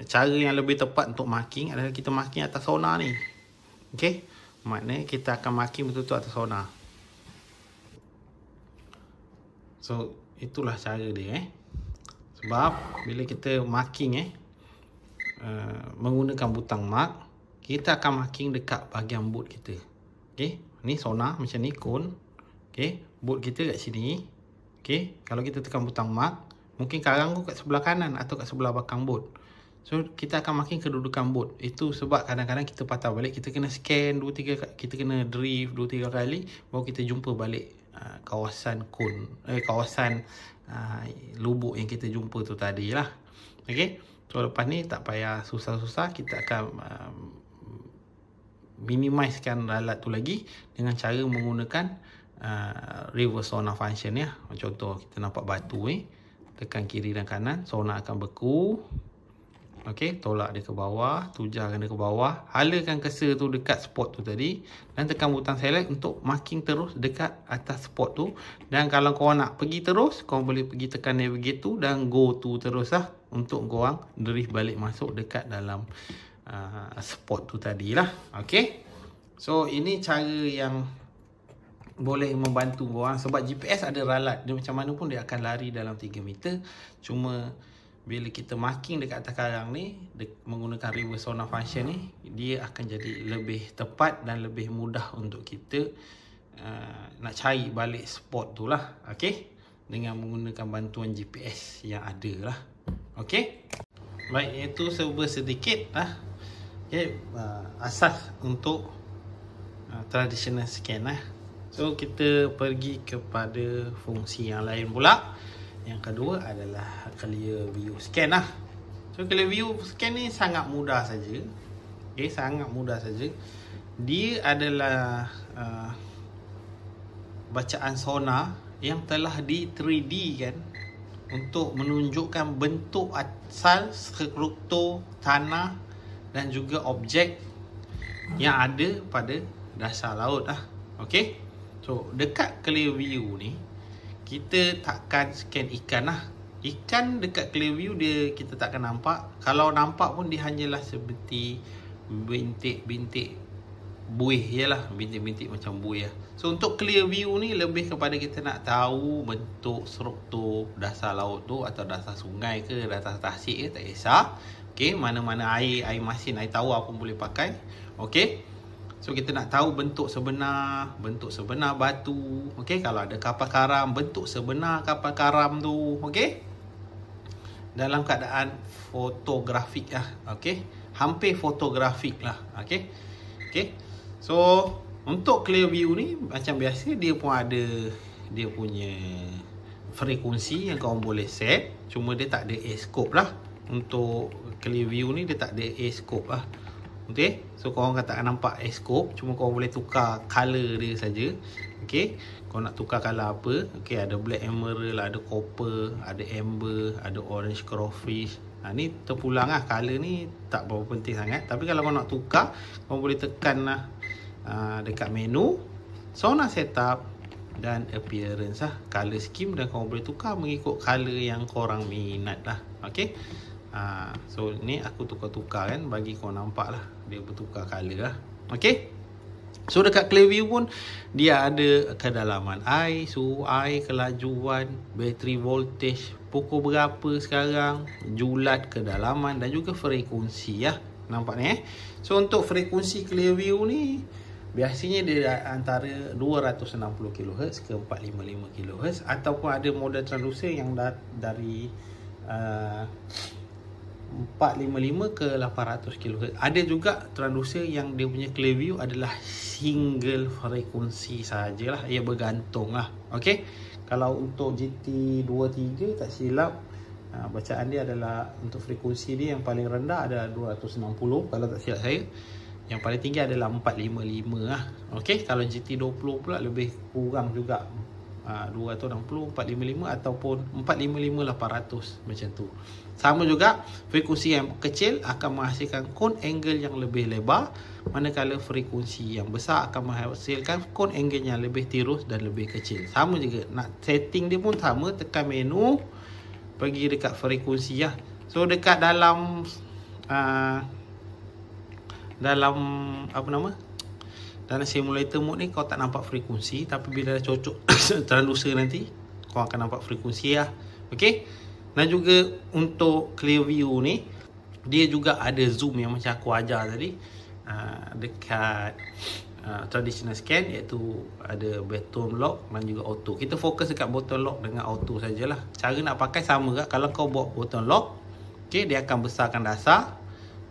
cara yang lebih tepat untuk marking adalah kita marking atas sonar ni. Okay, maknanya kita akan marking betul-betul atas sonar. So itulah cara dia Sebab bila kita marking menggunakan butang mark, kita akan marking dekat bahagian boot kita. Okay, ni sonar macam ni, cone. Okay, boot kita kat sini. Okay, kalau kita tekan butang mark, mungkin karang tu kat sebelah kanan atau kat sebelah belakang boot. So kita akan marking kedudukan boot. Itu sebab kadang-kadang kita patah balik, kita kena scan 2-3 kita kena drift 2-3 kali baru kita jumpa balik kawasan cone, kawasan lubuk yang kita jumpa tu tadi lah. Okay, so lepas ni tak payah susah-susah, kita akan minimizekan ralat tu lagi dengan cara menggunakan reverse sonar function ya. Contoh kita nampak batu tekan kiri dan kanan, sonar akan beku. Okey, tolak dia ke bawah, tujarkan dia ke bawah, halakan cursor tu dekat spot tu tadi dan tekan butang select untuk marking terus dekat atas spot tu. Dan kalau korang nak pergi terus, korang boleh pergi tekan navigate tu dan go to terus lah untuk korang drift balik masuk dekat dalam spot tu tadilah. Okey, so ini cara yang boleh membantu korang sebab GPS ada ralat, dia macam mana pun dia akan lari dalam 3 meter. Cuma bila kita marking dekat atas karang ni menggunakan reverse sonar function ni, dia akan jadi lebih tepat dan lebih mudah untuk kita nak cari balik spot tu lah. Okay, dengan menggunakan bantuan GPS yang ada lah. Okay, baik, itu serba sedikit lah. Okay, asas untuk traditional scan lah. So kita pergi kepada fungsi yang lain pula. Yang kedua adalah clear view scan lah. So clear view scan ni sangat mudah saja. Okay, sangat mudah saja. Dia adalah bacaan sonar yang telah di 3D kan, untuk menunjukkan bentuk asal struktur tanah dan juga objek yang ada pada dasar laut lah. Okay, so dekat clear view ni kita takkan scan ikan lah. Ikan dekat clear view dia kita takkan nampak. Kalau nampak pun dia hanyalah seperti bintik-bintik buih je lah. Bintik-bintik macam buih lah. So untuk clear view ni lebih kepada kita nak tahu bentuk struktur dasar laut tu, atau dasar sungai ke, dasar tasik ke, tak kisah. Okay, mana-mana air masin, air tawar pun boleh pakai. Okay, so kita nak tahu bentuk sebenar batu. Okey, kalau ada kapal karam, bentuk sebenar kapal karam tu. Okey, dalam keadaan fotografik lah. Okey, hampir fotografik lah. Okey, okey. So untuk clear view ni macam biasa, dia pun ada dia punya frekuensi yang korang boleh set. Cuma dia tak ada A-scope lah. Untuk clear view ni dia tak ada A-scope lah. Okay, so korang tak nampak A-scope, cuma korang boleh tukar color dia saja. Okay, korang nak tukar color apa? Okay, ada black emerald, ada copper, ada amber, ada orange crawfish. Ni terpulang lah, color ni tak berapa penting sangat. Tapi kalau korang nak tukar, korang boleh tekan lah dekat menu sonar setup dan appearance lah, color scheme, dan korang boleh tukar mengikut color yang korang minat lah. Okay, so ni aku tukar-tukar kan, bagi kau nampak lah dia bertukar color lah. Okay, so dekat clear view pun dia ada kedalaman air, suhu air, kelajuan, bateri voltage, pukul berapa sekarang, julat, kedalaman dan juga frekuensi lah. Nampak ni So untuk frekuensi clear view ni biasanya dia antara 260 kHz ke 455 kHz, ataupun ada model transducer yang dari 455 ke 800 kHz. Ada juga transducer yang dia punya clear view adalah single frekuensi sajalah, ia bergantung lah. Okey, kalau untuk GT23 tak silap, bacaan dia adalah untuk frekuensi dia yang paling rendah ada 260 kalau tak silap saya. Yang paling tinggi adalah 455 lah. Okey, kalau GT20 pula lebih kurang juga, 260, 455 ataupun 455 800 macam tu. Sama juga, frekuensi yang kecil akan menghasilkan cone angle yang lebih lebar, manakala frekuensi yang besar akan menghasilkan cone angle yang lebih tirus dan lebih kecil. Sama juga, nak setting dia pun sama, tekan menu, pergi dekat frekuensi lah. So dekat dalam dalam simulator mode ni kau tak nampak frekuensi, tapi bila dah cocok transducer nanti kau akan nampak frekuensi lah. Okey. Dan juga untuk clear view ni, dia juga ada zoom yang macam aku ajar tadi dekat traditional scan, iaitu ada button lock dan juga auto. Kita fokus dekat button lock dengan auto sajalah. Cara nak pakai sama kan. Kalau kau buat button lock, okey, dia akan besarkan dasar.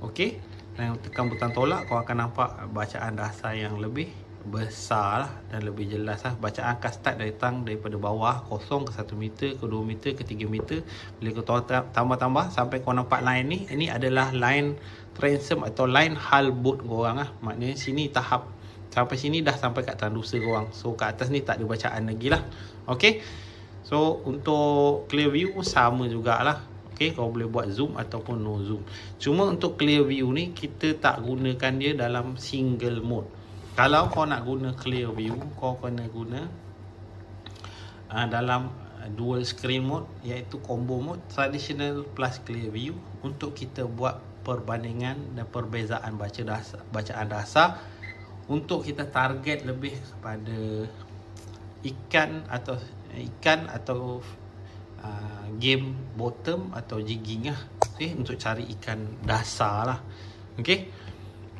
Okey, dan tekan butang tolak, kau akan nampak bacaan dasar yang lebih besar lah, dan lebih jelas lah. Bacaan akan start daripada bawah, kosong ke 1 meter, ke 2 meter, ke 3 meter. Bila kau tambah-tambah sampai kau nampak line ni, ini adalah line transom atau line hull boat korang lah. Maknanya sini tahap, sampai sini dah sampai kat transducer korang. So kat atas ni tak ada bacaan lagi lah. Okay, so untuk clear view sama jugalah. Okay, kau boleh buat zoom ataupun no zoom. Cuma untuk clear view ni, kita tak gunakan dia dalam single mode. Kalau kau nak guna clear view, kau kena guna dalam dual screen mode, iaitu combo mode, traditional plus clear view, untuk kita buat perbandingan dan perbezaan bacaan dasar, untuk kita target lebih kepada ikan atau game bottom atau jigging lah. Okay, untuk cari ikan dasar lah. Okay,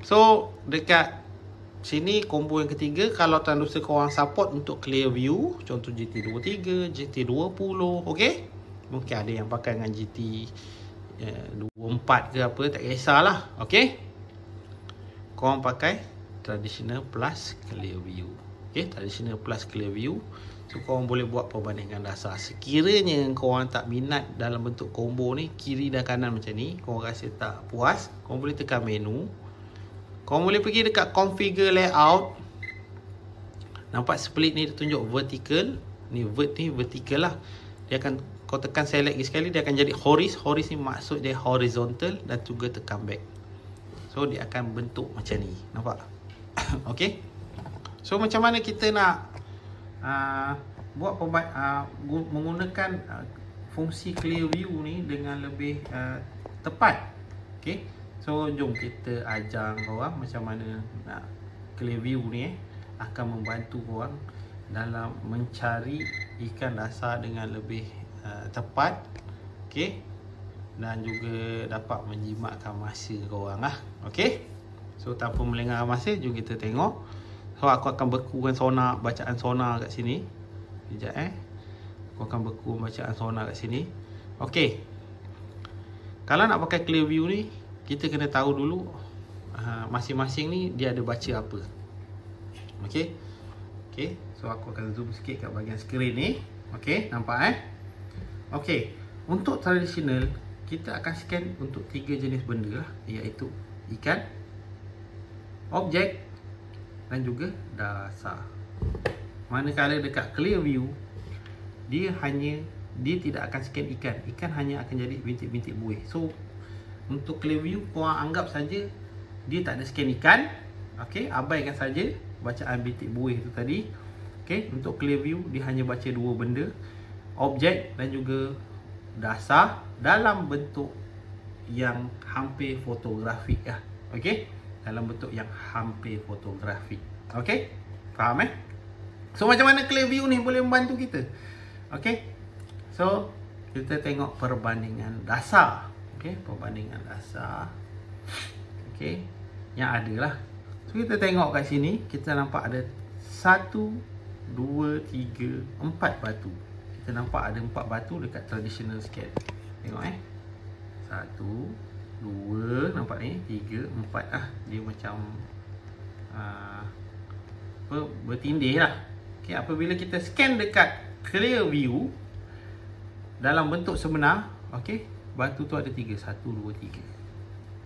so dekat sini combo yang ketiga, kalau transducer korang support untuk clear view, contoh GT23, GT20, okay, mungkin ada yang pakai dengan GT24 ke apa, tak kisahlah. Okay, korang pakai traditional plus clear view. Okay, traditional plus clear view. So korang boleh buat perbandingan dasar. Sekiranya korang tak minat dalam bentuk combo ni, kiri dan kanan macam ni, korang rasa tak puas, korang boleh tekan menu. Korang boleh pergi dekat configure layout. Nampak split ni dia tunjuk vertical. Ni vertical lah. Dia akan, kau tekan select sekali, dia akan jadi horizontal. Horizontal ni maksud dia horizontal, dan juga tekan back. So dia akan bentuk macam ni. Nampak? Okay, so macam mana kita nak buat menggunakan fungsi clear view ni dengan lebih tepat. Okay, so jom kita ajar korang macam mana nak clear view ni akan membantu korang dalam mencari ikan dasar dengan lebih tepat. Okay, dan juga dapat menjimatkan masa korang lah. Okay, so tanpa melengahkan masa, jom kita tengok. So aku akan bekukan sonar, bacaan sonar kat sini. Sekejap aku akan beku bacaan sonar kat sini. Okay, kalau nak pakai clear view ni, kita kena tahu dulu masing-masing ni dia ada baca apa. Okay, okay, so aku akan zoom sikit kat bahagian skrin ni. Okay, nampak Okay, untuk traditional, kita akan scan untuk 3 jenis benda lah, iaitu ikan, objek dan juga dasar. Manakala dekat clear view, dia tidak akan scan ikan. Ikan hanya akan jadi bintik-bintik buih. So untuk clear view, korang anggap saja dia tak ada scan ikan. Okay, abaikan saja bacaan bintik buih tu tadi. Okay, untuk clear view, dia hanya baca 2 benda, objek dan juga dasar, dalam bentuk yang hampir fotografik lah. Okay, dalam bentuk yang hampir fotografik. Okay, faham So macam mana clear view ni boleh membantu kita? Okay, so kita tengok perbandingan dasar. Okay, perbandingan dasar. Okay, yang ada lah. So kita tengok kat sini, kita nampak ada 1, 2, 3, 4 batu. Kita nampak ada 4 batu dekat traditional scan. Tengok 1, 2, nampak ni, 3, 4 lah. Dia macam bertindih lah. Okay, apabila kita scan dekat clear view dalam bentuk sebenar, okay, batu tu ada 3, 1, 2, 3.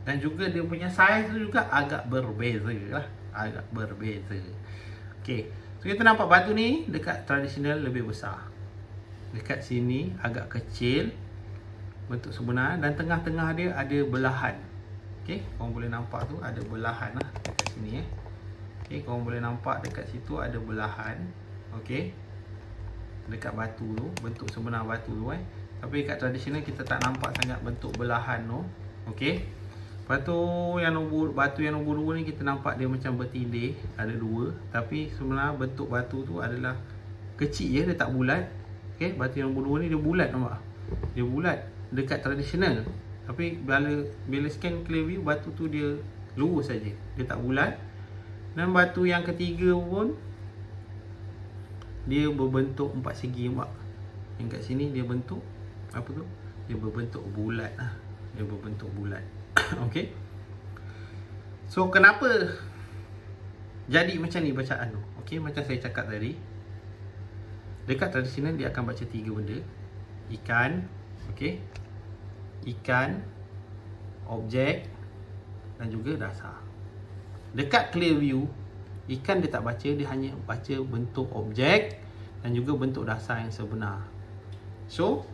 Dan juga dia punya size tu juga agak berbeza lah. Agak berbeza. Okey. So kita nampak batu ni dekat tradisional lebih besar. Dekat sini agak kecil bentuk sebenar, dan tengah-tengah dia ada belahan. Okey, korang boleh nampak tu ada belahan lah dekat sini Okey, korang boleh nampak dekat situ ada belahan. Okey. Dekat batu tu, bentuk sebenar batu tu Tapi dekat tradisional kita tak nampak sangat bentuk belahan tu. Okey. Lepas tu batu yang nombor 2 ni kita nampak dia macam bertindih, ada 2, tapi sebenarnya bentuk batu tu adalah kecil je, dia tak bulat. Okey, batu yang nombor 2 ni dia bulat, nampak? Dia bulat dekat tradisional. Tapi bila scan clear view, batu tu dia lurus saja, dia tak bulat. Dan batu yang ketiga pun dia berbentuk 4 segi, nampak? Yang kat sini dia bentuk apa tu? Dia berbentuk bulat lah. Dia berbentuk bulat. Okey. So kenapa jadi macam ni bacaan tu? Okey, macam saya cakap tadi, dekat tradisional dia akan baca 3 benda. Ikan, okey. Ikan, objek dan juga dasar. Dekat clear view, ikan dia tak baca, dia hanya baca bentuk objek dan juga bentuk dasar yang sebenar. So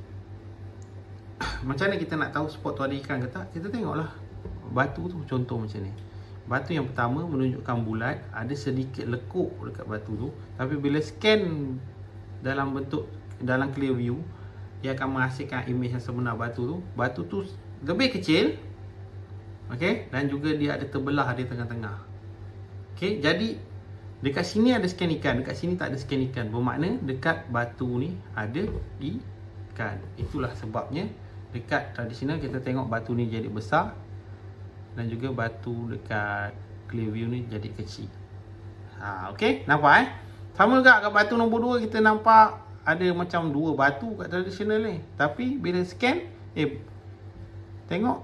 macam mana kita nak tahu spot tu ada ikan ke tak? Kita tengoklah batu tu, contoh macam ni. Batu yang pertama menunjukkan bulat, ada sedikit lekuk dekat batu tu, tapi bila scan dalam clear view, dia akan menghasilkan image yang sebenar batu tu. Batu tu lebih kecil, okey, dan juga dia ada terbelah di tengah-tengah. Okey, jadi dekat sini ada scan ikan, dekat sini tak ada scan ikan. Bermakna dekat batu ni ada ikan. Itulah sebabnya dekat tradisional kita tengok batu ni jadi besar, dan juga batu dekat clear view ni jadi kecil. Okey, nampak Sama juga kat batu nombor 2 kita nampak ada macam 2 batu kat tradisional ni. Tapi bila scan, tengok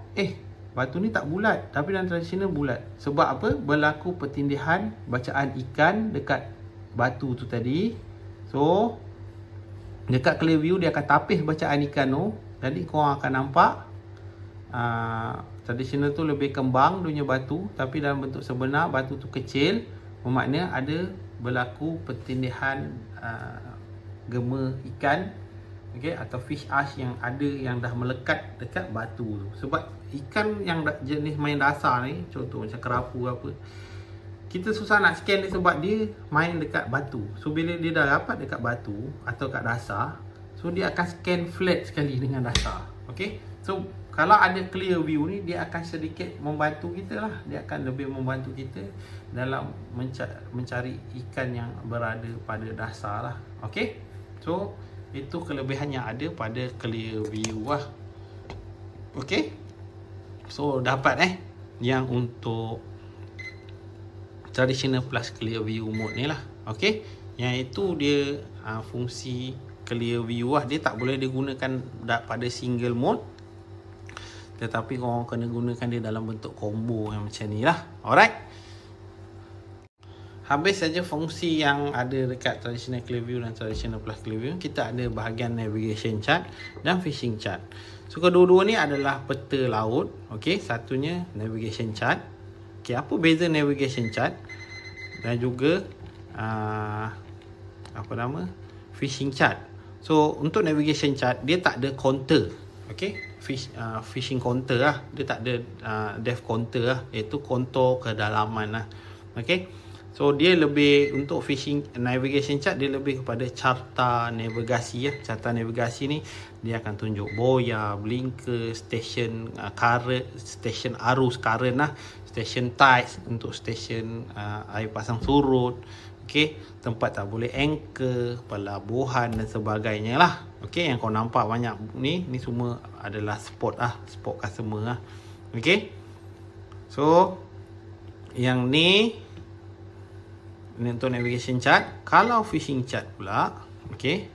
batu ni tak bulat, tapi dalam tradisional bulat. Sebab apa? Berlaku pertindihan bacaan ikan dekat batu tu tadi. So dekat clear view dia akan tapis bacaan ikan tu. Jadi korang akan nampak tradisional tu lebih kembang dunia batu, tapi dalam bentuk sebenar batu tu kecil. Bermakna ada berlaku pertindihan gema ikan, okey, atau fish ash yang dah melekat dekat batu tu. Sebab ikan yang jenis main dasar ni, contoh macam kerapu apa, kita susah nak scan dia sebab dia main dekat batu. So bila dia dah dapat dekat batu atau kat dasar, so dia akan scan flat sekali dengan dasar. Okey. So kalau ada clear view ni, dia akan sedikit membantu kita lah. Dia akan lebih membantu kita dalam mencari ikan yang berada pada dasar lah. Okey. So itu kelebihan yang ada pada clear view lah. Okey. So dapat yang untuk traditional plus clear view mode ni lah. Okey. Yang itu dia fungsi clear view lah. Dia tak boleh digunakan pada single mode, tetapi korang kena gunakan dia dalam bentuk combo yang macam ni lah. Alright. Habis saja fungsi yang ada dekat traditional clear view dan traditional plus clear view. Kita ada bahagian navigation chart dan fishing chart. So kedua-dua ni adalah peta laut. Okey, satunya navigation chart. Okey, apa beza navigation chart dan juga fishing chart? So untuk navigation chart dia tak ada counter. Okey, fishing counter lah. Dia tak ada depth counter lah, iaitu kontur kedalaman lah. Okey. So dia lebih untuk fishing navigation chart, dia lebih kepada carta navigasi ya. Carta navigasi ni dia akan tunjuk boya, blinker, station current, station arus current lah, station tides untuk station air pasang surut. Okey, tempat tak boleh anchor, pelabuhan dan sebagainya lah. Okey, yang kau nampak banyak ni semua adalah spot customer lah. Okey. So yang ni untuk navigation chart. Kalau fishing chart pula, okey,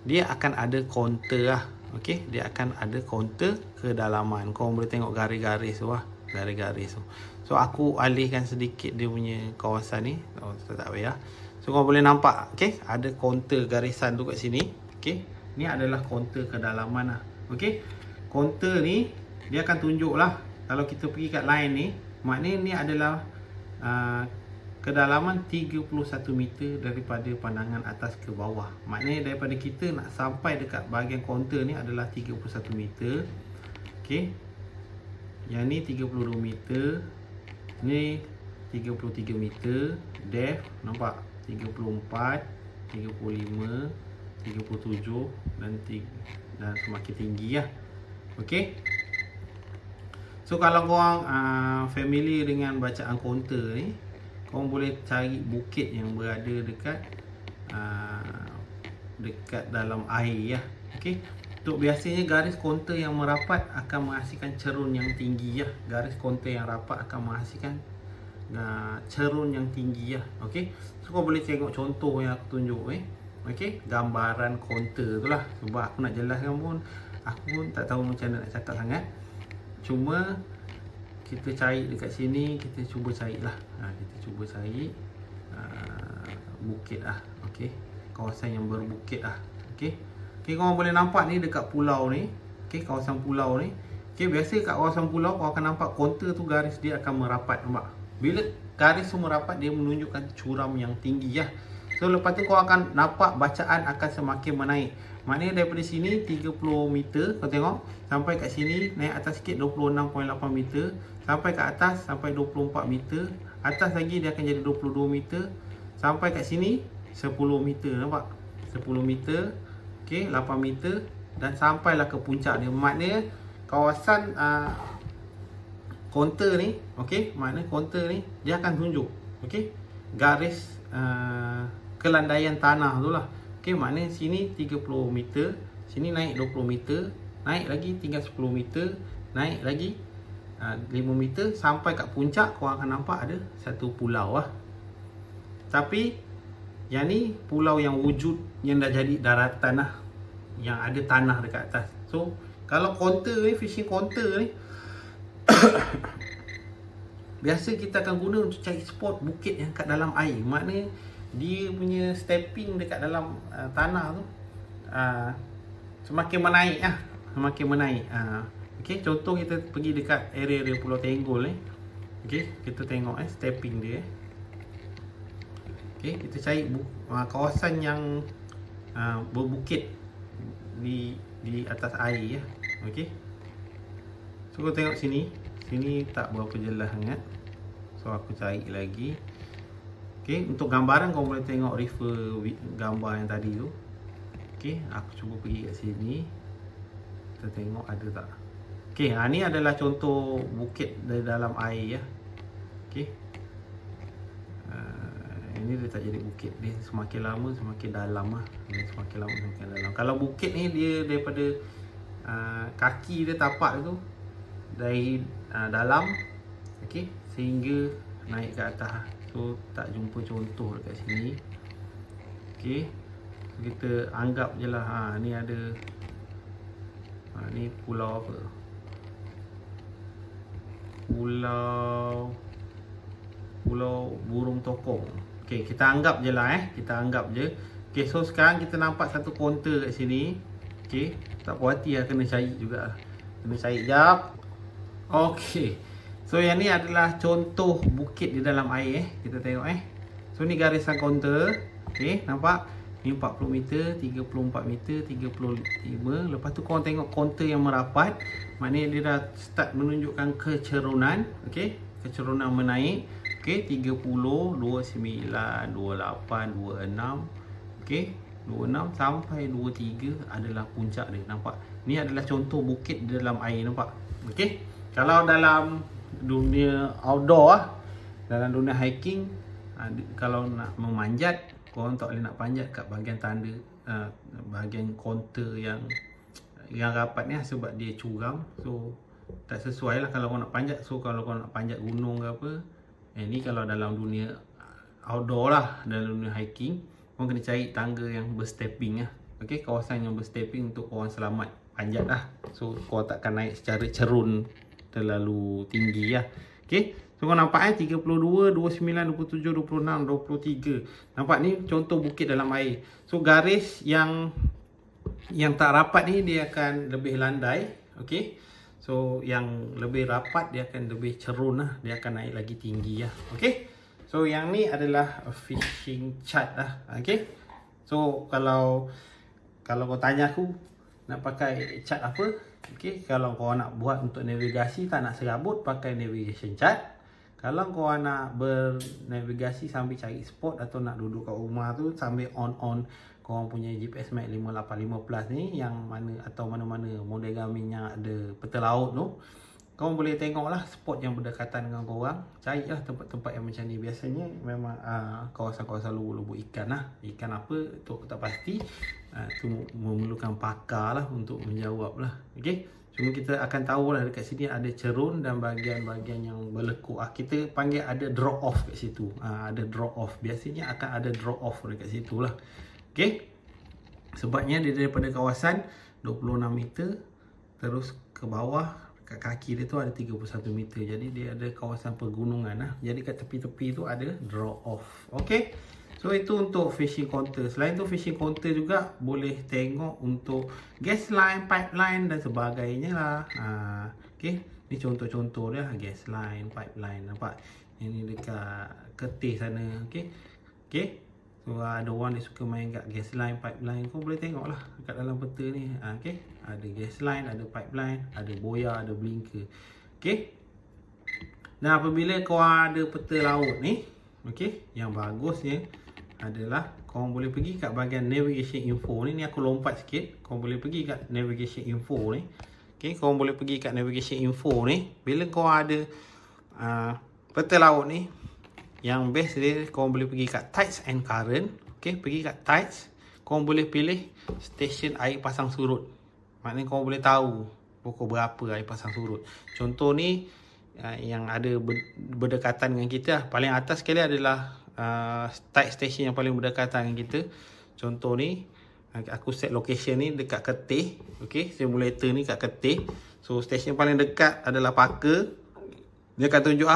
dia akan ada counter lah. Okey, dia akan ada counter kedalaman. Kau boleh tengok garis-garis tu lah, garis-garis tu. So aku alihkan sedikit dia punya kawasan ni. Tak payah. So kau boleh nampak, okey, ada counter garisan tu kat sini. Okey, ni adalah counter kedalaman lah. Okey, counter ni dia akan tunjuk lah. Kalau kita pergi kat line ni, maknanya ni adalah kedalaman 31 meter daripada pandangan atas ke bawah. Maknanya daripada kita nak sampai dekat bahagian kaunter ni adalah 31 meter. Okey. Yang ni 32 meter. Ni 33 meter. Depth nampak 34, 35, 37 dan semakin tinggi lah. Okey. So kalau korang familiar dengan bacaan kaunter ni, korang boleh cari bukit yang berada dekat dalam air lah. Okey. Untuk biasanya garis kaunter yang merapat akan menghasilkan cerun yang tinggi lah. Garis kaunter yang rapat akan menghasilkan cerun yang tinggi lah. Okey. So kau boleh tengok contoh yang aku tunjuk Okey, gambaran kaunter tu lah. Sebab aku nak jelaskan pun, aku pun tak tahu macam mana nak cakap sangat. Cuma kita cari dekat sini, kita cuba cari lah. Kita cuba cari bukit lah. Okey, kawasan yang berbukit lah. Okey. Okey, korang boleh nampak ni dekat pulau ni. Okey, kawasan pulau ni. Okey, biasa kat kawasan pulau kau akan nampak kaunter tu garis dia akan merapat, nampak? Bila garis tu merapat, dia menunjukkan curam yang tinggi lah. So lepas tu kau akan nampak bacaan akan semakin menaik. Maknanya daripada sini 30 meter, kau tengok, sampai kat sini naik atas sikit 26.8 meter, sampai kat atas sampai 24 meter, atas lagi dia akan jadi 22 meter, sampai kat sini 10 meter, nampak? 10 meter. Okey, 8 meter dan sampailah ke puncak dia. Maknanya kawasan kaunter ni, okey, maknanya kaunter ni dia akan tunjuk, okey, garis kelandaian tanah tu lah. Okey, maknanya sini 30 meter, sini naik 20 meter, naik lagi tinggal 10 meter, naik lagi 5 meter, sampai kat puncak kau akan nampak ada satu pulau lah. Tapi yang ni pulau yang wujud, yang dah jadi daratan lah, yang ada tanah dekat atas. So kalau kaunter ni, fishing kaunter ni biasa kita akan guna untuk cari spot bukit yang kat dalam air. Maknanya dia punya stepping dekat dalam tanah tu semakin menaik lah. Semakin menaik. Okey, contoh kita pergi dekat area Pulau Tenggol ni. Okey, kita tengok stepping dia. Okey, kita cari kawasan yang berbukit di atas air ya. Okey. So kau tengok sini. Sini tak berapa jelas sangat. So aku cari lagi. Okey, untuk gambaran kau boleh tengok refer gambar yang tadi tu. Okey, aku cuba pergi kat sini. Kita tengok ada tak. Okey, ni adalah contoh bukit dari dalam air ya. Okey. Ini dia tak jadi bukit. Dia semakin lama semakin dalam lah. Dia semakin lama semakin dalam. Kalau bukit ni dia daripada kaki dia, tapak tu dari dalam, okey, sehingga naik ke atas. So tak jumpa contoh dekat sini. Okey, so, kita anggap je lah. Ni ada ni pulau apa? Pulau Burung Tokong. Okey, kita anggap je lah kita anggap je. Okey, so sekarang kita nampak satu kaunter kat sini. Okey, tak puas hati lah, kena cari juga. Kena cari jap. Okey. So yang ni adalah contoh bukit di dalam air Kita tengok So ni garisan kaunter. Okey, nampak? Ni 40 meter, 34 meter, 35. Lepas tu korang tengok kaunter yang merapat. Maknanya dia dah start menunjukkan kecerunan. Okey, kecerunan menaik. Okey, 30, 29, 28, 26. Okey, 26 sampai 23 adalah puncak dia. Nampak? Ni adalah contoh bukit di dalam air, nampak? Okey. Kalau dalam dunia outdoor lah, dalam dunia hiking, kalau nak memanjat, korang tak boleh nak panjat kat bahagian tanda, bahagian kaunter yang rapat ni, sebab dia curam. So tak sesuai lah kalau korang nak panjat. So kalau korang nak panjat gunung ke apa, ni kalau dalam dunia outdoor lah, dalam dunia hiking, korang kena cari tangga yang berstepping lah. Okey, kawasan yang berstepping untuk korang selamat panjat lah. So korang takkan naik secara cerun terlalu tinggi lah. Okey, so korang nampak 32, 29, 27, 26, 23. Nampak ni contoh bukit dalam air. So garis yang tak rapat ni dia akan lebih landai. Okey, so So yang lebih rapat dia akan lebih cerun lah, dia akan naik lagi tinggi lah. Okay, so yang ni adalah fishing chart lah. Okay, so kalau kau tanya aku nak pakai chart apa, okay, kalau kau nak buat untuk navigasi, tak nak serabut, pakai navigation chart. Kalau kau nak bernavigasi sambil cari spot atau nak duduk kat rumah tu sambil on kau punya GPS Map 585 Plus ni, yang mana atau mana-mana model Garmin yang ada peta laut tu, kau boleh tengok lah spot yang berdekatan dengan kau orang. Carilah tempat-tempat yang macam ni. Biasanya memang kawasan-kawasan lubuk-lubuk ikan lah. Ikan apa tu aku tak pasti. Tu memerlukan pakar lah untuk menjawab lah. Okay, cuma kita akan tahu lah dekat sini ada cerun dan bahagian-bahagian yang berlekuk. Kita panggil ada drop off kat situ. Ada drop off. Biasanya akan ada drop off dekat situ lah. Okay, sebabnya dia daripada kawasan 26 meter terus ke bawah, kat kaki dia tu ada 31 meter. Jadi dia ada kawasan pergunungan lah. Jadi kat tepi-tepi tu ada drop off. Okay, so itu untuk fishing counter. Selain tu fishing counter juga boleh tengok untuk gas line, pipeline dan sebagainya lah. Okay, ni contoh-contoh dia, gas line, pipeline. Nampak? Ini dekat ketih sana. Okay, okay. So ada orang dia suka main kat gas line, pipeline, kau boleh tengok lah kat dalam peta ni. Okay, ada gas line, ada pipeline, ada boya, ada blinker. Okay, dan apabila kau ada peta laut ni, okay, yang bagusnya adalah kau boleh pergi kat bahagian navigation info ni. Ni aku lompat sikit. Kau boleh pergi kat navigation info ni. Okay, kau boleh pergi kat navigation info ni. Bila kau ada peta laut ni, yang best dia kau boleh pergi kat tides and current. Okay, pergi kat tides, kau boleh pilih stesen air pasang surut. Maknanya kau boleh tahu pukul berapa air pasang surut. Contoh ni yang ada berdekatan dengan kita. Paling atas sekali adalah tide station yang paling berdekatan dengan kita. Contoh ni aku set location ni dekat Ketih. Okay, simulator ni kat Ketih. So stesen paling dekat adalah Parker. Dia akan tunjuk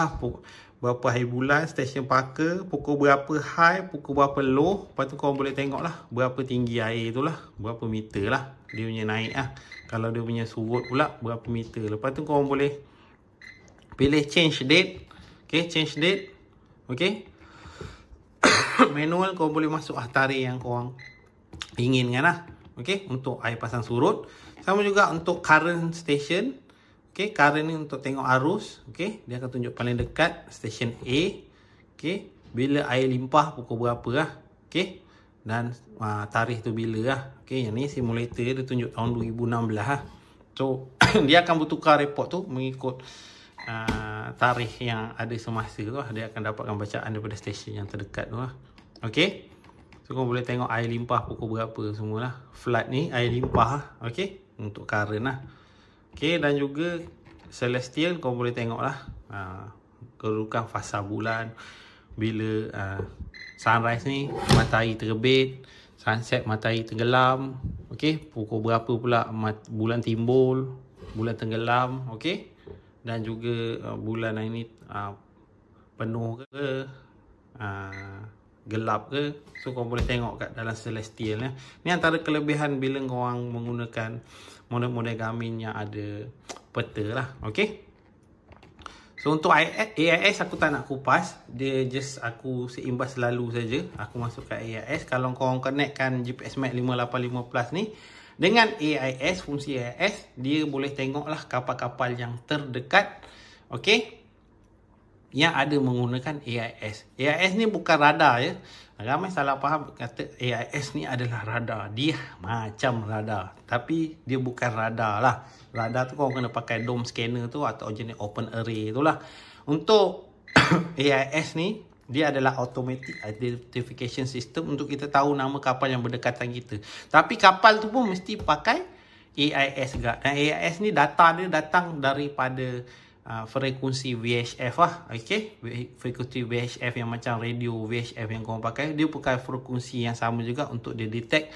berapa hari bulan, stesen Parker, pukul berapa high, pukul berapa low. Lepas tu kau boleh tengok lah berapa tinggi air tu lah, berapa meter lah dia punya naik lah. Kalau dia punya surut pula berapa meter. Lepas tu kau boleh pilih change date. Okay, change date. Okay, manual kau boleh masuk tarikh yang kau inginkan lah. Okay, untuk air pasang surut. Sama juga untuk current station. Okay, current ni untuk tengok arus. Okay, dia akan tunjuk paling dekat stesen A. Okay, bila air limpah pukul berapa lah. Okay, dan tarikh tu bila lah. Okay, yang ni simulator dia tunjuk tahun 2016 lah. So dia akan bertukar report tu mengikut tarikh yang ada semasa tu lah. Dia akan dapatkan bacaan daripada stesen yang terdekat tu lah. Okay, so kau boleh tengok air limpah pukul berapa semualah. Flood ni air limpah lah. Okay, untuk current lah. Okay, dan juga celestial kau boleh tengok lah kedudukan fasa bulan. Bila sunrise ni matahari terbit, sunset matahari tenggelam. Okay, pukul berapa pula bulan timbul, bulan tenggelam. Okay, dan juga bulan ini penuh ke gelap ke. So kau boleh tengok kat dalam celestial ni. Ni antara kelebihan bila kau orang menggunakan model-model Garmin yang ada peta lah. Okay, so untuk AIS aku tak nak kupas. Dia just aku seimbas selalu saja. Aku masuk ke AIS. Kalau kau orang connectkan GPS Map 585 Plus ni dengan AIS, fungsi AIS, dia boleh tengok lah kapal-kapal yang terdekat. Okay, yang ada menggunakan AIS. AIS ni bukan radar ya. Ramai salah faham kata AIS ni adalah radar. Dia macam radar, tapi dia bukan radar lah. Radar tu kau kena pakai dome scanner tu atau jenis open array tu lah. Untuk AIS ni, dia adalah automatic identification system untuk kita tahu nama kapal yang berdekatan kita. Tapi kapal tu pun mesti pakai AIS juga. Dan AIS ni data dia datang daripada frekuensi VHF lah. Okay, frekuensi VHF yang macam radio VHF yang korang pakai, dia pakai frekuensi yang sama juga untuk dia detect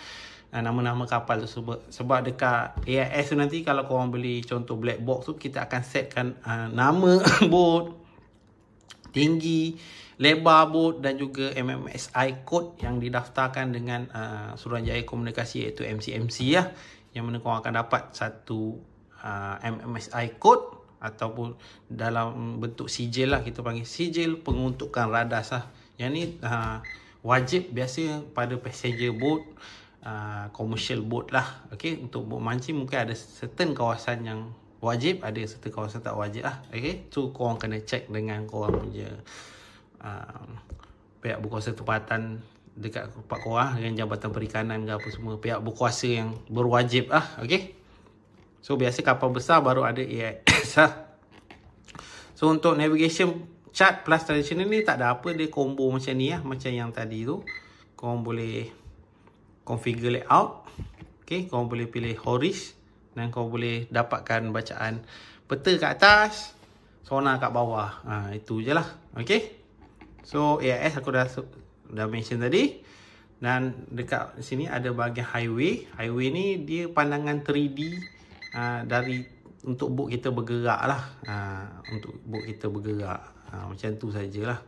nama-nama kapal tersebut. Sebab dekat AIS tu nanti kalau korang beli contoh black box tu, kita akan setkan nama bot, tinggi, lebar bot dan juga MMSI code yang didaftarkan dengan Suruhanjaya Komunikasi iaitu MCMC lah, yang mana korang akan dapat satu MMSI code ataupun dalam bentuk sijil lah, kita panggil sijil penguntukan radas lah. Yang ni wajib biasa pada passenger boat, commercial boat lah. Okay, untuk boat mancing mungkin ada certain kawasan yang wajib, ada certain kawasan tak wajib lah. Okay, so korang kena check dengan korang punya pihak berkuasa tempatan dekat tempat korang, dengan Jabatan Perikanan ke apa semua, pihak berkuasa yang berwajib lah. Okay, so biasa kapal besar baru ada AIS lah. So untuk navigation chart plus traditional ni tak ada apa, dia combo macam ni lah, macam yang tadi tu. Korang boleh configure layout. Okay, korang boleh pilih horis dan korang boleh dapatkan bacaan peta kat atas, sonar kat bawah. Itu je lah. Okay, so AIS aku dah mention tadi. Dan dekat sini ada bahagian highway. Highway ni dia pandangan 3D dari untuk boat kita bergerak lah. Untuk boat kita bergerak, macam tu sajalah.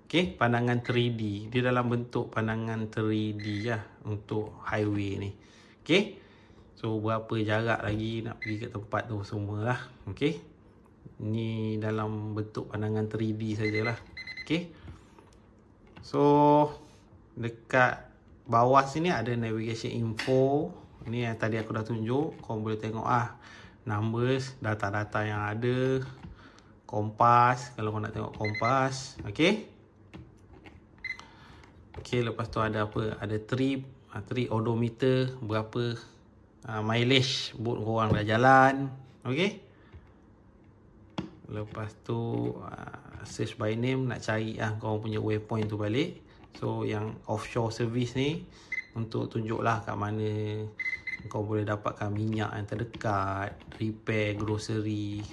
Okay, pandangan 3D, dia dalam bentuk pandangan 3D lah untuk highway ni. Okay, so berapa jarak lagi nak pergi ke tempat tu semualah. Okay, ni dalam bentuk pandangan 3D sajalah. Okay, so dekat bawah sini ada navigation info. Ni yang tadi aku dah tunjuk, korang boleh tengok numbers, data-data yang ada, kompas kalau korang nak tengok kompas. Okay, lepas tu ada apa, ada trip odometer, berapa mileage boat korang dah jalan. Okay, lepas tu search by name, nak cari korang punya waypoint tu balik. So yang offshore service ni untuk tunjuklah kat mana kau boleh dapatkan minyak yang terdekat, repair, grocery,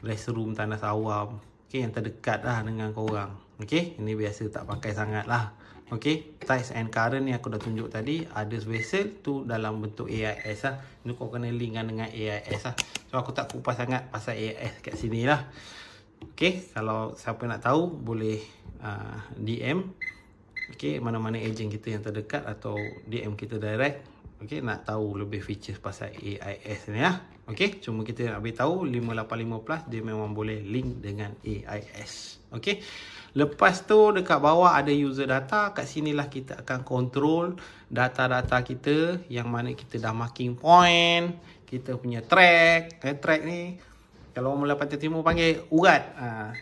restroom, tandas awam. Okay, yang terdekat lah dengan korang. Okay, ini biasa tak pakai sangat lah. Okay, tides and current ni aku dah tunjuk tadi. Ada vessel tu dalam bentuk AIS lah. Ini kau kena linkkan dengan AIS lah. So aku tak kupas sangat pasal AIS kat sini lah. Okay, kalau siapa nak tahu boleh DM. Okay, mana-mana ejen kita yang terdekat atau DM kita direct. Okay, nak tahu lebih features pasal AIS ni lah. Okay, cuma kita nak beritahu 585 Plus dia memang boleh link dengan AIS. Okay, lepas tu dekat bawah ada user data. Kat sinilah kita akan control data-data kita, yang mana kita dah marking point, kita punya track. Track ni kalau orang Melayu Pantai Timur panggil urat.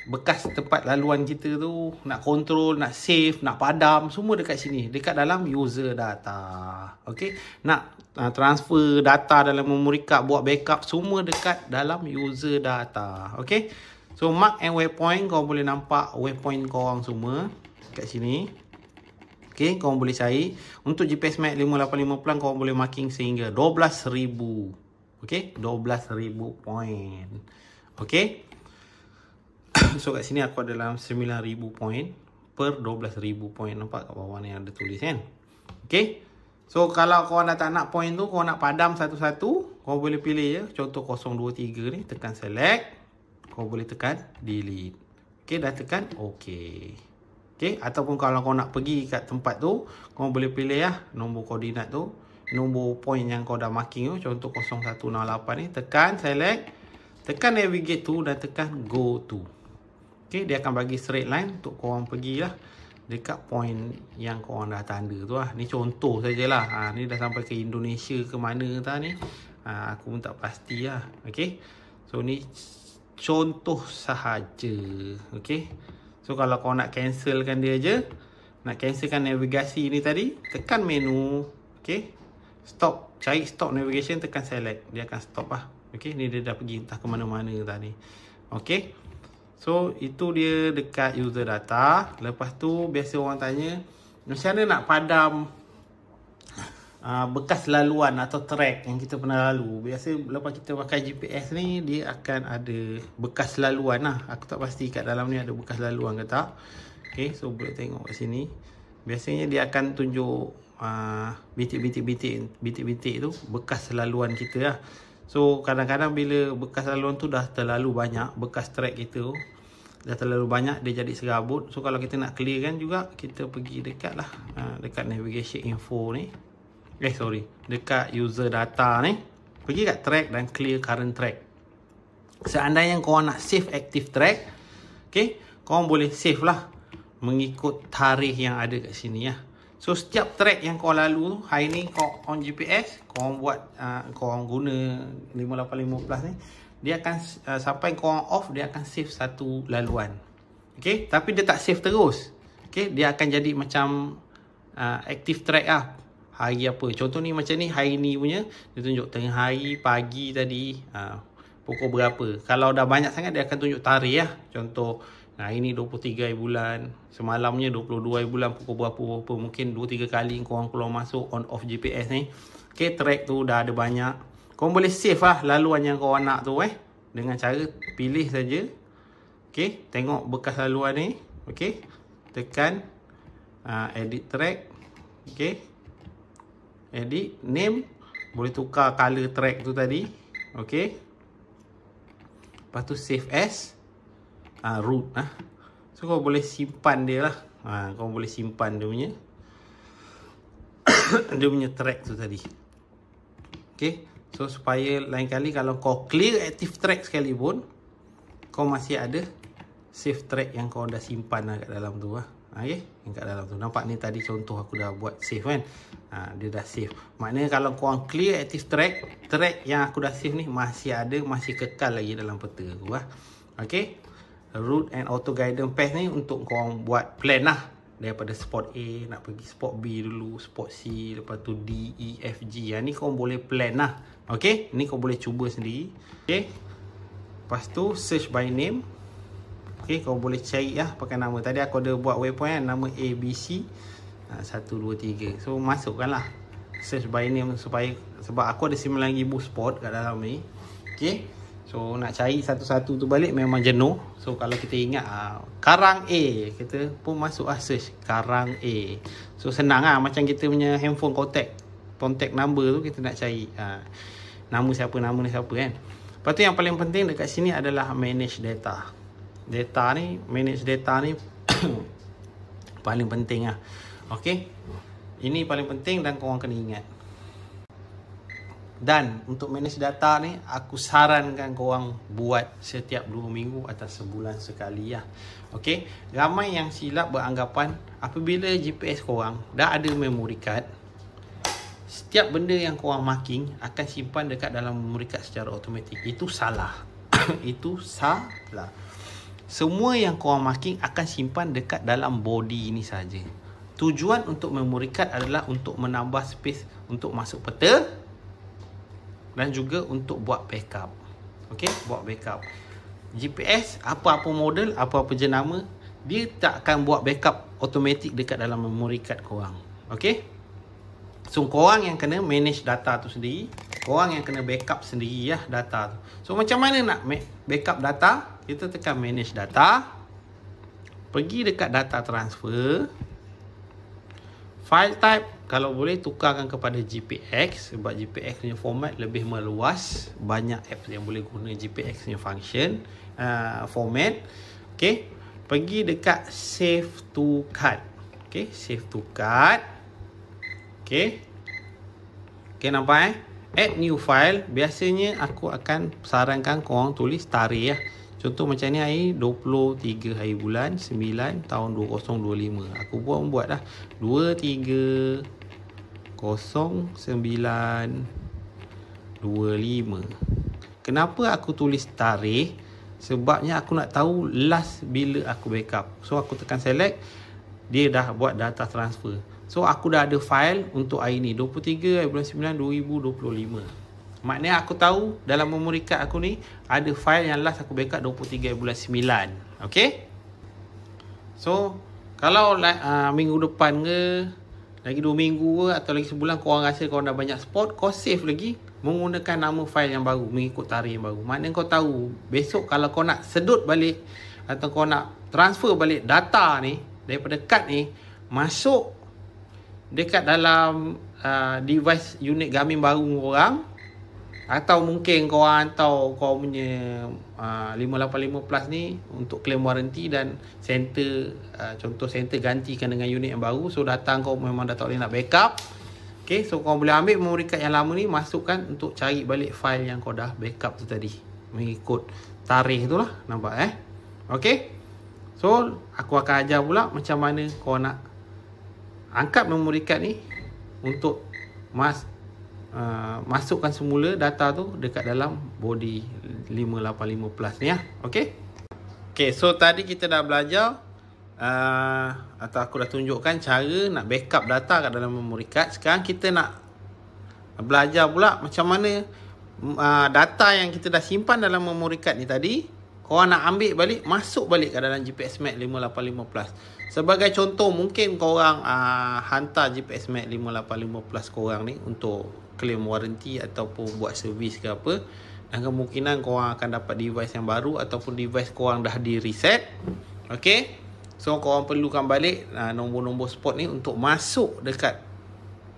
Bekas tempat laluan kita tu, nak control, nak save, nak padam, semua dekat sini, dekat dalam user data. Okay, nak transfer data dalam memory card, buat backup, semua dekat dalam user data. Okay, so mark and waypoint, kau boleh nampak waypoint korang semua kat sini. Okay, kau boleh cari. Untuk GPS Map 585 Plus kau boleh marking sehingga 12,000. Okay, 12,000 point. Okay, so kat sini aku ada dalam 9,000 point per 12,000 point. Nampak kat bawah ni ada tulis kan. Okay, so kalau kau nak tak nak point tu, kau nak padam satu-satu, kau boleh pilih je. Contoh 023 ni, tekan select, kau boleh tekan delete. Okay, dah tekan OK. Okay, ataupun kalau kau nak pergi kat tempat tu, kau boleh pilih nombor koordinat tu, nombor point yang kau dah marking tu. Contoh 0168 ni, tekan select, tekan navigate to dan tekan go to. Okay, dia akan bagi straight line untuk korang pergi lah dekat point yang korang dah tanda tu lah. Ni contoh sajalah. Ni dah sampai ke Indonesia ke mana tak ni. Aku pun tak pasti lah. Okay, so ni contoh sahaja. Okay, so kalau korang nak cancelkan dia je, nak cancelkan navigasi ni tadi, tekan menu. Okay, stop, cari stop navigation, tekan select, dia akan stop lah. Okay, ni dia dah pergi entah ke mana-mana tadi. Okay, so itu dia dekat user data. Lepas tu biasa orang tanya, macam mana nak padam bekas laluan atau track yang kita pernah lalu. Biasa lepas kita pakai GPS ni, dia akan ada bekas laluan lah. Aku tak pasti kat dalam ni ada bekas laluan ke tak. Okay, so boleh tengok kat sini. Biasanya dia akan tunjuk bintik-bintik tu bekas laluan kita lah. So kadang-kadang bila bekas laluan tu dah terlalu banyak, bekas track kita tu dah terlalu banyak, dia jadi serabut. So kalau kita nak clear kan juga, kita pergi dekat lah dekat navigation info ni, dekat user data ni. Pergi kat track dan clear current track. Seandainya korang nak save active track, okay, korang boleh save lah mengikut tarikh yang ada kat sini ya. So setiap track yang korang lalu, hari ni korang on GPS, korang buat korang guna 585 Plus ni, dia akan sampai korang off, dia akan save satu laluan. Okay, tapi dia tak save terus. Okay, dia akan jadi macam active track lah. Hari apa, contoh ni macam ni, hari ni punya dia tunjuk tengah hari, pagi tadi, pukul berapa. Kalau dah banyak sangat dia akan tunjuk tarikh lah. Contoh hari ni 23 bulan, semalamnya 22 bulan, pukul berapa. Mungkin 2-3 kali korang keluar masuk on off GPS ni. Okay, track tu dah ada banyak. Korang boleh save lah laluan yang korang nak tu dengan cara pilih saja. Okay, tengok bekas laluan ni. Okay, tekan edit track. Okay, edit name, boleh tukar color track tu tadi. Okay, lepas tu save as root so kau boleh simpan dia lah. Kau boleh simpan dia punya dia punya track tu tadi. Okay, so supaya lain kali kalau kau clear active track sekalipun, kau masih ada save track yang kau dah simpan lah kat dalam tu okay, yang kat dalam tu. Nampak ni tadi contoh aku dah buat save kan. Dia dah save. Maknanya kalau korang clear active track, track yang aku dah save ni masih ada, masih kekal lagi dalam peta aku okay. Route and auto guidance path ni untuk korang buat plan lah. Daripada spot A nak pergi spot B dulu, spot C, lepas tu D, E, F, G. Yang ni korang boleh plan lah. Okay, ni kau boleh cuba sendiri. Okay, lepas tu search by name. Okay, kau boleh cari lah pakai nama. Tadi aku ada buat waypoint kan, nama A, B, C 1, 2, 3. So masukkan lah search by name supaya, sebab aku ada 9,000 spot kat dalam ni. Okay, so nak cari satu-satu tu balik memang jenuh. So kalau kita ingat Karang A, kita pun masuk search Karang A. So senang lah, macam kita punya handphone contact number tu, kita nak cari nama siapa kan. Lepas tu yang paling penting dekat sini adalah manage data. Manage data ni paling penting lah. Okay, ini paling penting dan korang kena ingat. Dan untuk manage data ni, aku sarankan korang buat setiap 2 minggu atau sebulan sekali lah. Okay, ramai yang silap beranggapan apabila GPS korang dah ada memory card, setiap benda yang korang marking akan simpan dekat dalam memory card secara automatik. Itu salah. Itu salah. Semua yang korang marking akan simpan dekat dalam body ini saja. Tujuan untuk memory card adalah untuk menambah space untuk masuk peta dan juga untuk buat backup. Okay, buat backup. GPS, apa-apa model, apa-apa jenama, dia tak akan buat backup automatik dekat dalam memory card korang. Okay, so korang yang kena manage data tu sendiri. Korang yang kena backup sendiri data tu. So macam mana nak backup data? Kita tekan manage data. Pergi dekat data transfer. File type, kalau boleh tukarkan kepada JPX, sebab JPX punya format lebih meluas. Banyak apps yang boleh guna JPX punya function format. Okay, pergi dekat save to card. Okay, save to card. Okay, nampak add new file. Biasanya aku akan sarankan korang tulis tarikh Contoh macam ni hari 23 hari bulan 9 tahun 2025. Aku buat dah 23/09/25. Kenapa aku tulis tarikh? Sebabnya aku nak tahu last bila aku backup. So aku tekan select, dia dah buat data transfer. So aku dah ada file untuk hari ni 23 bulan 9 2025. Maknanya aku tahu dalam memory card aku ni ada file yang last aku backup 23 bulan 9. Okay, so kalau minggu depan ke, lagi 2 minggu ke, atau lagi sebulan korang rasa korang dah banyak spot, kau save lagi menggunakan nama file yang baru, mengikut tarikh yang baru. Maknanya kau tahu besok kalau kau nak sedut balik atau kau nak transfer balik data ni daripada kad ni masuk dekat dalam device unit Garmin baru korang, atau mungkin korang hantar kau punya 585 Plus ni untuk claim warranty dan center, contoh center gantikan dengan unit yang baru. So datang kau memang dah tak boleh nak backup. Okay, so kau boleh ambil memory card yang lama ni, masukkan untuk cari balik file yang kau dah backup tu tadi. Mengikut tarikh tu lah. Nampak Okay. So, aku akan ajar pula macam mana kau nak angkat memory card ni untuk masukkan semula data tu dekat dalam body 585 Plus ni Okay. Okay, so tadi kita dah belajar atau aku dah tunjukkan cara nak backup data kat dalam memory card. Sekarang kita nak belajar pula macam mana data yang kita dah simpan dalam memory card ni tadi, korang nak ambil balik, masuk balik ke dalam GPS Max 585 Plus. Sebagai contoh, mungkin korang hantar GPS Max 585 Plus korang ni untuk claim warranty ataupun buat servis ke apa, dan kemungkinan korang akan dapat device yang baru ataupun device korang dah di reset. Okay, so korang perlukan balik nombor-nombor spot ni untuk masuk dekat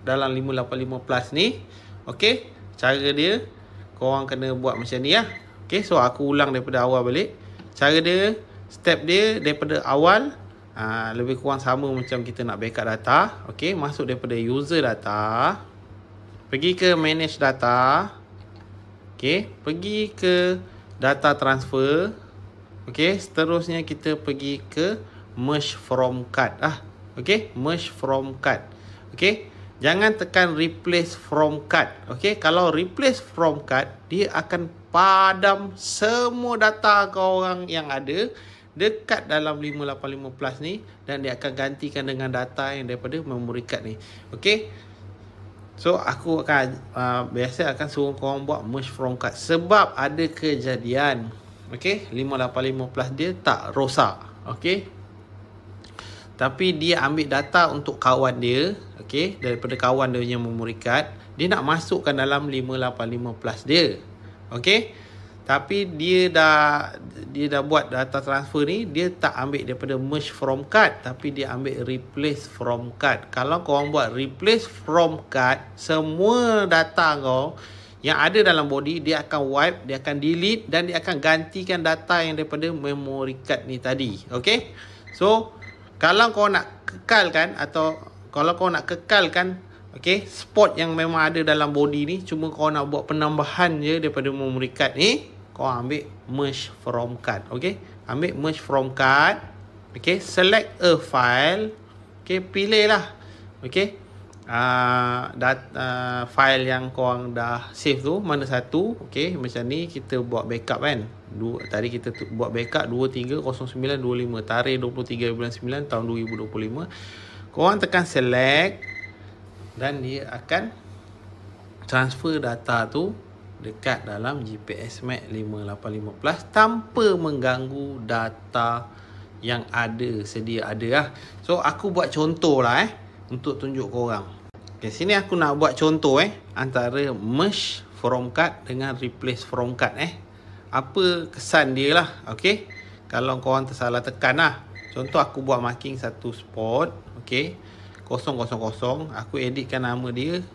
dalam 585 Plus ni. Okay, cara dia korang kena buat macam ni Okay, so aku ulang daripada awal balik. Cara dia, step dia daripada awal lebih kurang sama macam kita nak backup data. Okay, masuk daripada user data, pergi ke manage data. Okay, pergi ke data transfer. Okay, seterusnya kita pergi ke merge from card. Okay, merge from card. Okay, jangan tekan replace from card. Okay, kalau replace from card, dia akan padam semua data korang yang ada dekat dalam 585 Plus ni, dan dia akan gantikan dengan data yang daripada memory card ni. Okay, so aku akan biasa akan suruh korang buat merge from card sebab ada kejadian. Okay, 585 Plus dia tak rosak. Okay, tapi dia ambil data untuk kawan dia. Okay, daripada kawan dia punya memory card, dia nak masukkan dalam 585 Plus dia. Okay, tapi dia dah buat data transfer ni, dia tak ambil daripada merge from card, tapi dia ambil replace from card. Kalau korang buat replace from card, semua data kau yang ada dalam body, dia akan wipe, dia akan delete, dan dia akan gantikan data yang daripada memory card ni tadi. Okay, so kalau kau nak kekalkan, atau kalau kau nak kekalkan okay, spot yang memang ada dalam body ni, cuma kau nak buat penambahan je daripada memory card ni, kau ambil merge from card. Okay, ambil merge from card. Okay, select a file. Okay, pilih lah. Okay, file yang korang dah save tu mana satu. Okay, macam ni kita buat backup kan. Tadi kita buat backup 230925, tarikh 23 bulan 9 tahun 2025. Korang tekan select, dan dia akan transfer data tu dekat dalam GPS Max 585 Plus tanpa mengganggu data yang ada sedia ada So aku buat contoh lah untuk tunjuk korang. Okay, sini aku nak buat contoh antara merge from card dengan replace from card apa kesan dia lah. Okay, kalau korang tersalah tekan contoh aku buat marking satu spot. Okay, 000, aku editkan nama dia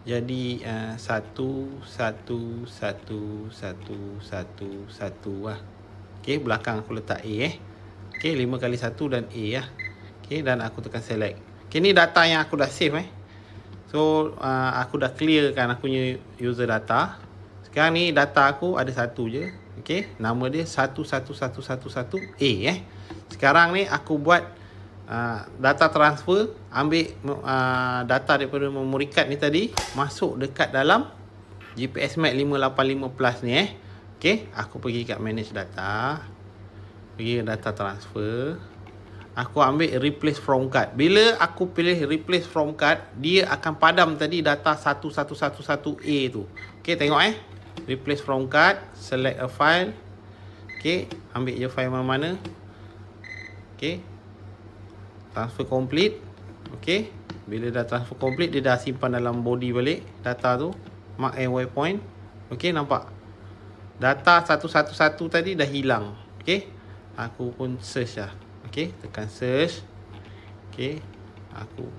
jadi 111111 Okay, belakang aku letak A Okay, 5 kali 1 dan A Okay, dan aku tekan select. Okay, ni data yang aku dah save so aku dah clearkan aku punya user data. Sekarang ni data aku ada satu je. Okay, nama dia 11111A Sekarang ni aku buat data transfer, ambil data daripada memory card ni tadi, masuk dekat dalam GPS Max 585 Plus ni Okay, aku pergi kat manage data, pergi data transfer, aku ambil replace from card. Bila aku pilih replace from card, dia akan padam tadi data 1111A tu. Okay, tengok replace from card, select a file. Okay, ambil je file mana-mana. Okay, transfer complete. Okay, bila dah transfer complete, dia dah simpan dalam body balik data tu, mark and waypoint. Okay, nampak data 111 tadi dah hilang. Okay, aku pun search lah. Okay, tekan search. Okay, aku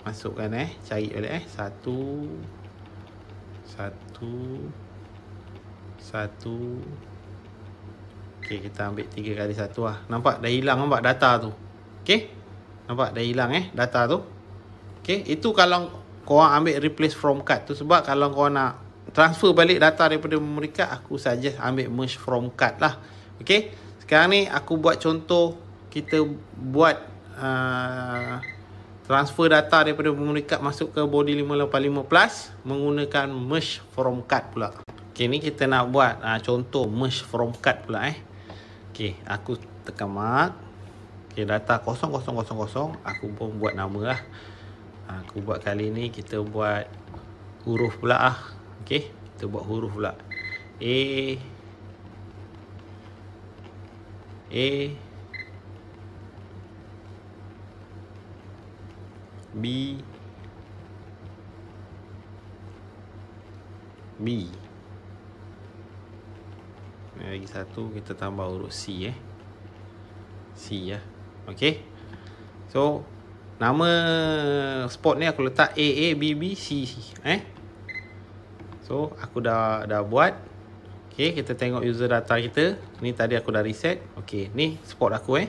masukkan cari balik satu. Okay, kita ambil 3 kali 1 lah. Nampak dah hilang, nampak data tu. Okay, nampak dah hilang data tu. Okay, itu kalau korang ambil replace from card. Tu sebab kalau korang nak transfer balik data daripada memory card, aku saja ambil merge from card lah. Okay, sekarang ni aku buat contoh kita buat transfer data daripada memory card masuk ke body 585 plus menggunakan merge from card pula. Okay, ni kita nak buat contoh merge from card pula Okay, aku tekan mark. Okay, data 0000, aku pun buat nama lah. Aku buat kali ni kita buat huruf pula Okay, kita buat huruf pula. A B lagi satu kita tambah huruf C C ya. Okay, so nama spot ni aku letak AABBC So aku dah buat. Okay, kita tengok user data kita. Ni tadi aku dah reset. Okay, ni spot aku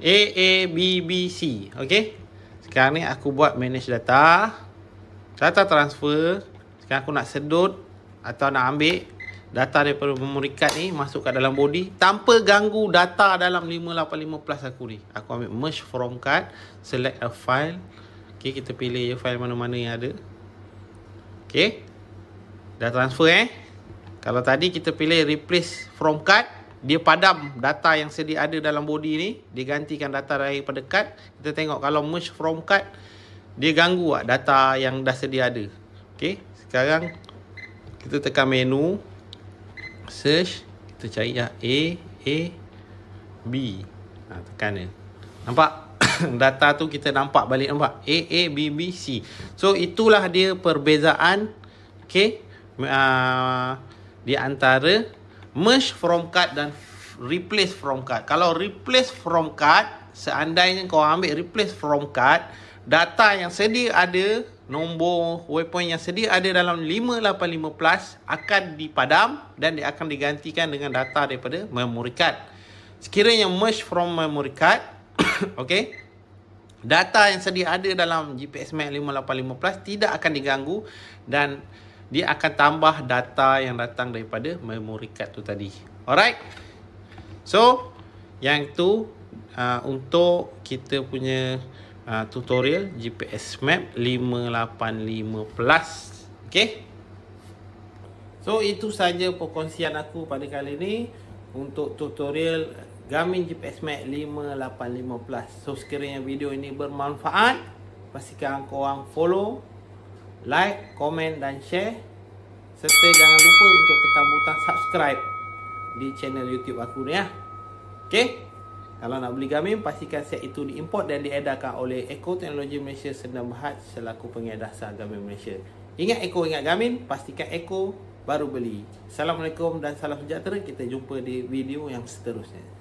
AABBC. Okay, sekarang ni aku buat manage data transfer. Sekarang aku nak sedut atau nak ambil data daripada memory card ni masuk kat dalam body tanpa ganggu data dalam 585 plus aku ni. Aku ambil merge from card, select a file. Okay, kita pilih file mana-mana yang ada. Okay, dah transfer Kalau tadi kita pilih replace from card, dia padam data yang sedia ada dalam body ni, dia gantikan data daripada card. Kita tengok kalau merge from card, dia ganggu data yang dah sedia ada. Okay, sekarang kita tekan menu search, kita cari B. Tekan nampak data tu kita nampak balik, nampak AABBC. So itulah dia perbezaan di antara merge from card dan replace from card. Kalau replace from card, seandainya kau ambil replace from card, data yang sedia ada, nombor waypoint yang sedia ada dalam 585 plus akan dipadam dan dia akan digantikan dengan data daripada memory card. Sekiranya merge from memory card, okay, data yang sedia ada dalam GPS Mac 585 plus tidak akan diganggu dan dia akan tambah data yang datang daripada memory card tu tadi. Alright, so yang tu untuk kita punya tutorial GPS Map 585 plus. Okay, so itu saja perkongsian aku pada kali ini untuk tutorial Garmin GPS Map 585 plus. So sekiranya video ini bermanfaat, pastikan korang follow, like, komen dan share, serta jangan lupa untuk tekan butang subscribe di channel YouTube aku ni Okay, kalau nak beli Garmin, pastikan set itu diimport dan diedarkan oleh Eco Teknologi Malaysia Sdn Bhd selaku pengedah saham Garmin Malaysia. Ingat Eco, ingat Garmin, pastikan Eco baru beli. Assalamualaikum dan salam sejahtera. Kita jumpa di video yang seterusnya.